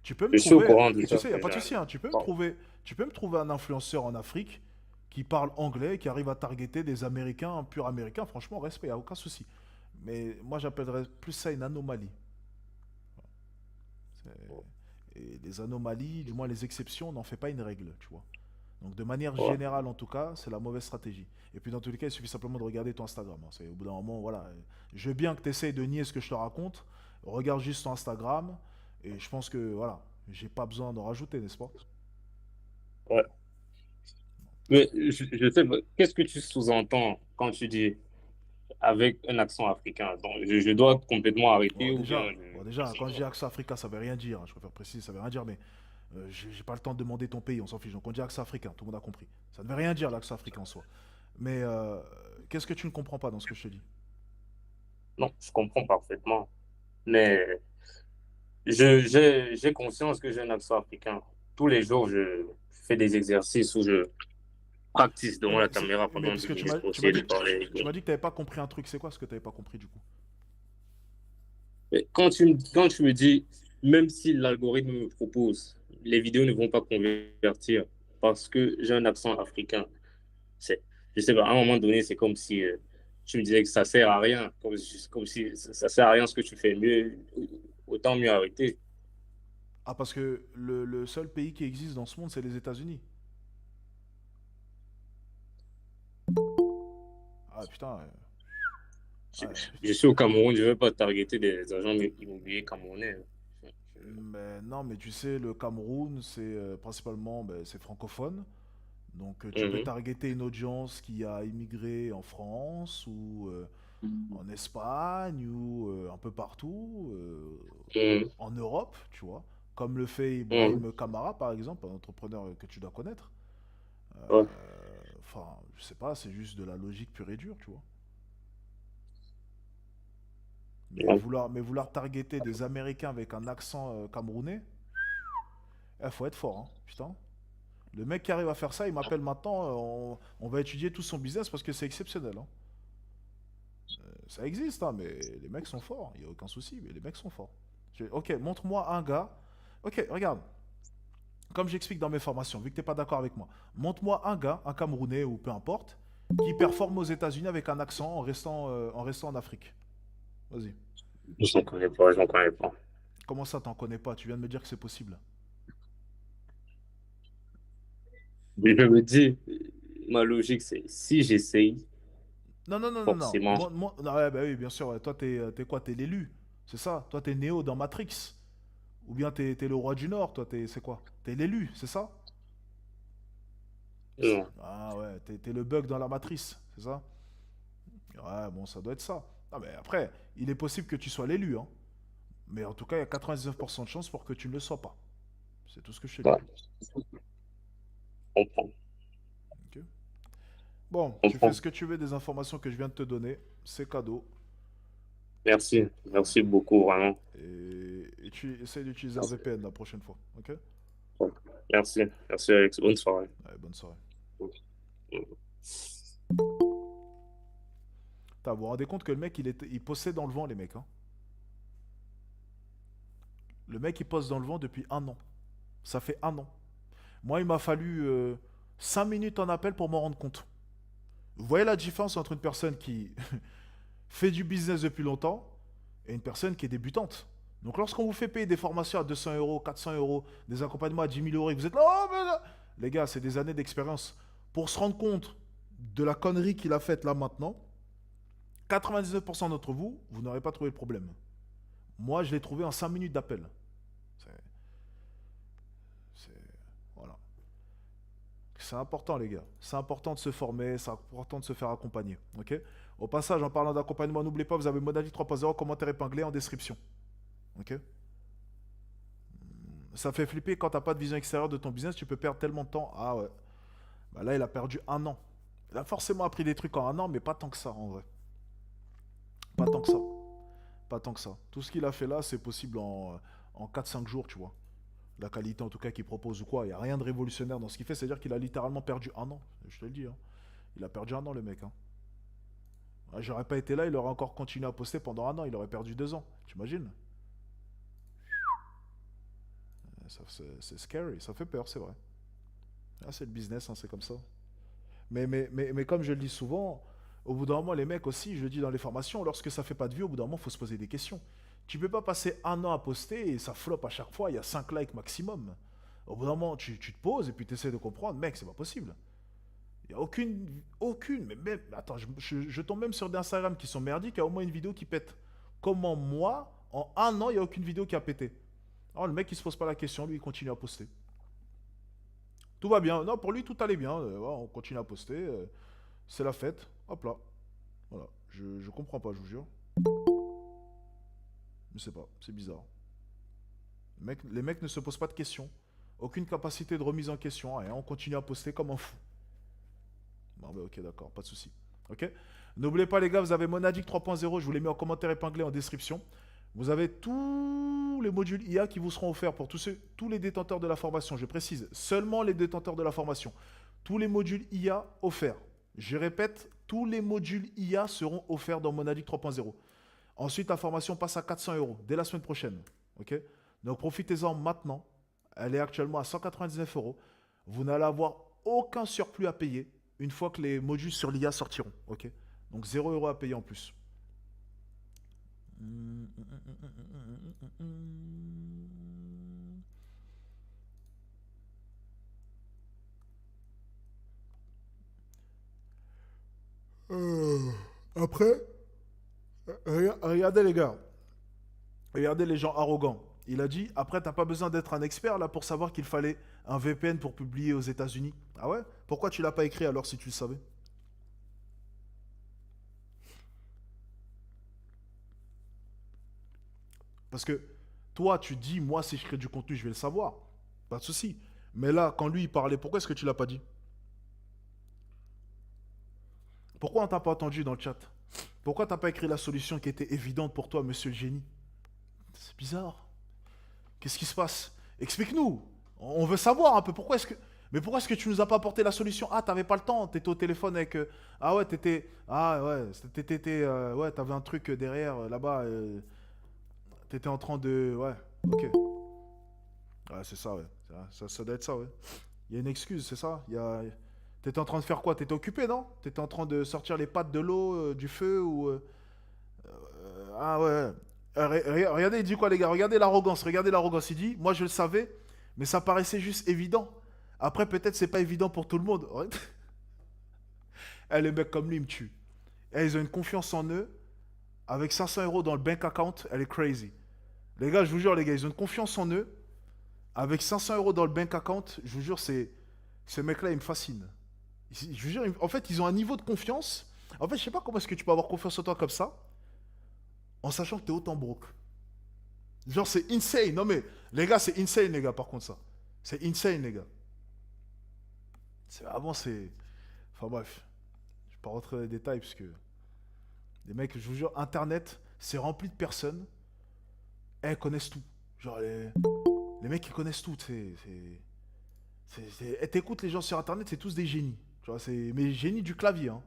Tu peux me Je suis au trouver, courant de tu ça sais, il n'y a pas de déjà. souci, hein, tu peux me trouver un influenceur en Afrique qui parle anglais, qui arrive à targeter des Américains, pur Américains, franchement, respect, il n'y a aucun souci. Mais moi, j'appellerais plus ça une anomalie. Et les anomalies, du moins les exceptions, on n'en fait pas une règle, tu vois. Donc de manière Ouais. générale, en tout cas, c'est la mauvaise stratégie. Et puis dans tous les cas, il suffit simplement de regarder ton Instagram, hein. C'est au bout d'un moment, voilà. Je veux bien que tu essayes de nier ce que je te raconte. Regarde juste ton Instagram. Et je pense que, voilà, j'ai pas besoin d'en rajouter, n'est-ce pas? Ouais. Mais je sais pas, qu'est-ce que tu sous-entends quand tu dis avec un accent africain? Donc, je dois complètement arrêter ou bien Bon, je déjà, sais quand je pas. dis AXA Africa, ça veut rien dire, hein. Je préfère préciser, ça veut rien dire, mais j'ai pas le temps de demander ton pays, on s'en fiche. Donc on dit AXA africain, tout le monde a compris. Ça ne veut rien dire l'AXA africain en soi. Mais qu'est-ce que tu ne comprends pas dans ce que je te dis? Non, je comprends parfaitement. Mais j'ai conscience que j'ai un accent africain. Tous les jours, je fais des exercices où je practice Oui, devant la caméra mais pendant parce 10 que minutes pour tu m'as essayer de dit, parler. tu m'as dit que tu n'avais pas compris un truc. C'est quoi ce que tu n'avais pas compris du coup? Mais quand tu me dis, même si l'algorithme me propose, les vidéos ne vont pas convertir parce que j'ai un accent africain. C'est, je sais pas, à un moment donné, c'est comme si tu me disais que ça sert à rien, comme si ça sert à rien ce que tu fais mieux, autant mieux arrêter. Ah, parce que le seul pays qui existe dans ce monde, c'est les États-Unis. Ah putain. Ouais. Je suis au Cameroun, je ne veux pas targeter des agents immobiliers camerounais. Mais non, mais tu sais, le Cameroun, c'est principalement ben, c'est francophone. Donc tu peux Mhm. targeter une audience qui a immigré en France ou en Espagne ou un peu partout Mhm. en Europe, tu vois. Comme le fait Mhm. Ibrahim Kamara, par exemple, un entrepreneur que tu dois connaître. Ouais. Enfin, je sais pas, c'est juste de la logique pure et dure, tu vois. Ouais. Mais vouloir targeter des Américains avec un accent camerounais, il faut être fort, hein, putain. Le mec qui arrive à faire ça, il m'appelle maintenant, on va étudier tout son business parce que c'est exceptionnel, hein. Ça existe, hein, mais les mecs sont forts, il n'y a aucun souci, mais les mecs sont forts. Ok, montre-moi un gars. Ok, regarde, comme j'explique dans mes formations, vu que tu n'es pas d'accord avec moi, montre-moi un gars, un Camerounais ou peu importe, qui performe aux États-Unis avec un accent en restant en Afrique. Vas-y. Je ne connais pas, je ne connais pas. Comment ça, t'en connais pas? Tu viens de me dire que c'est possible. Je me dis, ma logique, c'est si j'essaye, Non, non, non, non, non. forcément. Non, ouais, bah oui, bien sûr. Ouais. Toi, t'es quoi? T'es l'élu. C'est ça? Toi, t'es Néo dans Matrix. Ou bien t'es le roi du Nord. Toi, c'est quoi? T'es l'élu, c'est ça? Non. Ah ouais, t'es le bug dans la matrice, c'est ça? Ouais, bon, ça doit être ça. Ah, mais après, il est possible que tu sois l'élu, hein. Mais en tout cas, il y a 99% de chances pour que tu ne le sois pas. C'est tout ce que je te dis. Ouais, je comprends. Ok. Bon, Je tu fais comprends. ce que tu veux des informations que je viens de te donner. C'est cadeau. Merci. Merci beaucoup, vraiment. Et tu essayes d'utiliser un VPN la prochaine fois. Ok? Merci. Merci, Alex. Bonne soirée. Allez, bonne soirée. Vous vous rendez compte que le mec, il postait dans le vent, les mecs. Hein. Le mec, il poste dans le vent depuis 1 an. Ça fait 1 an. Moi, il m'a fallu 5 minutes en appel pour m'en rendre compte. Vous voyez la différence entre une personne qui fait du business depuis longtemps et une personne qui est débutante. Donc, lorsqu'on vous fait payer des formations à 200 euros, 400 euros, des accompagnements à 10 000 euros et que vous êtes là, oh, mais... les gars, c'est des années d'expérience. Pour se rendre compte de la connerie qu'il a faite là maintenant, 99% d'entre vous, vous n'aurez pas trouvé le problème. Moi, je l'ai trouvé en 5 minutes d'appel. Voilà. C'est important, les gars. C'est important de se former, c'est important de se faire accompagner. Ok. Au passage, en parlant d'accompagnement, n'oubliez pas, vous avez Monadi 3.0, commentaire épinglé en description. Ok. Ça fait flipper quand t'as pas de vision extérieure de ton business, tu peux perdre tellement de temps. Ah ouais. Bah là, il a perdu 1 an. Il a forcément appris des trucs en 1 an, mais pas tant que ça, en vrai. Pas tant que ça. Pas tant que ça. Tout ce qu'il a fait là, c'est possible en 4-5 jours, tu vois. La qualité, en tout cas, qu'il propose ou quoi. Il n'y a rien de révolutionnaire dans ce qu'il fait. C'est-à-dire qu'il a littéralement perdu 1 an. Je te le dis. Hein. Il a perdu 1 an, le mec. Hein. Ouais, j'aurais pas été là, il aurait encore continué à poster pendant 1 an. Il aurait perdu 2 ans. T'imagines? C'est scary. Ça fait peur, c'est vrai. Ah, c'est le business, hein, c'est comme ça. Mais comme je le dis souvent, au bout d'un moment, les mecs aussi, je le dis dans les formations, lorsque ça fait pas de vue, au bout d'un moment, il faut se poser des questions. Tu peux pas passer 1 an à poster et ça floppe à chaque fois, il y a 5 likes maximum. Au bout d'un moment, tu te poses et puis tu essaies de comprendre, mec, c'est pas possible. Il n'y a aucune, mais même, attends, je tombe même sur des Instagram qui sont merdiques, il y a au moins une vidéo qui pète. Comment moi, en 1 an, il n'y a aucune vidéo qui a pété? Alors le mec, il se pose pas la question, lui, il continue à poster. Tout va bien. Non, pour lui, tout allait bien. Voilà, on continue à poster. C'est la fête. Hop là. Voilà. Je comprends pas, je vous jure. Je sais pas. C'est bizarre. Les mecs ne se posent pas de questions. Aucune capacité de remise en question. Rien. On continue à poster comme un fou. Bon, bah, ok, d'accord. Pas de souci. Ok. N'oubliez pas, les gars, vous avez Monadic 3.0. Je vous l'ai mis en commentaire épinglé en description. Vous avez tous les modules IA qui vous seront offerts pour tous les détenteurs de la formation. Je précise, seulement les détenteurs de la formation. Tous les modules IA offerts. Je répète, tous les modules IA seront offerts dans Monadic 3.0. Ensuite, la formation passe à 400 euros dès la semaine prochaine. Ok. Donc, profitez-en maintenant. Elle est actuellement à 199 euros. Vous n'allez avoir aucun surplus à payer une fois que les modules sur l'IA sortiront. Ok. Donc, 0 euros à payer en plus. Après, regardez les gars. Regardez les gens arrogants. Il a dit, après, t'as pas besoin d'être un expert là pour savoir qu'il fallait un VPN pour publier aux États-Unis. Ah ouais? Pourquoi tu l'as pas écrit alors si tu le savais? Parce que toi, tu dis, moi, si je crée du contenu, je vais le savoir. Pas de souci. Mais là, quand lui, il parlait, pourquoi est-ce que tu l'as pas dit? Pourquoi on t'a pas entendu dans le chat? Pourquoi t'as pas écrit la solution qui était évidente pour toi, monsieur le génie? C'est bizarre. Qu'est-ce qui se passe? Explique-nous. On veut savoir un peu. Mais pourquoi est-ce que tu nous as pas apporté la solution? Ah, t'avais pas le temps. T'étais au téléphone avec. Ah ouais, t'étais. Ah ouais, ouais, t'avais un truc derrière, là-bas. T'étais en train de... Ouais, ok. Ouais, c'est ça, ouais. Ça doit être ça, ouais. Il y a une excuse, c'est ça? T'étais en train de faire quoi? T'étais occupé, non? T'étais en train de sortir les pattes de l'eau, du feu, ou... Ah ouais. Regardez, il dit quoi, les gars? Regardez l'arrogance, regardez l'arrogance. Il dit, moi je le savais, mais ça paraissait juste évident. Après, peut-être c'est pas évident pour tout le monde. Ouais. Les mecs comme lui, ils me tuent. Ils ont une confiance en eux. Avec 500 euros dans le bank account, elle est crazy. Les gars, je vous jure, les gars, ils ont une confiance en eux. Avec 500 euros dans le bank account, je vous jure, ces mecs-là, ils me fascinent. Je vous jure, en fait, ils ont un niveau de confiance. En fait, je sais pas comment est-ce que tu peux avoir confiance en toi comme ça, en sachant que t'es autant broke. Genre, c'est insane. Non, mais, les gars, c'est insane, les gars, par contre, ça. C'est insane, les gars. C'est... Enfin, bref. Je vais pas rentrer dans les détails, parce que... Les mecs, je vous jure, Internet, c'est rempli de personnes. Elles connaissent tout. Genre, les mecs, ils connaissent tout. T'écoutes les gens sur Internet, c'est tous des génies. Tu vois, c'est mes génies du clavier. Hein.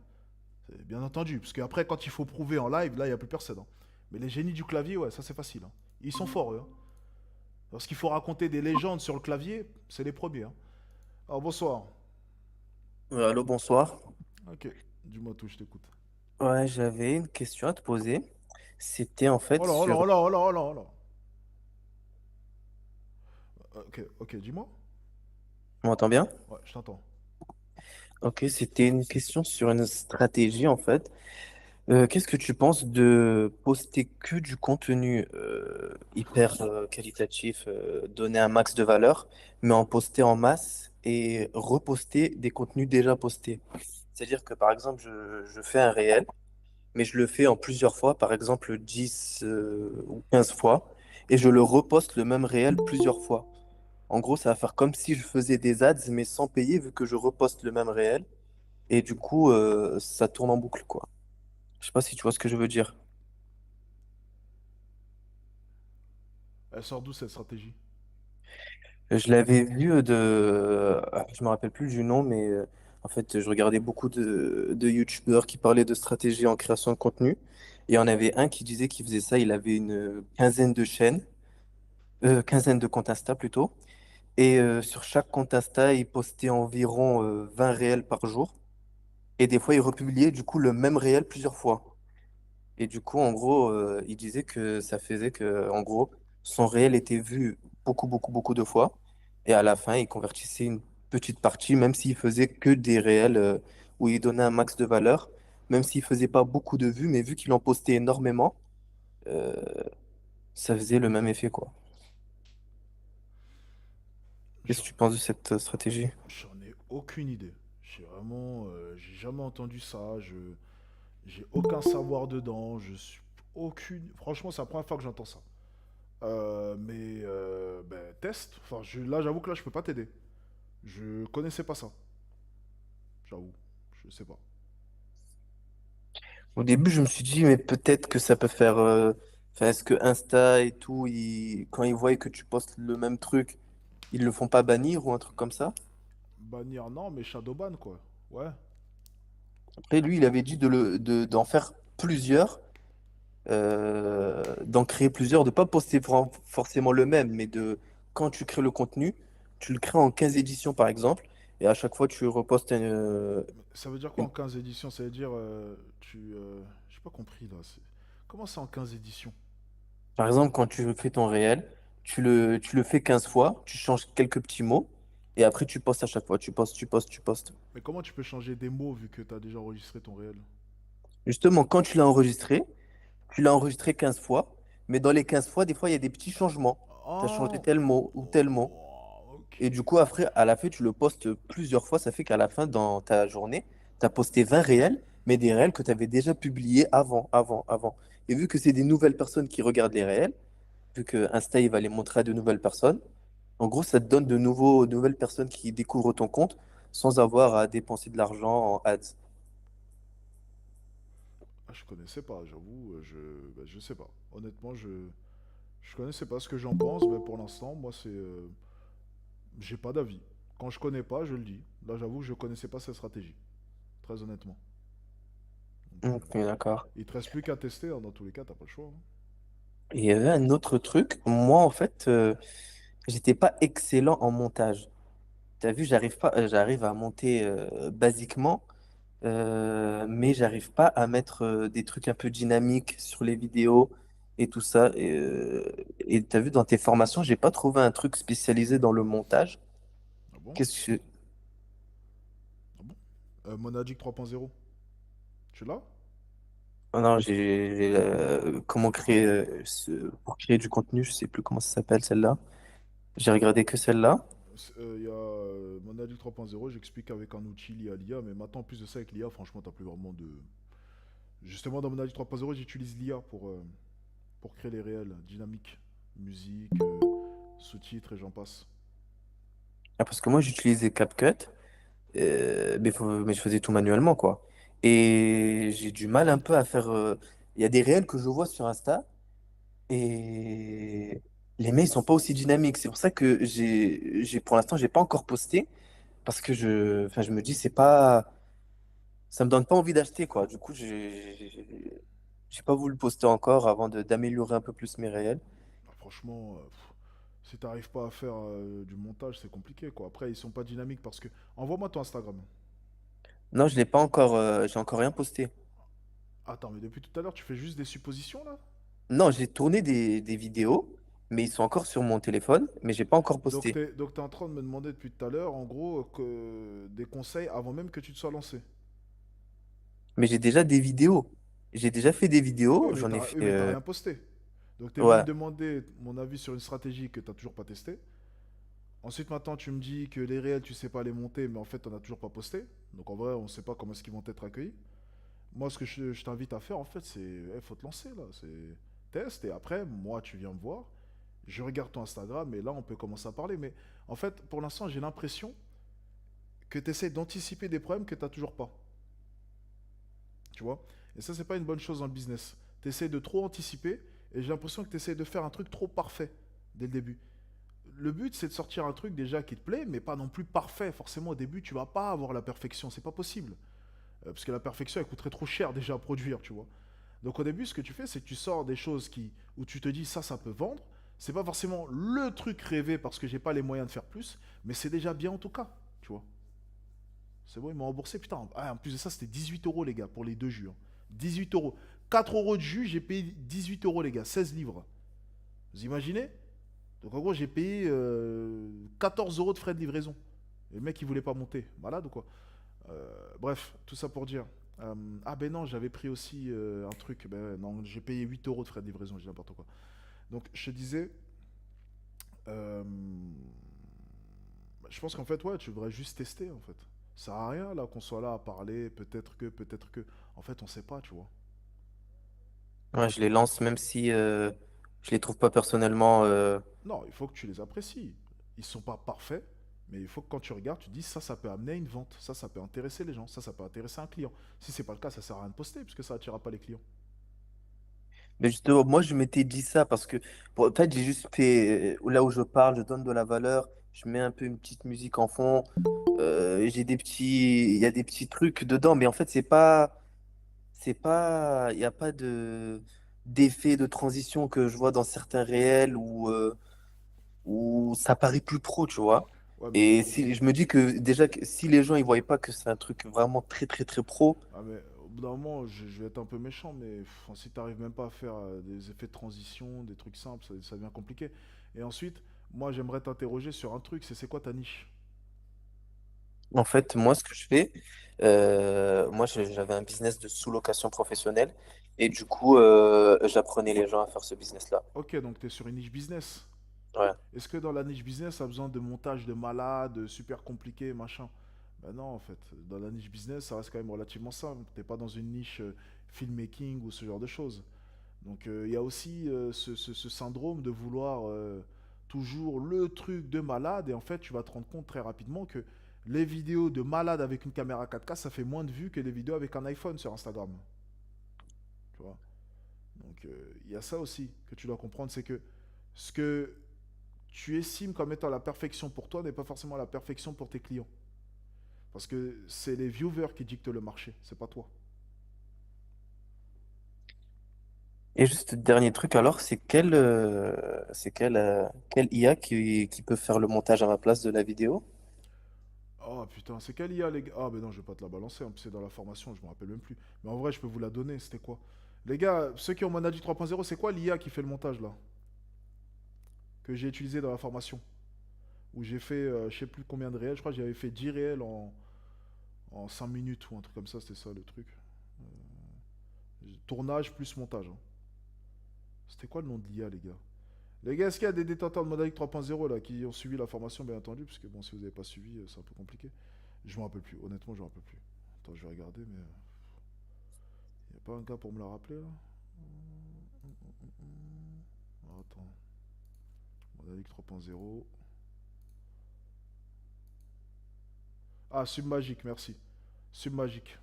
Bien entendu, parce qu'après, quand il faut prouver en live, là, il n'y a plus personne, hein. Mais les génies du clavier, ouais, ça c'est facile, hein. Ils sont forts, eux, hein. Lorsqu'il faut raconter des légendes sur le clavier, c'est les premiers, hein. Alors, bonsoir. Allô, bonsoir. Ok, dis-moi tout, je t'écoute. Ouais, j'avais une question à te poser. C'était en fait Oh là, oh là, sur... oh là, oh là, oh là, oh là. Ok, ok, dis-moi. Tu m'entends bien? Ouais, je t'entends. Ok, c'était une question sur une stratégie en fait. Qu'est-ce que tu penses de poster que du contenu hyper qualitatif, donner un max de valeur, mais en poster en masse et reposter des contenus déjà postés? C'est-à-dire que par exemple, je fais un réel, mais je le fais en plusieurs fois, par exemple 10 ou 15 fois, et je le reposte le même réel plusieurs fois. En gros, ça va faire comme si je faisais des ads, mais sans payer, vu que je reposte le même réel. Et du coup, ça tourne en boucle, quoi. Je sais pas si tu vois ce que je veux dire. Elle sort d'où cette stratégie? Je l'avais vu je me rappelle plus du nom, mais en fait, je regardais beaucoup de YouTubeurs qui parlaient de stratégie en création de contenu. Et il y en avait un qui disait qu'il faisait ça. Il avait une quinzaine de chaînes, quinzaine de comptes Insta plutôt. Et sur chaque compte Insta, il postait environ 20 réels par jour. Et des fois, il republiait du coup le même réel plusieurs fois. Et du coup, en gros, il disait que ça faisait que, en gros, son réel était vu beaucoup, beaucoup, beaucoup de fois. Et à la fin, il convertissait une petite partie, même s'il faisait que des réels où il donnait un max de valeur, même s'il faisait pas beaucoup de vues, mais vu qu'il en postait énormément, euh, ça faisait le même effet, quoi. Qu'est-ce J'en que tu penses de cette stratégie? j'en ai aucune idée. J'ai jamais entendu ça. J'ai aucun savoir dedans. Je suis aucune. Franchement, c'est la première fois que j'entends ça. Ben, teste. Enfin, là, j'avoue que là, je peux pas t'aider. Je connaissais pas ça. J'avoue. Je sais pas. Au début, je me suis dit, mais peut-être que ça peut faire. Enfin, est-ce que Insta et tout, quand ils voient que tu postes le même truc, ils le font pas bannir ou un truc comme ça? Bannir, non, mais Shadowban, quoi. Ouais. Après, lui, il avait dit d'en faire plusieurs, d'en créer plusieurs, de pas poster forcément le même, mais quand tu crées le contenu, tu le crées en 15 éditions, par exemple, et à chaque fois, tu repostes Ça veut dire quoi en 15 éditions? Ça veut dire. J'ai pas compris, là. Comment ça en 15 éditions? Par exemple, quand tu fais ton réel, tu le fais 15 fois, tu changes quelques petits mots, et après tu postes à chaque fois. Tu postes, tu postes, tu postes. Mais comment tu peux changer des mots vu que t'as déjà enregistré ton réel? Justement, quand tu l'as enregistré 15 fois, mais dans les 15 fois, des fois, il y a des petits changements. Tu as changé Oh, tel mot ou tel mot. ok. Et du coup, après, à la fin, tu le postes plusieurs fois. Ça fait qu'à la fin, dans ta journée, tu as posté 20 réels, mais des réels que tu avais déjà publiés avant, avant, avant. Et vu que c'est des nouvelles personnes qui regardent les réels, vu que Insta, il va les montrer à de nouvelles personnes, en gros, ça te donne de nouvelles personnes qui découvrent ton compte sans avoir à dépenser de l'argent en ads. Ah, je connaissais pas, j'avoue. Je sais pas. Honnêtement, je connaissais pas ce que j'en pense. Mais pour l'instant, moi, c'est. J'ai pas d'avis. Quand je connais pas, je le dis. Là, j'avoue, je connaissais pas cette stratégie. Très honnêtement. Donc, Ok, d'accord. il te reste plus qu'à tester, hein. Dans tous les cas, t'as pas le choix, hein. Et il y avait un autre truc. Moi, en fait, j'étais pas excellent en montage. T'as vu, j'arrive à monter basiquement, mais j'arrive pas à mettre des trucs un peu dynamiques sur les vidéos et tout ça. Et t'as vu, dans tes formations, j'ai pas trouvé un truc spécialisé dans le montage. Ah bon? Qu'est-ce que... Ah bon? Monadic 3.0. Tu l'as? Ah non, comment créer pour créer du contenu, je sais plus comment ça s'appelle celle-là. J'ai regardé que celle-là. Il y a Monadic 3.0, j'explique avec un outil lié à l'IA, mais maintenant, en plus de ça, avec l'IA, franchement, t'as plus vraiment de. Justement, dans Monadic 3.0, j'utilise l'IA pour créer les réels dynamiques, musique, sous-titres et j'en passe. Ah, parce que moi, j'utilisais CapCut. Mais je faisais tout manuellement, quoi. Et j'ai du mal un peu à faire. Il y a des réels que je vois sur Insta et les mails sont pas aussi dynamiques. C'est pour ça que pour l'instant, j'ai pas encore posté parce que enfin, je me dis, c'est pas. ça me donne pas envie d'acheter, quoi. Du coup, j'ai pas voulu le poster encore avant d'améliorer un peu plus mes réels. Bah, franchement, si t'arrives pas à faire du montage, c'est compliqué, quoi. Après, ils sont pas dynamiques parce que... Envoie-moi ton Instagram. Non, je l'ai pas encore, j'ai encore rien posté. Attends, mais depuis tout à l'heure, tu fais juste des suppositions, là? Non, j'ai tourné des vidéos, mais ils sont encore sur mon téléphone, mais j'ai pas encore Donc, posté. t'es en train de me demander depuis tout à l'heure, en gros, des conseils avant même que tu te sois lancé. Mais j'ai déjà des vidéos. J'ai déjà fait des vidéos, j'en ai Oui, fait. mais t'as rien posté. Donc, t'es venu me Ouais. demander mon avis sur une stratégie que t'as toujours pas testée. Ensuite, maintenant, tu me dis que les réels, tu sais pas les monter, mais en fait, t'en as toujours pas posté. Donc, en vrai, on sait pas comment est-ce qu'ils vont être accueillis. Moi, ce que je t'invite à faire, en fait, c'est... faut te lancer, là. C'est test, et après, moi, tu viens me voir. Je regarde ton Instagram, et là, on peut commencer à parler. Mais en fait, pour l'instant, j'ai l'impression que tu essaies d'anticiper des problèmes que tu n'as toujours pas. Tu vois? Et ça, c'est pas une bonne chose dans le business. Tu essaies de trop anticiper, et j'ai l'impression que tu essaies de faire un truc trop parfait dès le début. Le but, c'est de sortir un truc déjà qui te plaît, mais pas non plus parfait. Forcément, au début, tu vas pas avoir la perfection. C'est pas possible. Parce que la perfection, elle coûterait trop cher déjà à produire, tu vois. Donc au début, ce que tu fais, c'est que tu sors des choses où tu te dis ça peut vendre. C'est pas forcément le truc rêvé parce que j'ai pas les moyens de faire plus, mais c'est déjà bien en tout cas, tu vois. C'est bon, ils m'ont remboursé, putain. Ah, en plus de ça, c'était 18 euros, les gars, pour les deux jus, hein. 18 euros. 4 euros de jus, j'ai payé 18 euros, les gars. 16 livres. Vous imaginez? Donc en gros, j'ai payé 14 euros de frais de livraison. Et le mec, il voulait pas monter. Malade ou quoi? Bref, tout ça pour dire. Ah ben non, j'avais pris aussi un truc. Ben non, j'ai payé 8 euros de frais de livraison, j'ai n'importe quoi. Donc je te disais, euh, je pense qu'en fait, ouais, tu devrais juste tester en fait. Ça sert à rien là qu'on soit là à parler, peut-être que. En fait, on sait pas, tu vois. Ouais, je les lance même si je les trouve pas personnellement. Non, il faut que tu les apprécies. Ils sont pas parfaits, mais il faut que quand tu regardes, tu te dises ça peut amener à une vente. Ça peut intéresser les gens. Ça peut intéresser un client. Si c'est pas le cas, ça sert à rien de poster puisque ça attirera pas les clients. Mais justement, moi, je m'étais dit ça parce que, en fait, j'ai juste fait là où je parle, je donne de la valeur, je mets un peu une petite musique en fond, il y a des petits trucs dedans, mais en fait, il n'y a pas d'effet de transition que je vois dans certains réels où ça paraît plus pro, tu vois. Ouais, mais Et si, je me dis que déjà, si les gens ils voyaient pas que c'est un truc vraiment très, très, très pro, ah mais au bout d'un moment, je vais être un peu méchant, mais si t'arrives même pas à faire des effets de transition, des trucs simples, ça devient compliqué. Et ensuite, moi j'aimerais t'interroger sur un truc, c'est quoi ta niche? en fait, moi, ce que je fais, moi, j'avais un business de sous-location professionnelle et du coup, j'apprenais les gens à faire ce business-là. Ok, donc t'es sur une niche business. Ouais. Est-ce que dans la niche business, ça a besoin de montage de malade, super compliqué, machin? Ben non, en fait. Dans la niche business, ça reste quand même relativement simple. T'es pas dans une niche filmmaking ou ce genre de choses. Donc il y a aussi ce syndrome de vouloir toujours le truc de malade et en fait tu vas te rendre compte très rapidement que les vidéos de malade avec une caméra 4K ça fait moins de vues que les vidéos avec un iPhone sur Instagram. Tu vois. Donc il y a ça aussi que tu dois comprendre, c'est que ce que tu estimes comme étant la perfection pour toi n'est pas forcément la perfection pour tes clients. Parce que c'est les viewers qui dictent le marché, c'est pas toi. Et juste dernier truc alors, quel IA qui peut faire le montage à ma place de la vidéo? Oh putain, c'est quelle IA les gars? Ah ben non, je vais pas te la balancer, en plus c'est dans la formation, je me rappelle même plus. Mais en vrai, je peux vous la donner, c'était quoi? Les gars, ceux qui ont Monadi 3.0, c'est quoi l'IA qui fait le montage là? Que j'ai utilisé dans la formation. Où j'ai fait, je sais plus combien de réels, je crois que j'avais fait 10 réels en 5 minutes ou un truc comme ça, c'était ça le truc. Tournage plus montage, hein. C'était quoi le nom de l'IA les gars? Les gars, est-ce qu'il y a des détenteurs de Monadic 3.0 là qui ont suivi la formation bien entendu? Parce que bon, si vous n'avez pas suivi, c'est un peu compliqué. Je me rappelle plus, honnêtement, je me rappelle plus. Attends, je vais regarder, mais. Y a pas un gars pour me la rappeler là? Ah, attends. Monadic 3.0. Ah, Submagic, merci. Submagic.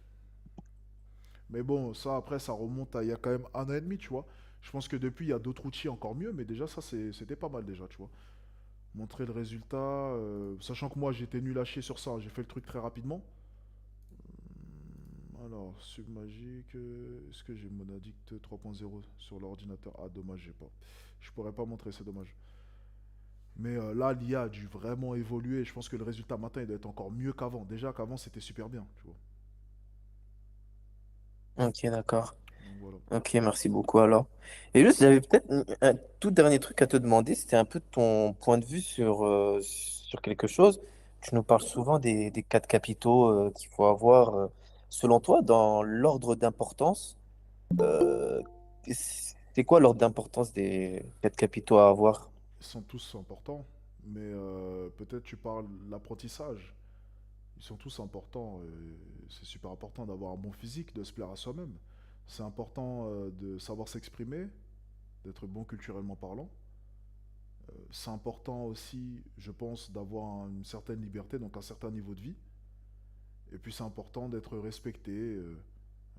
Mais bon, ça après, ça remonte à il y a quand même un an et demi, tu vois. Je pense que depuis, il y a d'autres outils encore mieux, mais déjà, ça, c'était pas mal déjà, tu vois. Montrer le résultat, sachant que moi, j'étais nul à chier sur ça, j'ai fait le truc très rapidement. Alors, Submagic, est-ce que j'ai Monadict 3.0 sur l'ordinateur? Ah, dommage, j'ai pas. Je pourrais pas montrer, c'est dommage. Mais là, l'IA a dû vraiment évoluer. Je pense que le résultat matin, il doit être encore mieux qu'avant. Déjà qu'avant, c'était super bien, tu vois. Ok, d'accord. Donc voilà. Ok, merci beaucoup alors. Et juste, j'avais peut-être un tout dernier truc à te demander, c'était un peu ton point de vue sur quelque chose. Tu nous parles souvent des quatre capitaux qu'il faut avoir. Selon toi, dans l'ordre d'importance, euh, c'est quoi l'ordre d'importance des quatre capitaux à avoir? Ils sont tous importants, mais peut-être tu parles de l'apprentissage. Ils sont tous importants. C'est super important d'avoir un bon physique, de se plaire à soi-même. C'est important de savoir s'exprimer, d'être bon culturellement parlant. C'est important aussi, je pense, d'avoir une certaine liberté, donc un certain niveau de vie. Et puis c'est important d'être respecté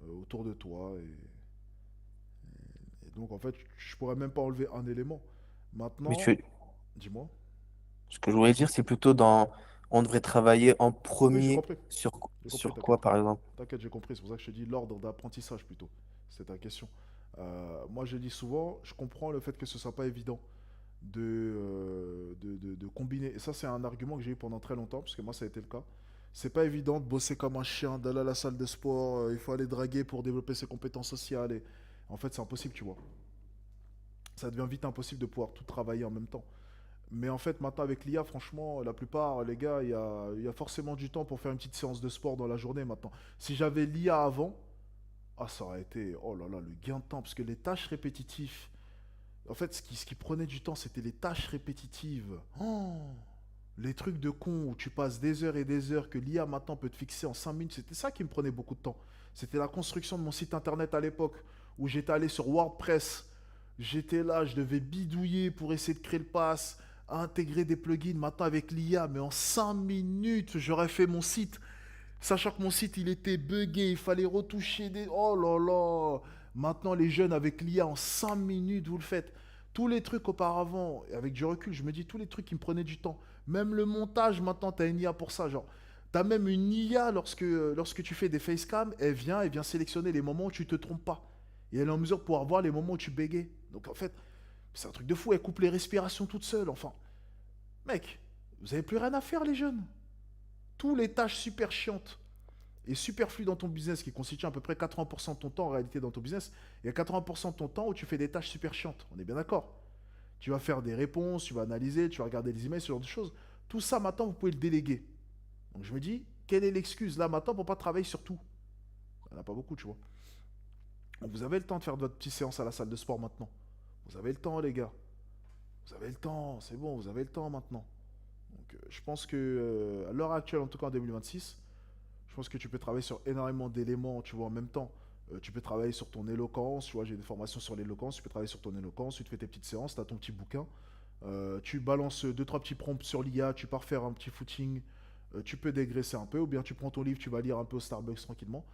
autour de toi. Et donc en fait, je pourrais même pas enlever un élément. Mais Maintenant, tu, dis-moi. ce que je voulais dire, c'est plutôt dans, on devrait travailler en Oui, j'ai premier compris. sur, J'ai compris, sur quoi, t'inquiète. par exemple? T'inquiète, j'ai compris. C'est pour ça que je te dis l'ordre d'apprentissage plutôt. C'est ta question. Moi, je dis souvent, je comprends le fait que ce soit pas évident de combiner. Et ça, c'est un argument que j'ai eu pendant très longtemps, parce que moi, ça a été le cas. C'est pas évident de bosser comme un chien, d'aller à la salle de sport, il faut aller draguer pour développer ses compétences sociales. Et en fait, c'est impossible, tu vois. Ça devient vite impossible de pouvoir tout travailler en même temps. Mais en fait, maintenant, avec l'IA, franchement, la plupart, les gars, il y a forcément du temps pour faire une petite séance de sport dans la journée maintenant. Si j'avais l'IA avant, ah, ça aurait été, oh là là, le gain de temps, parce que les tâches répétitives, en fait, ce qui prenait du temps, c'était les tâches répétitives. Oh, les trucs de con où tu passes des heures et des heures que l'IA maintenant peut te fixer en 5 minutes, c'était ça qui me prenait beaucoup de temps. C'était la construction de mon site internet à l'époque, où j'étais allé sur WordPress. J'étais là, je devais bidouiller pour essayer de créer le pass, intégrer des plugins. Maintenant avec l'IA, mais en 5 minutes, j'aurais fait mon site. Sachant que mon site, il était buggé, il fallait retoucher des... Oh là là. Maintenant, les jeunes, avec l'IA, en 5 minutes, vous le faites. Tous les trucs auparavant, et avec du recul, je me dis, tous les trucs qui me prenaient du temps. Même le montage, maintenant, tu as une IA pour ça. Genre, tu as même une IA lorsque tu fais des facecam, elle vient sélectionner les moments où tu te trompes pas. Et elle est en mesure de pouvoir voir les moments où tu bégayes. Donc en fait, c'est un truc de fou. Elle coupe les respirations toute seule. Enfin, mec, vous avez plus rien à faire, les jeunes. Tous les tâches super chiantes et superflues dans ton business, qui constituent à peu près 80% de ton temps en réalité dans ton business, il y a 80% de ton temps où tu fais des tâches super chiantes. On est bien d'accord. Tu vas faire des réponses, tu vas analyser, tu vas regarder les emails, ce genre de choses. Tout ça, maintenant, vous pouvez le déléguer. Donc je me dis, quelle est l'excuse là maintenant pour pas travailler sur tout? Il n'y en a pas beaucoup, tu vois. Donc vous avez le temps de faire votre petite séance à la salle de sport maintenant. Vous avez le temps, les gars. Vous avez le temps, c'est bon, vous avez le temps maintenant. Donc je pense que à l'heure actuelle, en tout cas en 2026, je pense que tu peux travailler sur énormément d'éléments, tu vois, en même temps. Tu peux travailler sur ton éloquence, tu vois, j'ai des formations sur l'éloquence, tu peux travailler sur ton éloquence, tu te fais tes petites séances, tu as ton petit bouquin. Tu balances deux trois petits prompts sur l'IA, tu pars faire un petit footing, tu peux dégraisser un peu, ou bien tu prends ton livre, tu vas lire un peu au Starbucks tranquillement.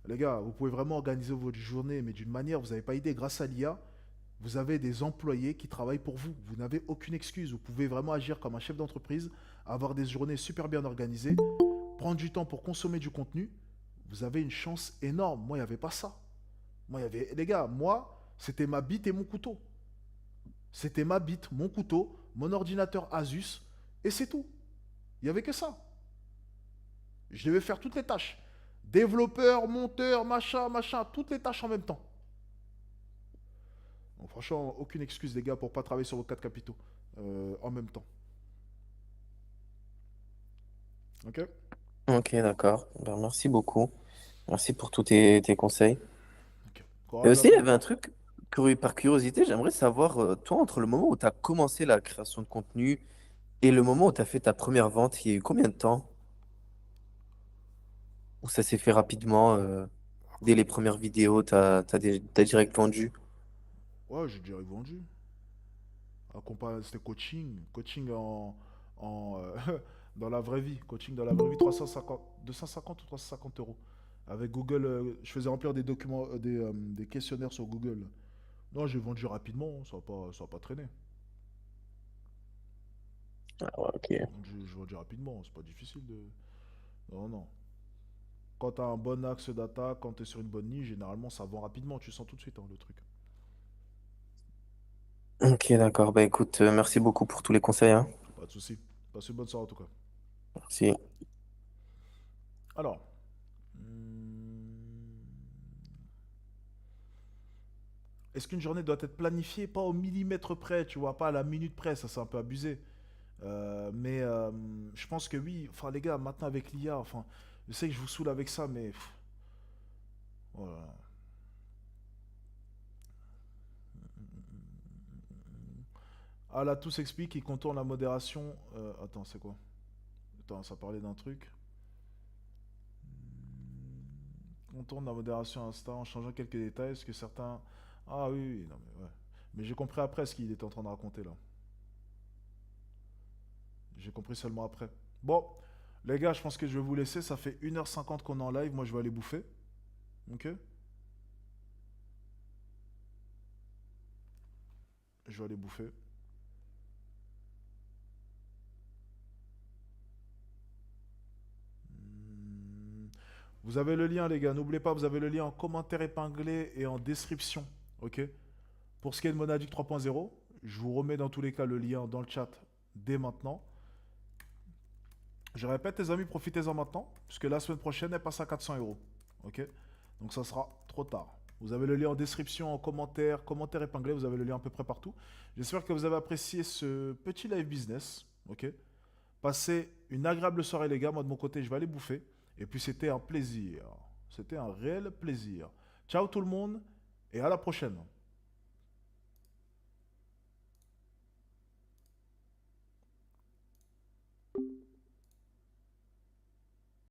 Les gars, vous pouvez vraiment organiser votre journée, mais d'une manière, vous n'avez pas idée, grâce à l'IA, vous avez des employés qui travaillent pour vous. Vous n'avez aucune excuse. Vous pouvez vraiment agir comme un chef d'entreprise, avoir des journées super bien organisées, prendre du temps pour consommer du contenu. Vous avez une chance énorme. Moi, il n'y avait pas ça. Moi, il y avait... Les gars, moi, c'était ma bite et mon couteau. C'était ma bite, mon couteau, mon ordinateur Asus, et c'est tout. Il n'y avait que ça. Je devais faire toutes les tâches. Développeur, monteur, machin, machin, toutes les tâches en même temps. Donc franchement, aucune excuse les gars pour pas travailler sur vos quatre capitaux en même temps. Ok? Ok, d'accord. Ben, merci beaucoup. Merci pour tous tes conseils. Ok. Et Courage à aussi, il y toi. avait un truc, par curiosité, j'aimerais savoir, toi, entre le moment où tu as commencé la création de contenu et le moment où tu as fait ta première vente, il y a eu combien de temps? Où ça s'est fait rapidement, dès les premières vidéos, t'as direct vendu? Ouais, j'ai déjà vendu. C'était coaching. Coaching dans la vraie vie. Coaching dans la vraie vie, 350, 250 ou 350 euros. Avec Google, je faisais remplir des documents, des questionnaires sur Google. Non, j'ai vendu rapidement, ça va pas traîner. Ah ouais, ok. J'ai vendu rapidement, c'est pas difficile de... Non, non. Quand tu as un bon axe d'attaque, quand tu es sur une bonne niche, généralement ça vend rapidement, tu sens tout de suite hein, le truc. Ok, d'accord. Bah écoute, merci beaucoup pour tous les conseils, hein. Pas de souci. Passe une bonne soirée en tout cas. Merci. Alors, est-ce qu'une journée doit être planifiée pas au millimètre près, tu vois, pas à la minute près, ça c'est un peu abusé. Mais je pense que oui, enfin les gars, maintenant avec l'IA, enfin, je sais que je vous saoule avec ça, mais voilà. Ah là, tout s'explique, il contourne la modération. Attends, c'est quoi? Attends, ça parlait d'un truc. Contourne la modération Insta en changeant quelques détails, parce que certains... Ah oui, oui, non mais ouais. Mais j'ai compris après ce qu'il était en train de raconter là. J'ai compris seulement après. Bon, les gars, je pense que je vais vous laisser. Ça fait 1h50 qu'on est en live. Moi, je vais aller bouffer. Ok? Je vais aller bouffer. Vous avez le lien, les gars. N'oubliez pas, vous avez le lien en commentaire épinglé et en description. Ok? Pour ce qui est de Monadic 3.0, je vous remets dans tous les cas le lien dans le chat dès maintenant. Je répète, les amis, profitez-en maintenant, puisque la semaine prochaine, elle passe à 400 euros. Ok? Donc ça sera trop tard. Vous avez le lien en description, en commentaire, commentaire épinglé, vous avez le lien à peu près partout. J'espère que vous avez apprécié ce petit live business. Ok? Passez une agréable soirée, les gars. Moi, de mon côté, je vais aller bouffer. Et puis, c'était un plaisir. C'était un réel plaisir. Ciao tout le monde et à la prochaine.